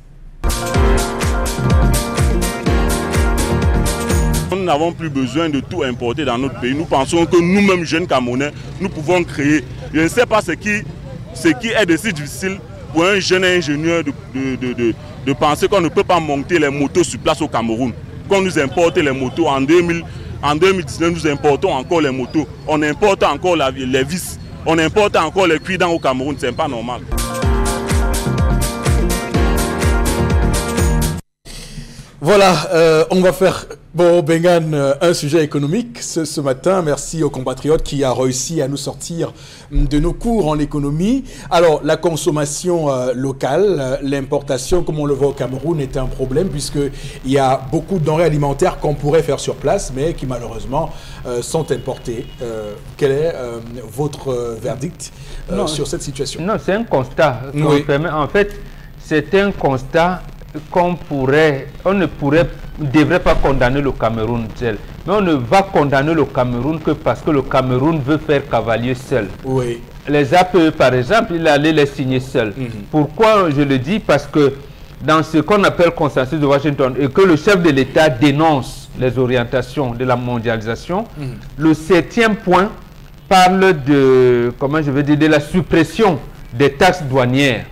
Nous n'avons plus besoin de tout importer dans notre pays. Nous pensons que nous-mêmes, jeunes Camerounais, nous pouvons créer. Je ne sais pas ce qui est de si difficile pour un jeune ingénieur de penser qu'on ne peut pas monter les motos sur place au Cameroun. Quand nous importons les motos en 2019, nous importons encore les motos. On importe encore les vis. On importe encore les cuidants au Cameroun. Ce n'est pas normal. Voilà, on va faire, bon, Bengan, un sujet économique ce matin. Merci aux compatriotes qui a réussi à nous sortir de nos cours en économie. Alors, la consommation locale, l'importation, comme on le voit au Cameroun, est un problème puisqu'il y a beaucoup de denrées alimentaires qu'on pourrait faire sur place, mais qui malheureusement sont importées. Quel est votre verdict sur cette situation? Non, c'est un constat. Oui. En fait, c'est un constat qu'on ne devrait pas condamner le Cameroun seul. Mais on ne va condamner le Cameroun que parce que le Cameroun veut faire cavalier seul. Oui. Les APE, par exemple, il allait les signer seul. Pourquoi je le dis? Parce que dans ce qu'on appelle consensus de Washington, et que le chef de l'État dénonce les orientations de la mondialisation, le 7e point parle de, comment je veux dire, de la suppression des taxes douanières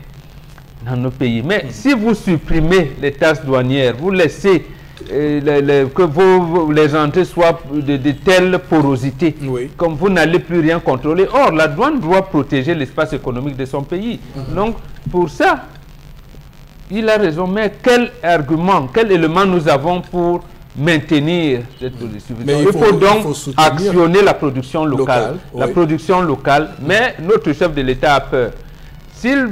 dans nos pays. Mais si vous supprimez les taxes douanières, vous laissez que les entrées soient de telle porosité, comme vous n'allez plus rien contrôler. Or, la douane doit protéger l'espace économique de son pays. Donc, pour ça, il a raison. Mais quel argument, quel élément nous avons pour maintenir cette production? Il faut donc actionner la production locale. La production locale. Mais notre chef de l'État a peur. S'il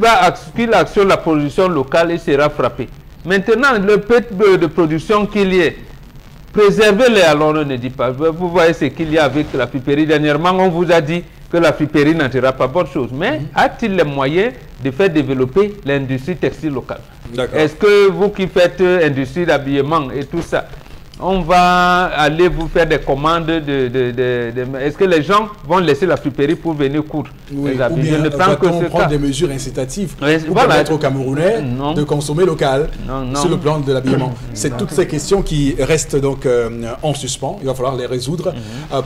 actionne la production locale, il sera frappé. Maintenant, le peu de production qu'il y ait, Préservez-les, alors on ne dit pas. Vous voyez ce qu'il y a avec la piperie. Dernièrement, on vous a dit que la piperie n'entrera pas bonne chose. Mais a-t-il les moyens de faire développer l'industrie textile locale? Est-ce que vous qui faites industrie d'habillement et tout ça, on va aller vous faire des commandes est-ce que les gens vont laisser la friperie pour venir coudre les habits? Je ne prends que prendre des mesures incitatives pour permettre aux Camerounais de consommer local sur le plan de l'habillement. C'est toutes ces questions qui restent donc en suspens. Il va falloir les résoudre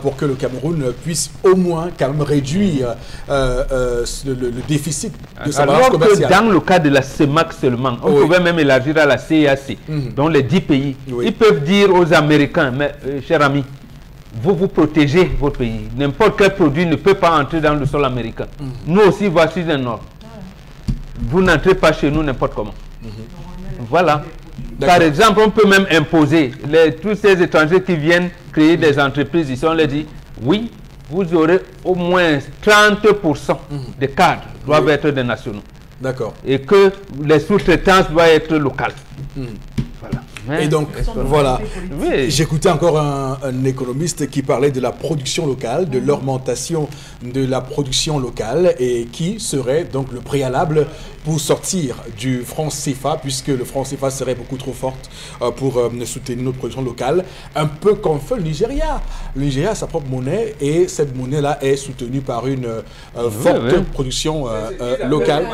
pour que le Cameroun puisse au moins quand même réduire le déficit de sa balance commerciale. Alors que dans le cas de la CEMAC seulement, on pouvait même élargir à la CEAC, dont les 10 pays. Ils peuvent dire aux Américains, mais chers amis, vous protégez votre pays. N'importe quel produit ne peut pas entrer dans le sol américain. Nous aussi, voici un ordre. Vous n'entrez pas chez nous n'importe comment. Voilà. Par exemple, on peut même imposer tous ces étrangers qui viennent créer des entreprises ici, on leur dit, oui, vous aurez au moins 30% des cadres doivent être des nationaux. D'accord. Et que les sous-traitances doivent être locales. Voilà. Et donc, voilà, j'écoutais encore un économiste qui parlait de la production locale, de l'augmentation de la production locale et qui serait donc le préalable pour sortir du franc CFA, puisque le franc CFA serait beaucoup trop forte pour soutenir notre production locale, un peu comme fait le Nigeria. Le Nigeria a sa propre monnaie et cette monnaie-là est soutenue par une forte production locale.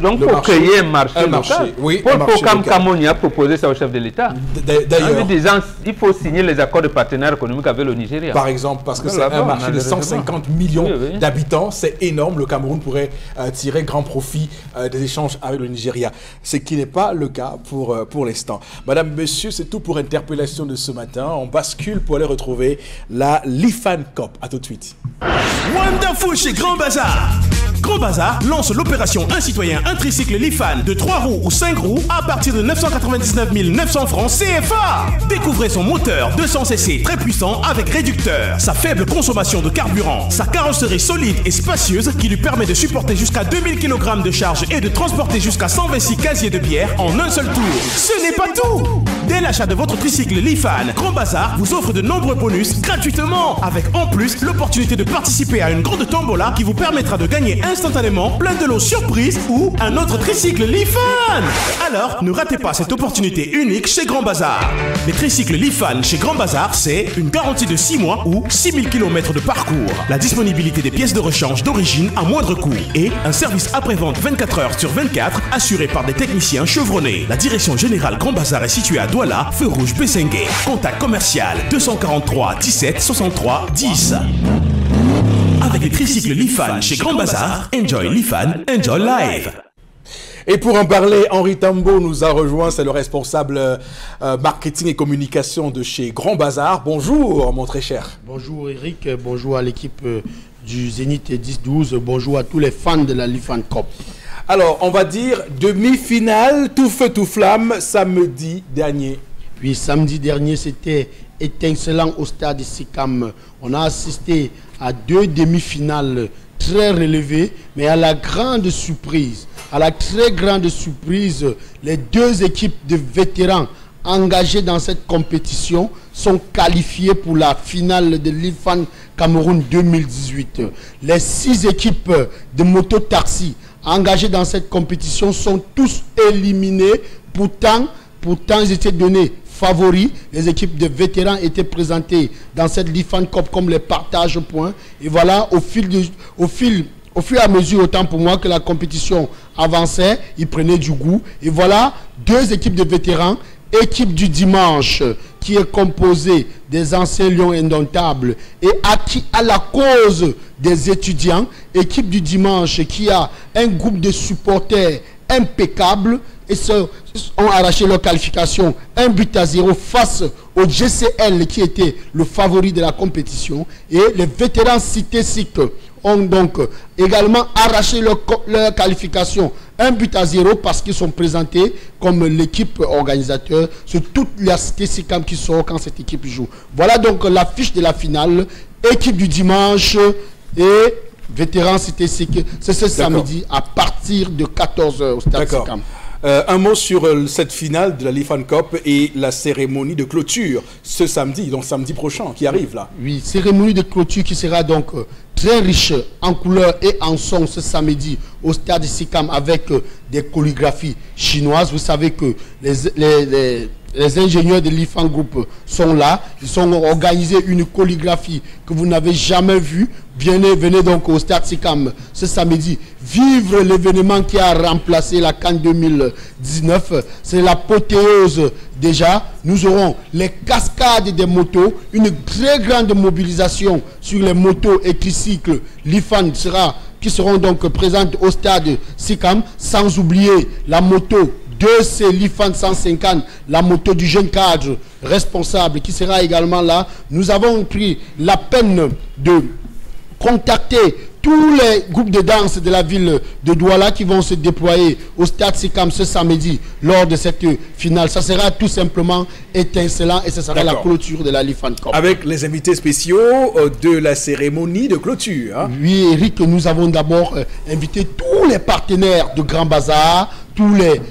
Donc, pour créer un marché local, Paul Kamouni a proposé ça au chef de l'État. En lui disant il faut signer les accords de partenariat économique avec le Nigeria. Par exemple, parce que c'est un marché de 150 millions d'habitants, c'est énorme. Le Cameroun pourrait tirer grand profit des échanges avec le Nigeria. Ce qui n'est pas le cas pour l'instant. Madame, monsieur, c'est tout pour Interpellation de ce matin. On bascule pour aller retrouver la Lifan Cup. À tout de suite. Wonderful chez Grand Bazar. Grand Bazar lance l'opération Un citoyen, un tricycle Lifan de 3 roues ou 5 roues à partir de 999 900 francs CFA. Découvrez son moteur 200cc très puissant avec réducteur, sa faible consommation de carburant, sa carrosserie solide et spacieuse qui lui permet de supporter jusqu'à 2000 kg de charge et de transporter jusqu'à 126 casiers de bière en un seul tour. Ce n'est pas tout. Dès l'achat de votre tricycle Lifan, Grand Bazar vous offre de nombreux bonus gratuitement, avec en plus l'opportunité de participer à une grande tombola qui vous permettra de gagner instantanément plein de lots surprises ou un autre tricycle Lifan. Alors, ne ratez pas cette opportunité unique chez Grand Bazar. Les tricycles Lifan chez Grand Bazar, c'est une garantie de 6 mois ou 6000 km de parcours, la disponibilité des pièces de rechange d'origine à moindre coût et un service après-vente 24 heures sur 24 assuré par des techniciens chevronnés. La direction générale Grand Bazar est située à Douala, feu rouge Bessengue. Contact commercial 243 17 63 10. Avec les tricycles Lifan chez Grand Bazar, enjoy Lifan, enjoy life. Et pour en parler, Henri Tambo nous a rejoint, c'est le responsable marketing et communication de chez Grand Bazar. Bonjour mon très cher. Bonjour Eric, bonjour à l'équipe du Zénith 10-12, bonjour à tous les fans de la Lifan Cup. Alors, on va dire demi-finale, tout feu, tout flamme, samedi dernier. Oui, samedi dernier, c'était étincelant au stade Sikam. On a assisté à 2 demi-finales très relevées, mais à la grande surprise, très grande surprise, les 2 équipes de vétérans engagés dans cette compétition sont qualifiées pour la finale de l'Ifan Cameroun 2018. Les 6 équipes de moto-taxi engagés dans cette compétition sont tous éliminés. Pourtant, ils étaient donnés favoris. Les équipes de vétérans étaient présentées dans cette Lifan Cup comme les partage points. Et voilà, au fur et à mesure, autant pour moi, que la compétition avançait, ils prenaient du goût. Et voilà, 2 équipes de vétérans. Équipe du dimanche qui est composée des anciens lions indomptables et acquis à la cause des étudiants. Équipe du dimanche qui a un groupe de supporters impeccable et ont arraché leur qualification 1-0 face au GCL qui était le favori de la compétition. Et les vétérans Cité SIC ont donc également arraché leur qualification 1-0 parce qu'ils sont présentés comme l'équipe organisateur. C'est toute la Cité SICAM qui sort quand cette équipe joue. Voilà donc l'affiche de la finale. Équipe du dimanche et vétérans Cité SIC. C'est ce samedi à partir de 14 h au stade SICAM. Un mot sur cette finale de la Lifan Cup et la cérémonie de clôture ce samedi, donc samedi prochain qui arrive là. Oui, cérémonie de clôture qui sera donc très riche en couleurs et en son ce samedi au stade Sikam avec des chorégraphies chinoises. Vous savez que les ingénieurs de l'IFAN Group sont là. Ils ont organisé une chorégraphie que vous n'avez jamais vue. Venez donc au stade Sikam ce samedi. Vivre l'événement qui a remplacé la CAN 2019. C'est l'apothéose déjà. Nous aurons les cascades des motos. Une très grande mobilisation sur les motos et tricycles. L'IFAN qui seront donc présentes au stade Sikam. Sans oublier la moto de ces Lifan 150, la moto du jeune cadre responsable qui sera également là. Nous avons pris la peine de contacter tous les groupes de danse de la ville de Douala qui vont se déployer au stade Sikam ce samedi lors de cette finale. Ça sera tout simplement étincelant et ce sera la clôture de la Lifan Cup. Avec les invités spéciaux de la cérémonie de clôture. Hein. Oui, Eric, nous avons d'abord invité tous les partenaires de Grand Bazar, tous les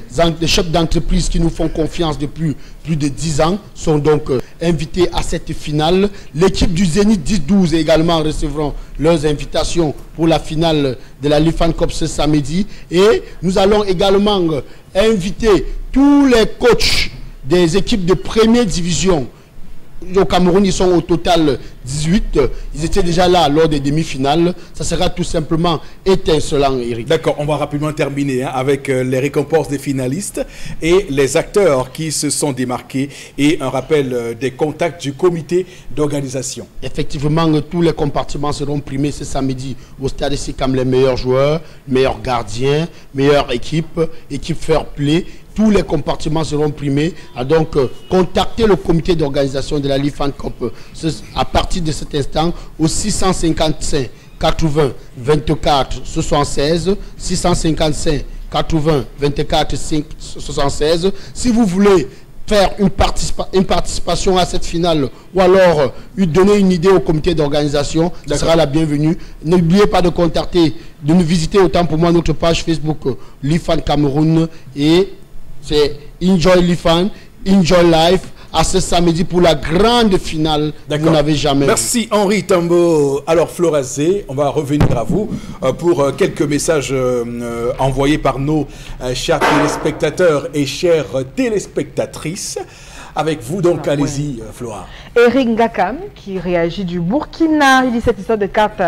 chefs d'entreprise qui nous font confiance depuis plus de 10 ans sont donc invités à cette finale. L'équipe du Zénith 10-12 également recevront leurs invitations pour la finale de la Lifan Cup ce samedi. Et nous allons également inviter tous les coachs des équipes de première division. Au Cameroun, ils sont au total 18. Ils étaient déjà là lors des demi-finales. Ça sera tout simplement étincelant, Eric. D'accord, on va rapidement terminer avec les récompenses des finalistes et les acteurs qui se sont démarqués et un rappel des contacts du comité d'organisation. Effectivement, tous les compartiments seront primés ce samedi au stade Sikam. Les meilleurs joueurs, meilleurs gardiens, meilleure équipe fair play. Tous les compartiments seront primés. Donc, contactez le comité d'organisation de la Lifan Cup à partir de cet instant au 655 80 24 76 655 80 24 76. Si vous voulez faire une participation à cette finale ou alors lui donner une idée au comité d'organisation, ce sera la bienvenue. N'oubliez pas de nous visiter autant pour moi notre page Facebook Lifan Cameroun et c'est Enjoy Lifan, Enjoy Life à ce samedi pour la grande finale que vous n'avez jamais Merci Henri Tambo. Alors Florazé, on va revenir à vous pour quelques messages envoyés par nos chers téléspectateurs et chères téléspectatrices. Avec vous donc, allez-y Flora. Eric Ngakam qui réagit du Burkina, il dit cette histoire de carte,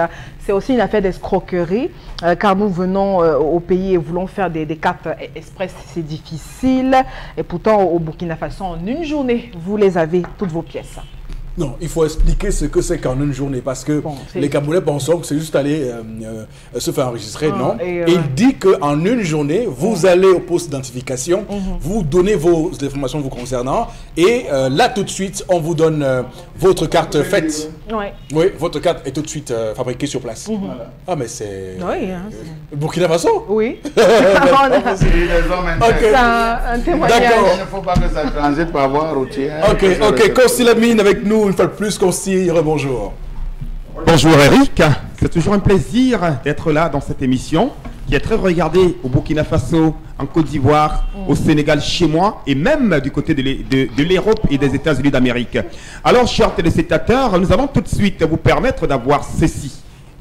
c'est aussi une affaire d'escroquerie, car nous venons au pays et voulons faire des cartes express, c'est difficile, et pourtant au Burkina Faso, en une journée, vous les avez, toutes vos pièces. Non, il faut expliquer ce que c'est qu'en une journée, parce que les Camerounais pensent que c'est juste aller se faire enregistrer, non. Et il dit qu'en une journée, vous allez au poste d'identification, vous donnez vos informations vous concernant, et là tout de suite, on vous donne votre carte faite. Oui, votre carte est tout de suite fabriquée sur place. Ah, mais c'est... Oui, Burkina Faso. Oui. C'est un témoignage. D'accord. Il ne faut pas que ça transite par voie routière. Ok, Consti Lamine avec nous, une fois de plus, Consti, rebonjour. Bonjour Eric, c'est toujours un plaisir d'être là dans cette émission qui est très regardée au Burkina Faso, en Côte d'Ivoire, au Sénégal, chez moi et même du côté de l'Europe et des États-Unis d'Amérique. Alors, chers téléspectateurs, nous allons tout de suite vous permettre d'avoir ceci.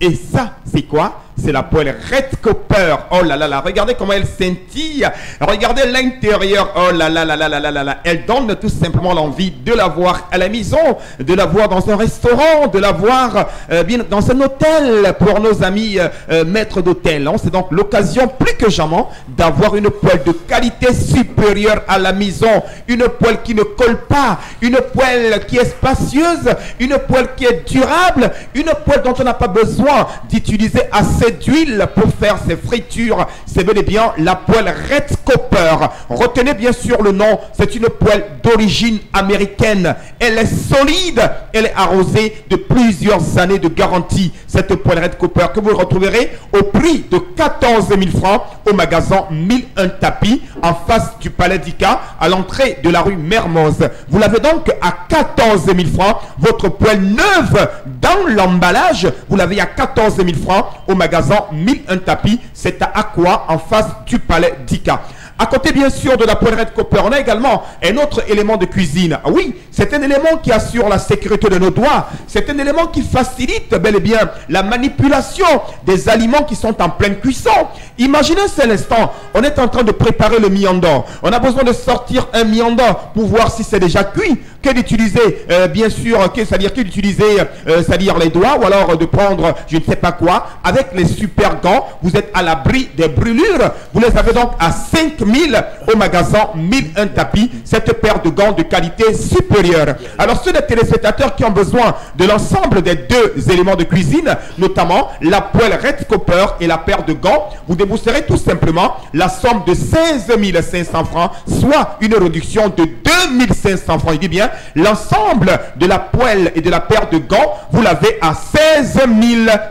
Et ça, c'est quoi? C'est la poêle Red Copper. Oh là là là, regardez comment elle scintille. Regardez l'intérieur. Oh là là là là là là là là. Elle donne tout simplement l'envie de la voir à la maison, de la voir dans un restaurant, de la voir bien dans un hôtel pour nos amis maîtres d'hôtel. C'est donc l'occasion plus que jamais d'avoir une poêle de qualité supérieure à la maison. Une poêle qui ne colle pas, une poêle qui est spacieuse, une poêle qui est durable, une poêle dont on n'a pas besoin d'utiliser assez d'huile pour faire ses fritures. C'est bel et bien la poêle Red Copper. Retenez bien sûr le nom, c'est une poêle d'origine américaine. Elle est solide, elle est arrosée de plusieurs années de garantie. Cette poêle Red Copper que vous retrouverez au prix de 14 000 francs au magasin 1001 tapis en face du Palais d'Ika à l'entrée de la rue Mermoz. Vous l'avez donc à 14 000 francs. Votre poêle neuve dans l'emballage, vous l'avez à 14 000 francs au magasin 1001 tapis. C'est à Aqua en face du Palais d'Ika. À côté, bien sûr, de la poêle Red Copper, on a également un autre élément de cuisine. Ah oui, c'est un élément qui assure la sécurité de nos doigts. C'est un élément qui facilite bel et bien la manipulation des aliments qui sont en pleine cuisson. Imaginez un seul instant, on est en train de préparer le miandor. On a besoin de sortir un miandor pour voir si c'est déjà cuit. Que d'utiliser, bien sûr, c'est-à-dire que d'utiliser, c'est-à-dire les doigts, ou alors de prendre je ne sais pas quoi. Avec les super gants, vous êtes à l'abri des brûlures. Vous les avez donc à 5000 au magasin 1001 tapis. Cette paire de gants de qualité supérieure. Alors ceux des téléspectateurs qui ont besoin de l'ensemble des deux éléments de cuisine, notamment la poêle Red Copper et la paire de gants, vous débourserez tout simplement la somme de 16 500 francs, soit une réduction de 2500 francs. Je dis bien, l'ensemble de la poêle et de la paire de gants, vous l'avez à 16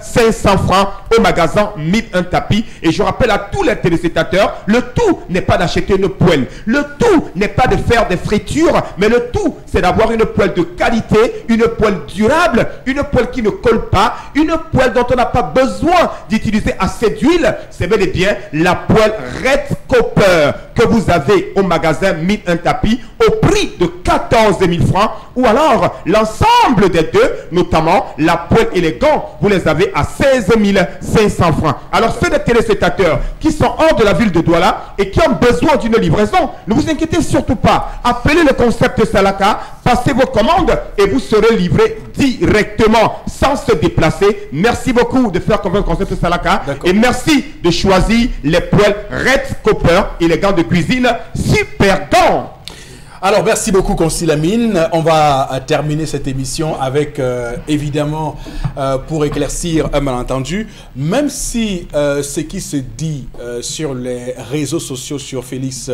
500 francs au magasin 1001 tapis. Et je rappelle à tous les téléspectateurs, le tout n'est pas d'acheter une poêle. Le tout n'est pas de faire des fritures, mais le tout, c'est d'avoir une poêle de qualité, une poêle durable, une poêle qui ne colle pas, une poêle dont on n'a pas besoin d'utiliser assez d'huile. C'est bel et bien la poêle Red Copper que vous avez au magasin 1001 tapis au prix de 14 000 francs, ou alors l'ensemble des deux, notamment la poêle et les gants, vous les avez à 16 500 francs. Alors ceux des téléspectateurs qui sont hors de la ville de Douala et qui ont besoin d'une livraison, ne vous inquiétez surtout pas. Appelez le concept Salaka, passez vos commandes et vous serez livré directement sans se déplacer. Merci beaucoup de faire confiance au concept Salaka et merci de choisir les poêles Red Copper et les gants de cuisine Super Gants. Alors, merci beaucoup, Consil Lamine. On va terminer cette émission avec, évidemment, pour éclaircir un malentendu, même si ce qui se dit sur les réseaux sociaux sur Félix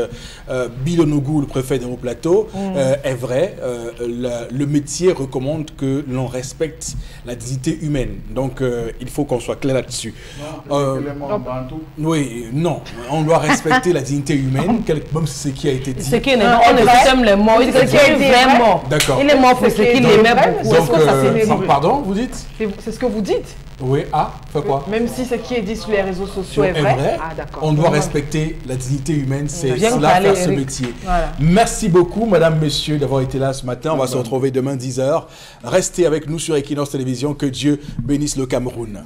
Bilonogou, le préfet de Haut-Plateau, est vrai. Le métier recommande que l'on respecte la dignité humaine. Donc, il faut qu'on soit clair là-dessus. Oui, non. On doit respecter la dignité humaine, même si ce qui a été dit. Ce qui est les morts, il est vraiment. D'accord. Il est mort parce qu'il aimait beaucoup. Pardon, vous dites? C'est ce que vous dites? Oui, fait quoi? Même si ce qui est dit sur les réseaux sociaux est vrai. Ah, d'accord. On doit respecter la dignité humaine, c'est cela faire ce métier. Voilà. Merci beaucoup, madame, messieurs, d'avoir été là ce matin. On va se retrouver demain 10h. Restez avec nous sur Equinox Télévision. Que Dieu bénisse le Cameroun.